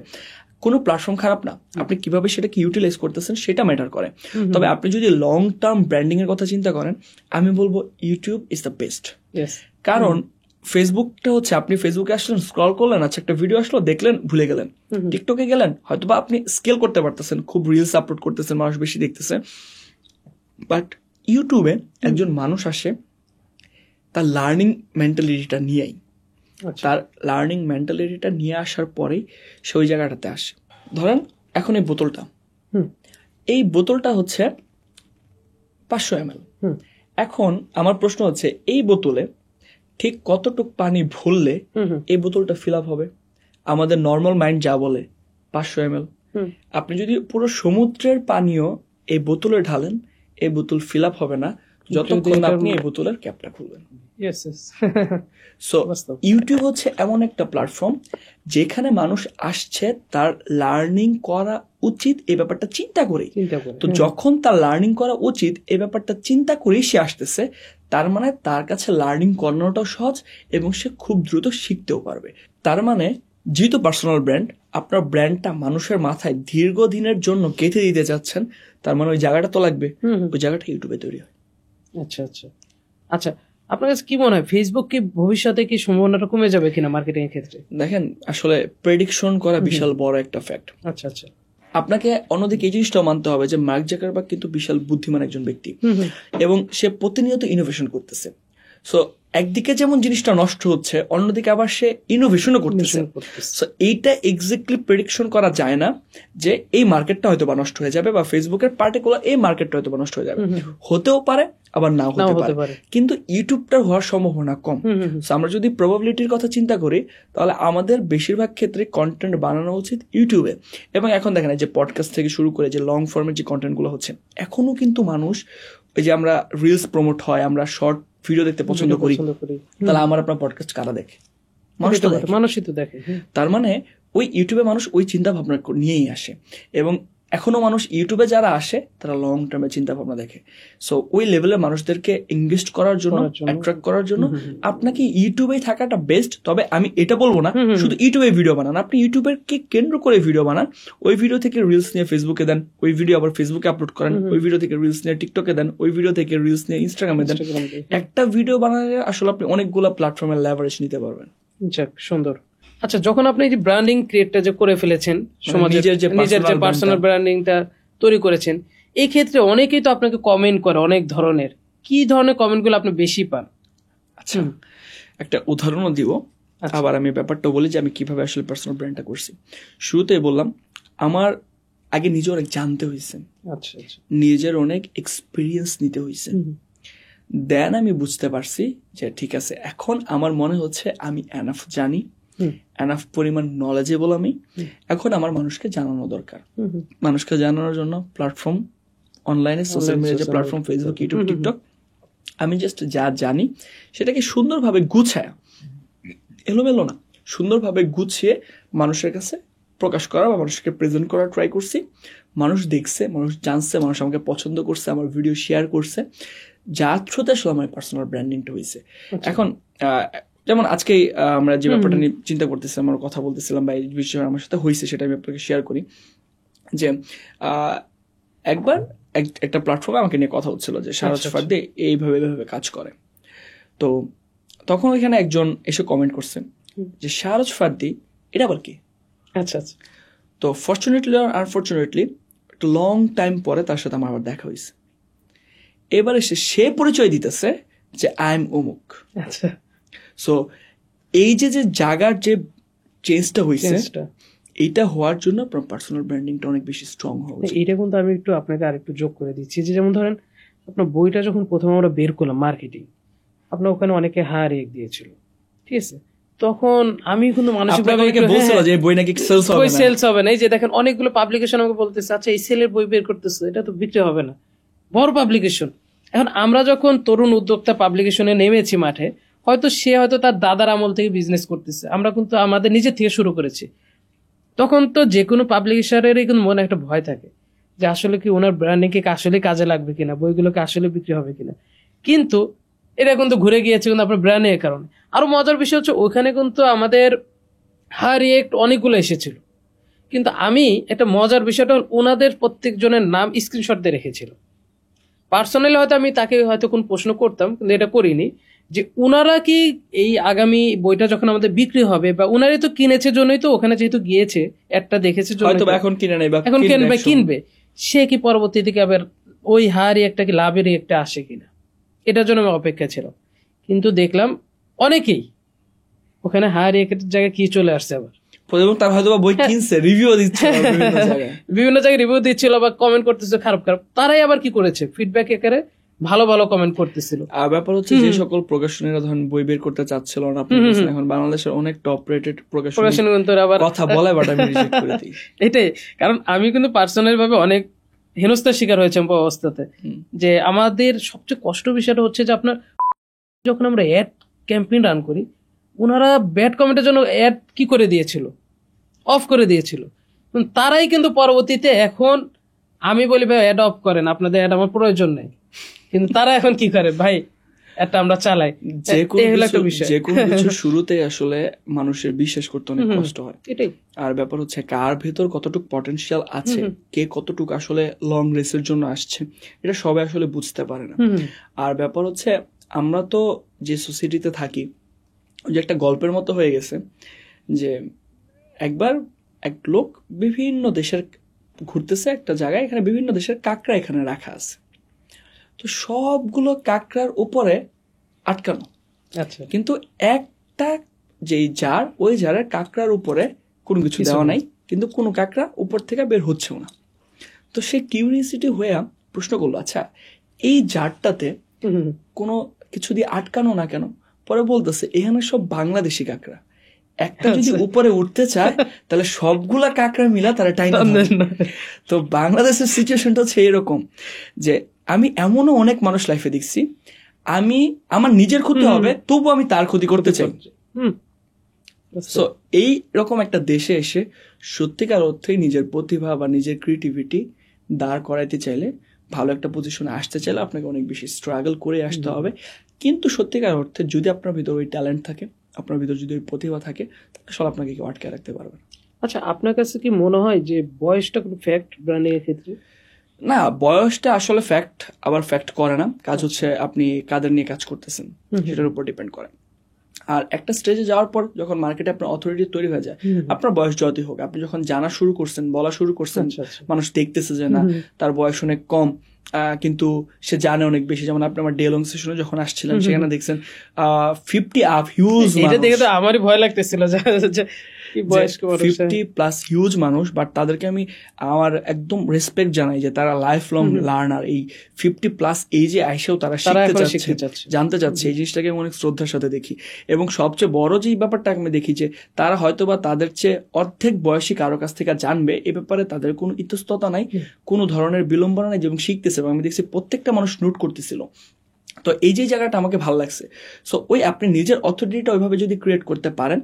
কোনো প্ল্যাটফর্ম খারাপ না, আপনি কিভাবে সেটাকে ইউটিলাইজ করতেছেন সেটা ম্যাটার করে। তবে আপনি যদি লং টার্ম ব্র্যান্ডিং এর কথা চিন্তা করেন, আমি বলবো ইউটিউব ইজ দ্য বেস্ট। কারণ ফেসবুকটা হচ্ছে আপনি ফেসবুকে আসলেন, স্ক্রল করলেন, আচ্ছা একটা ভিডিও আসলো দেখলেন, ভুলে গেলেন। টিকটকে গেলেন, হয়তোবা আপনি স্কেল করতে পারতেছেন, খুব রিলস আপলোড করতেছেন, মানুষ বেশি দেখতেছে। বাট ইউটিউবে একজন মানুষ আসে তার লার্নিং মেন্টালিটিটা নিয়েই, তার লার্নিং মেন্টালিটিটা নিয়ে আসার পরেই সে ওই জায়গাটাতে আসে। ধরেন এখন এই বোতলটা হচ্ছে 500 ml। এখন আমার প্রশ্ন হচ্ছে এই বোতলে ঠিক কতটুক পানি ভরলে এই বোতলটা ফিল আপ হবে? আমাদের নর্মাল মাইন্ড যা বলে 500 ml। আপনি যদি পুরো সমুদ্রের পানিও এই বোতলে ঢালেন, এই বোতল ফিল আপ হবে না যতক্ষণ আপনি এই বোতলের ক্যাপটা খুলবেন। সো ইউটিউব হচ্ছে এমন একটা প্ল্যাটফর্ম যেখানে মানুষ আসছে তার লার্নিং করা উচিত এই ব্যাপারটা চিন্তা করে। তো যখন তার লার্নিং করা উচিত এই ব্যাপারটা চিন্তা করেই সে আসতেছে, তার মানে তার কাছে লার্নিং করানোটাও সহজ এবং সে খুব দ্রুত শিখতেও পারবে। তার মানে যেহেতু পার্সোনাল ব্র্যান্ড, আপনার ব্র্যান্ডটা মানুষের মাথায় দীর্ঘদিনের জন্য গেঁথে দিতে যাচ্ছেন, তার মানে ওই জায়গাটা তো লাগবে, ওই জায়গাটা ইউটিউবে তৈরি হয়। আচ্ছা, আপনার কাছে কি মনে হয় ফেসবুক কি ভবিষ্যতে কি সম্ভাবনাটা কমে যাবে কিনা মার্কেটিং এর ক্ষেত্রে? দেখেন, আসলে প্রেডিকশন করা বিশাল বড় একটা ফ্যাক্ট। আপনাকে অন্যদিকে এই জিনিসটাও মানতে হবে যে মার্ক জাকারবার্গ কিন্তু বিশাল বুদ্ধিমান একজন ব্যক্তি এবং সে প্রতিনিয়ত ইনোভেশন করতেছে। সো একদিকে যেমন জিনিসটা নষ্ট হচ্ছে, অন্যদিকে আবার সে ইনোভেশনও করতেছে। সো এইটা এক্স্যাক্টলি প্রেডিকশন করা যায় না যে এই মার্কেটটা হয়তো বা নষ্ট হয়ে যাবে বা ফেসবুকের পার্টিকুলার এই মার্কেটটা হয়তো বা নষ্ট হয়ে যাবে, হতেও পারে আবার নাও হতে পারে, কিন্তু ইউটিউবটার হওয়ার সম্ভাবনা কম। সো আমরা যদি প্রবাবিলিটির কথা চিন্তা করি তাহলে আমাদের বেশিরভাগ ক্ষেত্রে কন্টেন্ট বানানো উচিত ইউটিউবে। এবং এখন দেখেন যে পডকাস্ট থেকে শুরু করে যে লং ফর্মের যে কন্টেন্টগুলো হচ্ছে, এখনো কিন্তু মানুষ ওই যে আমরা রিলস প্রমোট হয়, আমরা শর্ট ভিডিও দেখতে পছন্দ করি, তাহলে আমার আপনার পডকাস্ট কারা দেখে? মানুষই তো দেখে। তার মানে ওই ইউটিউবে মানুষ ওই চিন্তা ভাবনা নিয়েই আসে, এবং এখনো মানুষ ইউটিউবে যারা আসে তারা লং টার্মে চিন্তা ভাবনা দেখে। সো ওই লেভেলে মানুষদেরকে এনগেজ করার জন্য, অ্যাট্রাক্ট করার জন্য আপনাকে ইউটিউবেই থাকাটা বেস্ট। তবে আমি এটা বলবো না শুধু ইউটিউবে ভিডিও বানান, আপনি ইউটিউবের কে কেন্দ্র করে ভিডিও বানান, ওই ভিডিও থেকে রিলস নিয়ে ফেসবুকে দেন, ওই ভিডিও আবার ফেসবুকে আপলোড করেন, ওই ভিডিও থেকে রিলস নিয়ে টিকটকে দেন, ওই ভিডিও থেকে রিলস নিয়ে ইনস্টাগ্রামে দেন। একটা ভিডিও বানালে আসলে আপনি অনেকগুলো প্ল্যাটফর্মের লেভারেজ নিতে পারবেন। যাক, সুন্দর। আচ্ছা, যখন আপনি এই যে ব্র্যান্ডিং ক্রিয়েটটা যে করে ফেলেছেন, নিজের যে পার্সোনাল ব্র্যান্ডিংটা তৈরি করেছেন, এই ক্ষেত্রে অনেকেই তো আপনাকে কমেন্ট করে অনেক ধরনের। কি ধরনের কমেন্টগুলো আপনি বেশি পান? আচ্ছা, একটা উদাহরণও দিব, আবার আমি ব্যাপারটা বলি যে আমি কিভাবে আসলে পার্সোনাল ব্র্যান্ডটা করছি। শুরুতেই বললাম আমার আগে নিজে অনেক জানতে হয়েছে, নিজের অনেক এক্সপিরিয়েন্স নিতে হয়েছে, দেন আমি বুঝতে পারছি যে ঠিক আছে এখন আমার মনে হচ্ছে আমি এনাফ জানি, এনাফ পরিমাণ নলেজেবল আমি, এখন আমার মানুষকে জানানো দরকার। মানুষকে জানানোর জন্য প্ল্যাটফর্ম, অনলাইনে সোশ্যাল মিডিয়া যে প্ল্যাটফর্ম, ফেসবুক, ইউটিউব, টিকটক, আমি জাস্ট যা জানি সেটাকে সুন্দরভাবে গুছায়, এলোমেলো না, সুন্দরভাবে গুছিয়ে মানুষের কাছে প্রকাশ করা বা মানুষকে প্রেজেন্ট করার ট্রাই করছি। মানুষ দেখছে, মানুষ জানছে, মানুষ আমাকে পছন্দ করছে, আমার ভিডিও শেয়ার করছে, যার থ্রুতে আসলে আমার পার্সোনাল ব্র্যান্ডিংটা হয়েছে। এখন যেমন আজকে আমরা যে ব্যাপারটা নিয়ে চিন্তা করতেছিলাম, আমরা কথা বলতেছিলাম বা এই বিষয়ে আমার সাথে হয়েছে, সেটা আমি আপনাকে শেয়ার করি। যে একবার একটা প্ল্যাটফর্মে আমাকে নিয়ে কথা হচ্ছিল যে শাহরাজ ফার্দি এইভাবে কাজ করে। তো তখন ওইখানে একজন এসে কমেন্ট করছে যে শাহরাজ ফার্দি এটা আবার কি? আচ্ছা আচ্ছা। তো ফরচুনেটলি আর আনফরচুনেটলি একটা লং টাইম পরে তার সাথে আমার আবার দেখা হয়েছে। এবারে সে পরিচয় দিতেছে যে আই এম অমুক। আচ্ছা। সো এই যে জায়গার যে চেঞ্জটা হয়েছে, এইটা হওয়ার জন্য আপনার পার্সোনাল ব্র্যান্ডিংটা অনেক বেশি স্ট্রং হবে। এইটা কিন্তু আমি একটু আপনাকে আরেকটু যোগ করে দিচ্ছি, যে যেমন ধরেন আপনার বইটা যখন প্রথমে আমরা বের করলাম মার্কেটিং, আপনার ওখানে অনেকে হায়ার দিয়েছিল, ঠিক আছে? তখন আমি কিন্তু মানসিকভাবে বলছিল যে বই নাকি সেলস হবে না। এই যে দেখেন অনেকগুলো পাবলিকেশন আমাকে বলতেছে আচ্ছা এই সেলের বই বের করতেছে, এটা তো বিক্রি হবে না, বড় পাবলিকেশন। এখন আমরা যখন তরুণ উদ্যোক্তা পাবলিকেশনে নেমেছি মাঠে, হয়তো সে হয়তো তার দাদার আমল থেকে বিজনেস করতেছে, আমরা কিন্তু আমাদের নিজের থেকে শুরু করেছি। তখন তো যে কোনো পাবলিশারেরই কিন্তু মনে একটা ভয় থাকে যে আসলে কি ওনার ব্র্যান্ডিং কে আসলে কাজে লাগবে কিনা, বইগুলোকে আসলে বিক্রি হবে কিনা। কিন্তু এটা কিন্তু ঘুরে গিয়েছে কিন্তু আপনার ব্র্যান্ডিং এর কারণে। আরো মজার বিষয় হচ্ছে ওখানে কিন্তু আমাদের রিয়েক্ট অনেকগুলো এসেছিল, কিন্তু আমি একটা মজার বিষয়টা ওনাদের প্রত্যেকজনের নাম স্ক্রিনশট দিয়ে রেখেছিল। পার্সোনালি হয়তো আমি তাকে হয়তো কোন প্রশ্ন করতাম, কিন্তু এটা করিনি যে উনারা কি এই আগামী বইটা যখন আমাদের বিক্রি হবে বা উনারই তো কিনেছে জন্যই তো ওখানে যেহেতু গিয়েছে, একটা দেখেছে এখন কিনে নেই বা এখন কিনবে, সে কি পরবর্তী থেকে আবার ওই হারই একটা কি লাভেরই একটা আসে কিনা, এটার জন্য আমি অপেক্ষা ছিল। কিন্তু দেখলাম অনেকেই ওখানে হারই একটা জায়গায় কি চলে আসছে, আবার তার হয়তো বই কিনছে, রিভিউ দিচ্ছে, বিভিন্ন জায়গায় রিভিউ দিচ্ছিল বা কমেন্ট করতেছে খারাপ খারাপ, তারাই আবার কি করেছে ফিডব্যাক একারে ভালো ভালো কমেন্ট করতেছিল। আর ব্যাপার হচ্ছে যে সকল প্রকাশনীরা ধরেন বই বের করতে চাচ্ছিল না, এখন বাংলাদেশের অনেক টপ রেটেড প্রকাশনী কিন্তু আবার কথা বলে, বাট আমি রিজেক্ট করে দিই। এটাই কারণ আমি কিন্তু পার্সোনাল ভাবে অনেক হেনস্থার শিকার হয়েছে অবস্থাতে। যে আমাদের সবচেয়ে কষ্ট বিষয়টা হচ্ছে যে আপনার যখন আমরা অ্যাড ক্যাম্পেইন রান করি, ওনারা ব্যাড কমেন্টের জন্য অ্যাড কি করে দিয়েছিল, অফ করে দিয়েছিল। তারাই কিন্তু পরবর্তীতে এখন আমি বলি ভাই অ্যাড অফ করেন, আপনাদের অ্যাড আমার প্রয়োজন নেই, কিন্তু তারা এখন কি করে ভাই এটা আমরা চালাই। যে কোনো কিছু শুরুতে আসলে মানুষের বিশ্বাস করতে অনেক কষ্ট হয়, এটাই। আর ব্যাপার হচ্ছে কার ভেতর কতটুকু পটেনশিয়াল আছে, কে কতটুকু আসলে লং রেসের জন্য আসছে, এটা সবাই আসলে বুঝতে পারে না। আর ব্যাপার হচ্ছে আমরা তো যে সোসাইটিতে থাকি, যে একটা গল্পের মতো হয়ে গেছে যে একবার এক লোক বিভিন্ন দেশের ঘুরতেছে একটা জায়গায়, এখানে বিভিন্ন দেশের কাঁকড়া এখানে রাখা আছে, তো সবগুলো কাঁকড়ার উপরে আটকানো, আচ্ছা, কিন্তু একটা যেই জার, ওই জারের কাঁকড়ার উপরে কোনো কিছু দেওয়া নাই, কিন্তু কোনো কাঁকড়া উপর থেকে বের হচ্ছেও না। তো সে কিউরিয়াসিটি হয়ে প্রশ্ন করলো, আচ্ছা এই জারটাতে কোনো কিছু দিয়ে আটকানো না কেন? পরে বলতেছে এখানে সব বাংলাদেশি কাঁকড়া, একটা যদি উপরে উঠতে চায় তাহলে সবগুলা কাঁকড়া মিলা তারা টাইনা ধরে। তো বাংলাদেশের সিচুয়েশনটা হচ্ছে এরকম যে আমি এমনও অনেক মানুষ লাইফে দেখছি, আমি আমার নিজের ক্ষতি হবে তবু আমি তার ক্ষতি করতে চাই। সো এই রকম একটা দেশে এসে সত্যিকার অর্থে নিজের প্রতিভা বা নিজের ক্রিয়েটিভিটি দাঁড় করাইতে চাইলে, ভালো একটা পজিশনে আসতে চাইলে আপনাকে অনেক বেশি স্ট্রাগল করে আসতে হবে। কিন্তু সত্যিকার অর্থে যদি আপনার ভিতর ওই ট্যালেন্ট থাকে, আপনার ভিতর যদি ওই প্রতিভা থাকে, তাহলে আপনাকে কেউ আটকে রাখতে পারবে না। আচ্ছা, আপনার কাছে কি মনে হয় যে বয়সটা কোনো ফ্যাক্ট ব্র্যান্ডিং এর ক্ষেত্রে? না, বয়সটা আসলে ফ্যাক্ট আবার ফ্যাক্ট করে না। কাজ হচ্ছে আপনি কাদের নিয়ে কাজ করতেছেন সেটার উপর ডিপেন্ড করে। আর একটা স্টেজে যাওয়ার পর যখন মার্কেটে আপনার অথরিটি তৈরি হয়ে যায়, আপনার বয়স যতই হোক, আপনি যখন জানা শুরু করছেন, বলা শুরু করছেন, মানুষ দেখতেছে যে না তার বয়স অনেক কম, কিন্তু সে জানে অনেক বেশি। যেমন আপনি আমার ডে লং সেশনে যখন আসছিলেন, সেখানে দেখছেন 50 আপ হিউজ, এটা দেখে তো আমারই ভয় লাগতেছিল যে 50+ হিউজ মানুষ, বাট তাদেরকে আমি আমার একদম রেসপেক্ট জানাই যে তারা লাইফ লং লার্নার। এই 50+ এজে আইসেও তারা শিখতে চাচ্ছে, জানতে চাচ্ছে। এই জিনিসটাকে আমি অনেক শ্রদ্ধার সাথে দেখি। এবং সবচেয়ে বড় যে ব্যাপারটা আমি দেখি যে তারা হয়তোবা তাদের চেয়ে অর্ধেক বয়সী কারো কাছ থেকে জানবে, এ ব্যাপারে তাদের কোনো ইতস্ততা নাই, কোনো ধরনের বিলম্বনা নাই, এবং শিখতেছে। এবং আমি দেখছি প্রত্যেকটা মানুষ নোট করতেছিল। তো এই যে জায়গাটা আমাকে ভালো লাগছে। সো ওই আপনি নিজের অথরিটিটা ওইভাবে যদি ক্রিয়েট করতে পারেন,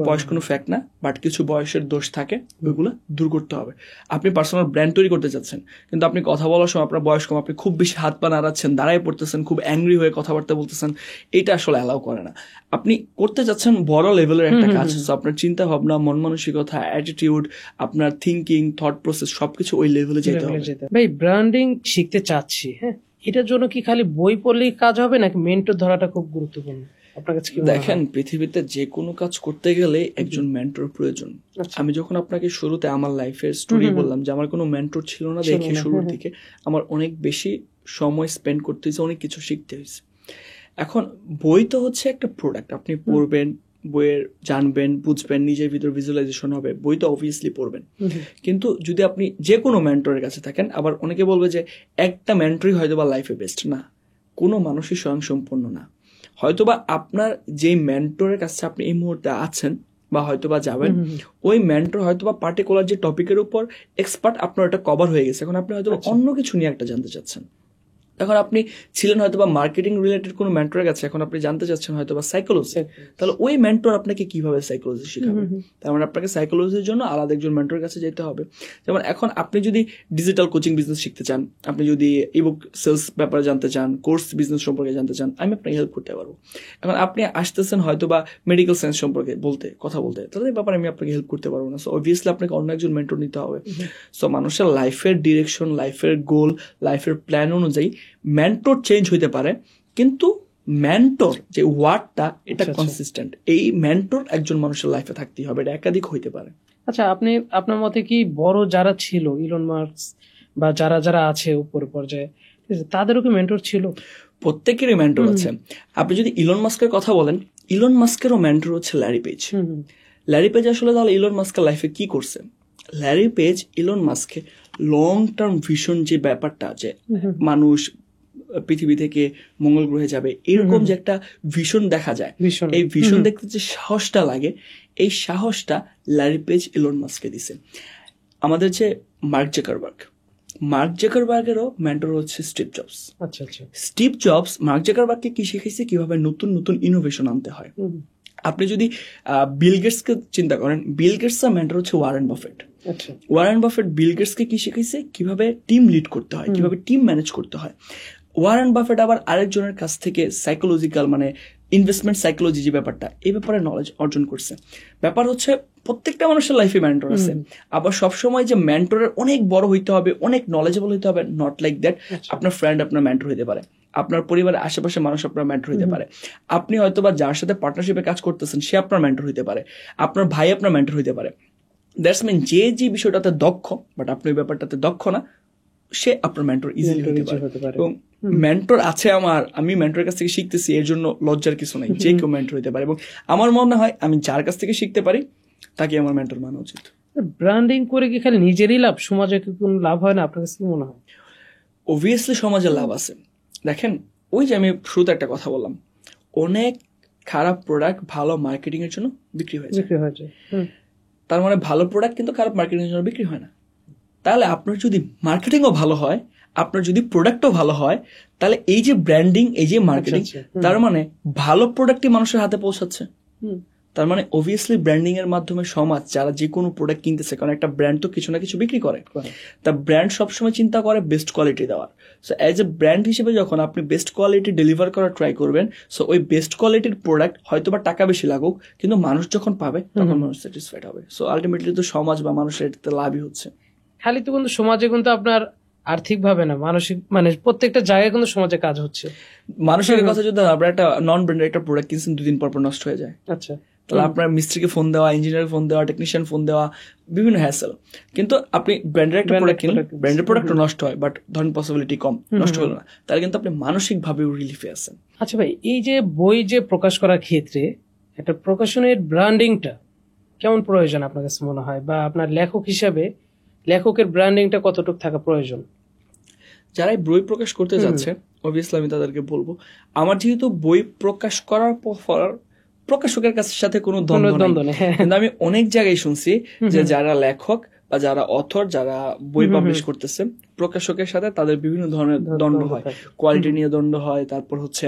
বয়স কোনো ফ্যাক্ট না, বাট কিছু বয়সের দোষ থাকে, ওইগুলো দূর করতে হবে। আপনি পার্সোনাল ব্র্যান্ড তৈরি করতে চাচ্ছেন, কিন্তু আপনি কথা বলার সময় আপনার বয়স কম, আপনি খুব বেশি হাত পা নাড়াচ্ছেন, দাঁড়ায় পড়তেছেন, খুব অ্যাংরি হয়ে কথাবার্তা বলতেছেন, এটা আসলে অ্যালাউ করে না। আপনি করতে চাচ্ছেন বড় লেভেলের একটা কাজ, আপনার চিন্তা ভাবনা, মন মানসিকতা, অ্যাটিটিউড, আপনার থিঙ্কিং, থট প্রসেস সবকিছু ওই লেভেলে যেতে হবে। ভাই, ব্র্যান্ডিং শিখতে চাচ্ছি, হ্যাঁ, এটার জন্য কি খালি বই পড়লেই কাজ হবে নাকি মেন্টর ধরাটা খুব গুরুত্বপূর্ণ? দেখেন, পৃথিবীতে যে কোনো কাজ করতে গেলে একজন মেন্টর প্রয়োজন। আমি যখন আপনাকে শুরুতে আমার লাইফের স্টোরি বললাম যে আমার কোনো মেন্টর ছিল না, দেখে শুরুর দিকে আমার অনেক বেশি সময় স্পেন্ড করতে হয়েছে, অনেক কিছু শিখতে হয়েছে। এখন বই তো হচ্ছে একটা প্রোডাক্ট, আপনি পড়বেন, বইয়ের জানবেন, বুঝবেন, নিজের ভিতর ভিজুয়ালাইজেশন হবে, বই তো অবভিয়াসলি পড়বেন। কিন্তু যদি আপনি যে কোনো মেন্টরের কাছে থাকেন, আবার অনেকে বলবে যে একটা মেন্টরই হয়তো বা লাইফে বেস্ট না, কোনো মানুষই স্বয়ংসম্পূর্ণ না। হয়তোবা আপনার যে মেন্টরের কাছে আপনি এই মুহূর্তে আছেন বা হয়তোবা যাবেন, ওই মেন্টর হয়তোবা পার্টিকুলার যে টপিকের উপর এক্সপার্ট, আপনার এটা কভার হয়ে গেছে। এখন আপনি হয়তো অন্য কিছু নিয়ে একটা জানতে চাচ্ছেন, এখন আপনি ছিলেন হয়তোবা মার্কেটিং রিলেটেড কোনো মেন্টরের কাছে, এখন আপনি জানতে চাচ্ছেন হয়তোবা সাইকোলজি, তাহলে ওই মেন্টর আপনাকে কিভাবে সাইকোলজি শেখাবে? তার মানে আপনাকে সাইকোলজির জন্য আলাদা একজন মেন্টরের কাছে যেতে হবে। যেমন এখন আপনি যদি ডিজিটাল কোচিং বিজনেস শিখতে চান, আপনি যদি ইবুক সেলস ব্যাপারে জানতে চান, কোর্স বিজনেস সম্পর্কে জানতে চান, আমি আপনাকে হেল্প করতে পারবো। এখন আপনি আসতেছেন হয়তোবা মেডিকেল সায়েন্স সম্পর্কে কথা বলতে, তাহলে এই ব্যাপারে আমি আপনাকে হেল্প করতে পারবো না। সো অবভিয়াসলি আপনাকে অন্য একজন মেন্টর নিতে হবে। সো মানুষের লাইফের ডিরেকশন, লাইফের গোল, লাইফের প্ল্যান অনুযায়ী মেন্টর চেঞ্জ হইতে পারে, কিন্তু মেন্টর যে ওয়ার্ডটা, এটা কনসিস্টেন্ট। এই মেন্টর একজন মানুষের লাইফে থাকতেই হবে, এটা একাধিক হইতে পারে। আচ্ছা, আপনার মতে কি বড় যারা ছিল, ইলন মাস্ক বা যারা আছে উপর পর্যায়ে, তাদেরও কি মেন্টর ছিল? প্রত্যেকেরই মেন্টর আছে। আপনি যদি ইলন মাস্কের কথা বলেন, ইলন মাস্কেরও মেন্টর হচ্ছে ল্যারি পেজ। ল্যারি পেজ আসলে তাহলে ইলন মাস্কের লাইফে কি করছে? ল্যারি পেজ ইলন মাস্ককে লং টার্ম ভিশন, যে ব্যাপারটা যে মানুষ পৃথিবী থেকে মঙ্গল গ্রহে যাবে, এরকম যে একটা ভিশন দেখা যায়, এই ভিশন দেখতে যে সাহসটা লাগে, এই সাহসটা ল্যারি পেজ ইলন মাস্ককে দিছে। আমাদের যে মার্ক জাকারবার্গেরও মেন্টর হচ্ছে Steve Jobs. Steve Jobs Mark জাকারবার্গকে কি শিখাইছে? কিভাবে নতুন নতুন ইনোভেশন আনতে হয়। আপনি যদি বিল গেটসকে চিন্তা করেন, বিল গেটসের মেন্টর হচ্ছে ওয়ারেন বাফেট। ওয়ারেন বাফেট বিল গেটসকে কি শিখাইছে? কিভাবে টিম লিড করতে হয়, কিভাবে টিম ম্যানেজ করতে হয়। ওয়ারেন বাফেট আবার আরেকজনের কাছ থেকে সাইকোলজিক্যাল, মানে ইনভেস্টমেন্ট সাইকোলজি যে ব্যাপারটা, এই ব্যাপারে নলেজ অর্জন করছে। ব্যাপার হচ্ছে প্রত্যেকটা মানুষের লাইফে মেন্টর আছে। আবার সবসময় যে মেন্টরের অনেক বড় হইতে হবে, অনেক নলেজেবল হইতে হবে, নট লাইক দ্যাট। আপনার ফ্রেন্ড আপনার মেন্টর হইতে পারে, আপনার পরিবারের আশেপাশে মানুষ আপনার মেন্টর হইতে পারে, আপনি হয়তো বা যার সাথে পার্টনারশিপে কাজ করতেছেন সে আপনার মেন্টর হইতে পারে, আপনার ভাই আপনার মেন্টর হইতে পারে। দ্যাটস মিন যে বিষয়টাতে দক্ষ বাট আপনি ওই ব্যাপারটাতে দক্ষ না, সে আপনার মেন্টর ইজিলি হতে পারে। এবং মেন্টর আছে আমি মেন্টরের কাছ থেকে শিখতেছি, এর জন্য লজ্জার কিছু নাই, যে কেউ মেন্টর হতে পারে। এবং আমার মনে হয় আমি যার কাছ থেকে শিখতে পারি তাকে আমার মেন্টর মানা উচিত। ব্র্যান্ডিং করে কি খালি নিজেরই লাভ, সমাজে কি কোনো লাভ হয় না? আপনার কাছে কি মনে হয়? অবভিয়াসলি সমাজের লাভ আছে। দেখেন, ওই যে আমি শুরুতে একটা কথা বললাম, অনেক খারাপ প্রোডাক্ট ভালো মার্কেটিং এর জন্য বিক্রি হয়ে যায়। তার মানে ভালো প্রোডাক্ট কিন্তু খারাপ মার্কেটিং এর জন্য বিক্রি হয় না। তাহলে আপনার যদি মার্কেটিংও ভালো হয়, আপনার যদি প্রোডাক্টও ভালো হয়, তাহলে এই যে ব্র্যান্ডিং, এই যে মার্কেটিং, তার মানে ভালো প্রোডাক্টই মানুষের হাতে পৌঁছাচ্ছে। তার মানে অবভিয়াসলি ব্র্যান্ডিং এর মাধ্যমে সমাজ যারা যে কোনো প্রোডাক্ট কিনতেছে, কারণ একটা ব্র্যান্ড তো কিছু না কিছু বিক্রি করে, তা ব্র্যান্ড সবসময় চিন্তা করে বেস্ট কোয়ালিটি দেওয়ার। সো অ্যাজ এ ব্র্যান্ড হিসেবে যখন আপনি বেস্ট কোয়ালিটি ডেলিভার করার ট্রাই করবেন, সো ওই বেস্ট কোয়ালিটির প্রোডাক্ট হয়তো বা টাকা বেশি লাগুক, কিন্তু মানুষ যখন পাবে তখন মানুষ স্যাটিসফাইড হবে। সো আলটিমেটলি তো সমাজ বা মানুষের এটাতে লাভই হচ্ছে। খালি তো কিন্তু সমাজে কিন্তু আপনার আর্থিক ভাবে না, মানসিক, মানে প্রত্যেকটা জায়গায় কিন্তু সমাজে কাজ হচ্ছে। মানুষের কথা যদি আমরা একটা নন ব্র্যান্ডের একটা প্রোডাক্ট কিনছেন, 2 দিন পর নষ্ট হয়ে যায়। আচ্ছা, তাহলে আপনার মিস্ত্রিকে ফোন দেওয়া, ইঞ্জিনিয়ার ফোন দেওয়া, টেকনিশিয়ান ফোন দেওয়া, বিভিন্ন হ্যাসেল। কিন্তু আপনি ব্র্যান্ডের একটা প্রোডাক্ট কিনলেন, ব্র্যান্ডের প্রোডাক্ট নষ্ট হয়, বাট ধরেন পসিবিলিটি কম, নষ্ট হলো না, তাহলে কিন্তু আপনি মানসিক ভাবেও রিলিফে আছেন। আচ্ছা ভাই, এই যে বই যে প্রকাশ করার ক্ষেত্রে একটা প্রকাশনের ব্র্যান্ডিংটা কেমন প্রয়োজন আপনার কাছে মনে হয়, বা আপনার লেখক হিসাবে লেখকের ব্র্যান্ডিংটা কতটুকু থাকা প্রয়োজন? যারা বই প্রকাশ করতে যাচ্ছে, অবভিয়াসলি আমি তাদেরকে বলবো, আমার যেহেতু বই প্রকাশ করার পর প্রকাশকের সাথে কোনো দ্বন্দ্ব নেই, কিন্তু আমি অনেক জায়গায় শুনছি যে যারা লেখক বা যারা অথর, যারা বই পাবলিশ করতেছে, প্রকাশকের সাথে তাদের বিভিন্ন ধরনের দ্বন্দ্ব হয়, কোয়ালিটি নিয়ে দ্বন্দ্ব হয়, তারপর হচ্ছে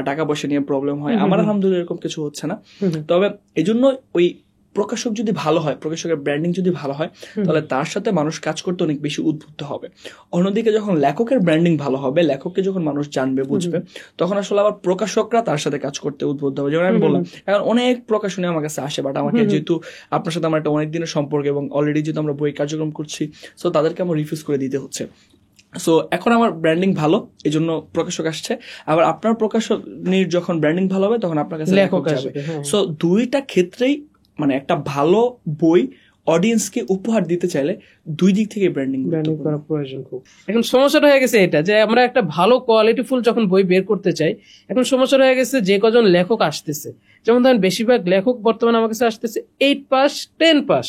টাকা পয়সা নিয়ে প্রবলেম হয়। আমার আলহামদুলিল্লাহ এরকম কিছু হচ্ছে না। তবে এই জন্য ওই প্রকাশক যদি ভালো হয়, প্রকাশকের ব্র্যান্ডিং যদি ভালো হয়, তাহলে তার সাথে মানুষ কাজ করতে অনেক বেশি উদ্বুদ্ধ হবে। অন্যদিকে যখন লেখকের ব্র্যান্ডিং ভালো হবে, লেখককে যখন মানুষ জানবে, বুঝবে, তখন আসলে আবার প্রকাশকরা তার সাথে কাজ করতে উদ্বুদ্ধ হবে। যেমন আমি বললাম, এখন অনেক প্রকাশনী আমার কাছে আসে, বাট আমাকে যেহেতু আপনার সাথে আমার একটা অনেক দিনের সম্পর্ক এবং অলরেডি যেহেতু আমরা বই কার্যক্রম করছি, সো তাদেরকে আমার রিফিউজ করে দিতে হচ্ছে। সো এখন আমার ব্র্যান্ডিং ভালো, এই জন্য প্রকাশক আসছে। আবার আপনার প্রকাশনীর যখন ব্র্যান্ডিং ভালো হবে, তখন আপনার কাছে লেখক যাবে। সো দুইটা ক্ষেত্রেই মানে একটা ভালো বই অডিয়েন্সকে উপহার দিতে চাইলে দুই দিক থেকে ব্র্যান্ডিং করা প্রয়োজন খুব। এখন সমস্যাটা হয়ে গেছে এটা যে আমরা একটা ভালো কোয়ালিটিফুল যখন বই বের করতে চাই, এখন সমস্যাটা হয়ে গেছে যে কজন লেখক আসতেছে, যেমন ধরেন বেশিরভাগ লেখক বর্তমানে আমার কাছে আসতেছে 8 পাস 10 পাস,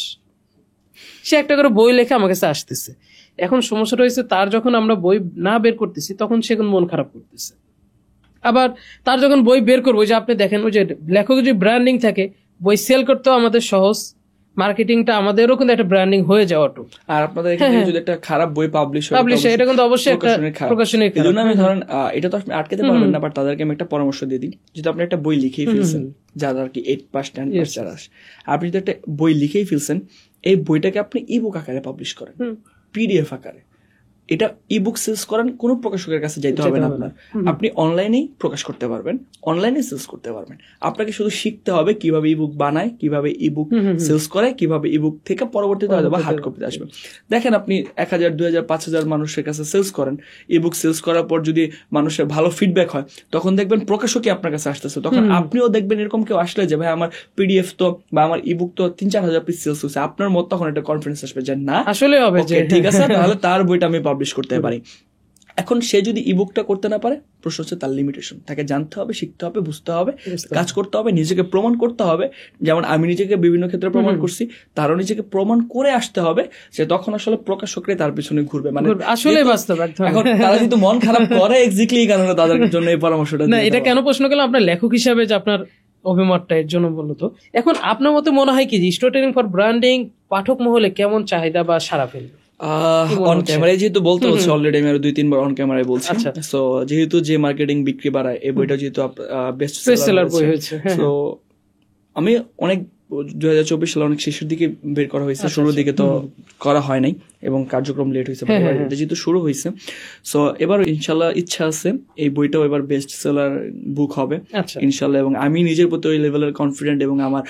সে একটা করে বই লেখে আমার কাছে আসতেছে। এখন সমস্যাটা হয়েছে তার যখন আমরা বই না বের করতেছি, তখন সে মন খারাপ করতেছে। আবার তার যখন বই বের করবো, যে আপনি দেখেন ওই যে লেখকের যে ব্র্যান্ডিং থাকে, বই সেল করতেও আমাদের সহজ, মার্কেটিংটা আমাদেরও কিন্তু একটা ব্র্যান্ডিং হয়ে যাওয়া। আর আপনাদের এখানে যদি একটা খারাপ বই পাবলিশ হয়, এটা কিন্তু অবশ্যই একটা প্রকাশনের এই জন্য আমি ধরেন এটা তো আপনি আটকাতে পারবেন না, বাট তাদেরকে আমি একটা পরামর্শ দিয়ে দিই, যদি আপনি একটা বই লিখেই ফেলছেন, যারা আর কি 8 পাস 10 পাস যারা, আপনি যদি একটা বই লিখেই ফেলছেন, এই বইটাকে আপনি ইবুক আকারে পাবলিশ করেন, পিডিএফ আকারে। এটা ইবুক সেলস করেন, কোনো প্রকাশকের কাছে যাইতে হবে না আপনার, আপনি অনলাইনেই প্রকাশ করতে পারবেন, অনলাইনে সেলস করতে পারবেন। আপনাকে শুধু শিখতে হবে কিভাবে ইবুক বানায়, কিভাবে ইবুক সেলস করে, কিভাবে ইবুক থেকে পরবর্তীতে হয়তো বা হার্ড কপিতে আসবে। দেখেন আপনি 1000 2000 5000 মানুষের কাছে সেলস করেন, ইবুক সেলস করার পর যদি মানুষের ভালো ফিডব্যাক হয়, তখন দেখবেন প্রকাশকই আপনার কাছে আসতেছে, তখন আপনিও দেখবেন এরকম কেউ আসলে যে ভাই আমার পিডিএফ তো বা আমার ইবুক তো 3-4 পিস সেলস হচ্ছে, আপনার মত তখন একটা কনফিডেন্স আসবে যে না আসলে হবে, ঠিক আছে, তাহলে তার বইটা আমি পাবলিশ করতে পারি। এখন সে যদি ইবুকটা করতে না পারে, প্রশ্ন হচ্ছে তার লিমিটেশন। তাকে জানতে হবে, শিখতে হবে, বুঝতে হবে, কাজ করতে হবে, নিজেকে প্রমাণ করতে হবে। যেমন আমি নিজেকে বিভিন্ন ক্ষেত্রে প্রমাণ করছি, তারও নিজেকে প্রমাণ করে আসতে হবে, যে তখন আসলে প্রকাশকরাই তার পিছনে ঘুরবে। মানে আসলে বাস্তব। এখন তারা যদি মন খারাপ করে এক্স্যাক্টলি এই কারণে তাদের জন্য এই পরামর্শটা না। এটা কেন প্রশ্ন করলাম, আপনার লেখক হিসাবে যে আপনার অভিমতটা এর জন্য বললো। তো এখন আপনার মতে মনে হয় কি যে স্টোরিটেলিং ফর ব্র্যান্ডিং পাঠক মহলে কেমন চাহিদা বা সাড়া ফেলবে? অন ক্যামেরায় যেহেতু বলতে হচ্ছে, অলরেডি আমি 2-3 বার অন ক্যামেরায় বলছি। সো যেহেতু যে মার্কেটিং বিক্রি বাড়ায়, এই বইটা যেহেতু বেস্ট সেলার বই হয়েছে, সো আমি অনেক 2024 সালে অনেক শেষের দিকে বের করা হয়েছে, শুরুর দিকে তো করা হয় নাই এবং কার্যক্রম লেট হয়েছে, এটা যেহেতু শুরু হয়েছে, সো এবার ইনশাল্লাহ ইচ্ছা আছে এই বইটাও এবার বেস্ট সেলার বুক হবে ইনশাল্লাহ। এবং আমি নিজের প্রতি ওই লেভেলের কনফিডেন্ট, এবং আমার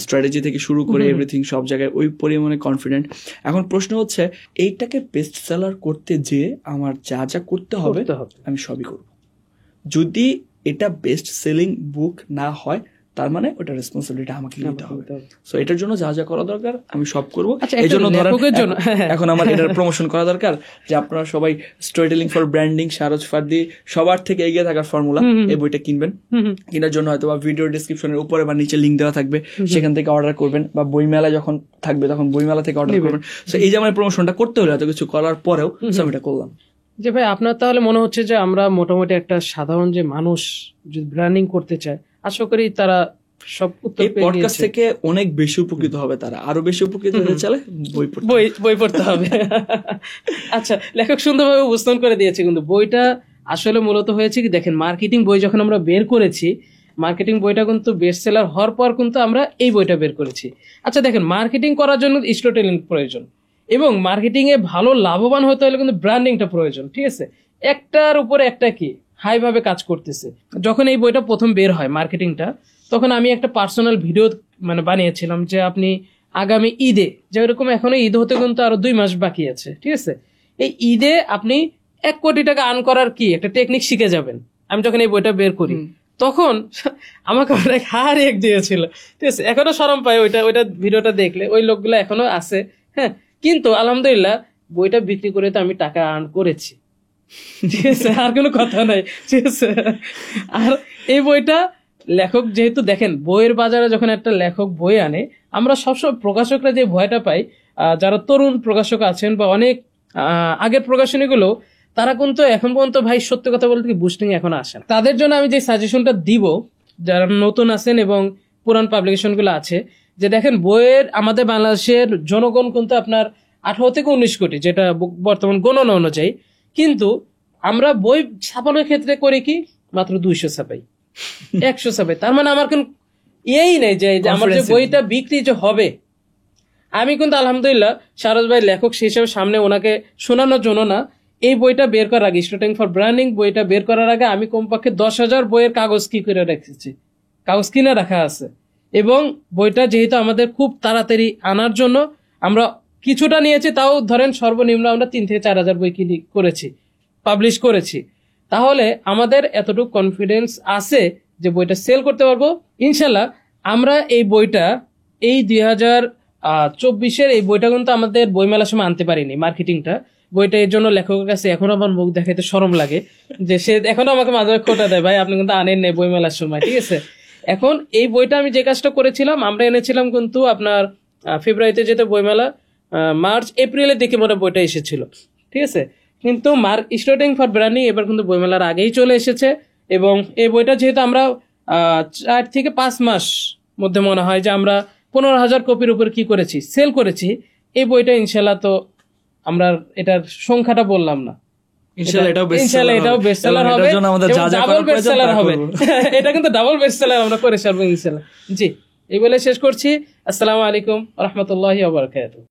স্ট্র্যাটেজি থেকে শুরু করে এভরিথিং সব জায়গায় ওই পরিমাণে কনফিডেন্ট। এখন প্রশ্ন হচ্ছে এইটাকে বেস্ট সেলার করতে যে আমার যা যা করতে হবে আমি সবই করব। যদি এটা বেস্ট সেলিং বুক না হয়, তার মানে ওটা রেসপন্সিবিলিটি আমাকে নিতে হবে। সো এটার জন্য যা যা করা দরকার আমি সব করবো। আচ্ছা, এই জন্য জন্য এখন আমার এটার প্রমোশন করা দরকার যে আপনারা সবাই স্টোরি টেলিং ফর ব্র্যান্ডিং শাহরজ ফার্দি সবার থেকে এগিয়ে থাকার ফর্মুলা এই বইটা কিনবেন। কেনার জন্য হয়তো বা ভিডিও ডিসক্রিপশনের উপরে বা নিচে লিঙ্ক দেওয়া থাকবে, সেখান থেকে অর্ডার করবেন, বা বইমেলা যখন থাকবে তখন বইমেলা থেকে অর্ডার করবেন। সো এই যে আমার প্রমোশনটা করতে হলো এত কিছু করার পরেও আমি এটা করলাম। যে ভাই আপনার তাহলে মনে হচ্ছে যে আমরা মোটামুটি একটা সাধারণ যে মানুষ যদি ব্র্যান্ডিং করতে চায়, আশা করি তারা সব এই পডকাস্ট থেকে অনেক বেশি উপকৃত হবে, তারা আরো বেশি উপকৃত হতে চাইলে বই পড়তে হবে। আচ্ছা, লেখক সুন্দরভাবে উপস্থাপন করে দিয়েছে, কিন্তু বইটা আসলে মূলত হয়েছে কি দেখেন, মার্কেটিং বই যখন আমরা বের করেছি, মার্কেটিং বইটা কিন্তু বেস্ট সেলার হওয়ার পর কিন্তু আমরা এই বইটা বের করেছি। আচ্ছা দেখেন, মার্কেটিং করার জন্য স্টোরি টেলিং প্রয়োজন, এবং মার্কেটিং এ ভালো লাভবান হতে হলে কিন্তু ব্র্যান্ডিংটা প্রয়োজন। ঠিক আছে, একটার উপরে একটা কি হাই ভাবে কাজ করতেছে। যখন এই বইটা প্রথম বের হয় মার্কেটিংটা, তখন আমি একটা পার্সোনাল ভিডিও বানিয়েছিলাম যে আপনি আগামী ঈদে, যেরকম এখনো ঈদ হতে কিন্তু আরো 2 মাস বাকি আছে, ঠিক আছে, এই ঈদে আপনি 1 কোটি টাকা আর্ন করার কি একটা টেকনিক শিখে যাবেন। আমি যখন এই বইটা বের করি তখন আমাকে অনেক হারিয়ে দিয়েছিল, ঠিক আছে, এখনো শরম পাই ওইটা ভিডিওটা দেখলে, ওই লোকগুলো এখনো আছে। হ্যাঁ, কিন্তু আলহামদুলিল্লাহ বইটা বিক্রি করে তো আমি টাকা আর্ন করেছি, ঠিক আছে, আর কোনো কথা নাই, ঠিক আছে। আর এই বইটা লেখক যেহেতু দেখেন, বইয়ের বাজারে যখন একটা লেখক বই আনে, আমরা সবসময় প্রকাশকরা যে ভয়টা পাই, যারা তরুণ প্রকাশক আছেন বা অনেক আগের প্রকাশনীগুলো, তারা কিন্তু এখন পর্যন্ত ভাই সত্যি কথা বলতে কি বুস্টিং এখন আসেন। তাদের জন্য আমি যে সাজেশনটা দিব, যারা নতুন আছেন এবং পুরান পাবলিকেশন গুলো আছে, যে দেখেন বইয়ের আমাদের বাংলাদেশের জনগণ কিন্তু আপনার 18 থেকে 19 কোটি, যেটা বর্তমান গণনা অনুযায়ী, কিন্তু আমরা বই ছাপানোর ক্ষেত্রে করি কি মাত্র 200 ছাপাই, 100 ছাপাই। তার মানে আমার কোন এই নেই যে আমার যে বইটা বিক্রি যে হবে। আমি কিন্তু আলহামদুলিল্লাহ শাহরজ ভাই লেখক সেই হিসেবে সামনে ওনাকে শোনানোর জন্য না, এই বইটা বের করার আগে, স্টোরি ফর ব্র্যান্ডিং বইটা বের করার আগে আমি কমপক্ষে 10,000 বইয়ের কাগজ কি করে রেখেছি, কাগজ কিনে রাখা আছে। এবং বইটা যেহেতু আমাদের খুব তাড়াতাড়ি আনার জন্য আমরা কিছুটা নিয়েছি, তাও ধরেন সর্বনিম্ন আমরা 3 থেকে 4,000 বই কিনে করেছি, পাবলিশ করেছি। তাহলে আমাদের এতটুকু কনফিডেন্স আছে যে বইটা সেল করতে পারবো ইনশাল্লাহ। আমরা এই বইটা এই 2024-এর এই বইটা কিন্তু আমাদের বইমেলার সময় আনতে পারিনি মার্কেটিংটা। বইটা এর জন্য লেখকের কাছে এখনো আমার মুখ দেখাইতে শরম লাগে, যে সে এখনো আমাকে মাঝে মাঝে খোটা দেয়, ভাই আপনি কিন্তু আনেন নাই বইমেলার সময়, ঠিক আছে। এখন এই বইটা আমি যে কাজটা করেছিলাম, আমরা এনেছিলাম কিন্তু আপনার ফেব্রুয়ারিতে যেতে বইমেলা, মার্চ এপ্রিলের দিকে মনে বইটা এসেছিল, ঠিক আছে। কিন্তু স্টার্টিং ফর ব্র্যান্ডিং এবার কিন্তু বইমেলার আগেই চলে এসেছে। এবং এই বইটা যেহেতু আমরা 4 থেকে 5 মাস মধ্যে মনে হয় যে আমরা 15,000 কপির উপর কি করেছি, সেল করেছি। এই বইটা ইনশাল্লাহ, তো আমরা এটার সংখ্যাটা বললাম না, ইনশাল্লাহ এটাও বেস্ট সেলার হবে, ডাবল বেস্ট সেলার হবে। এটা কিন্তু ডাবল বেস্ট সেলার আমরা করে ছাড়বো ইনশাল্লাহ। জি, এই বলে শেষ করছি। আসসালামু আলাইকুম ওয়া রাহমাতুল্লাহি ওয়া বারাকাতুহু।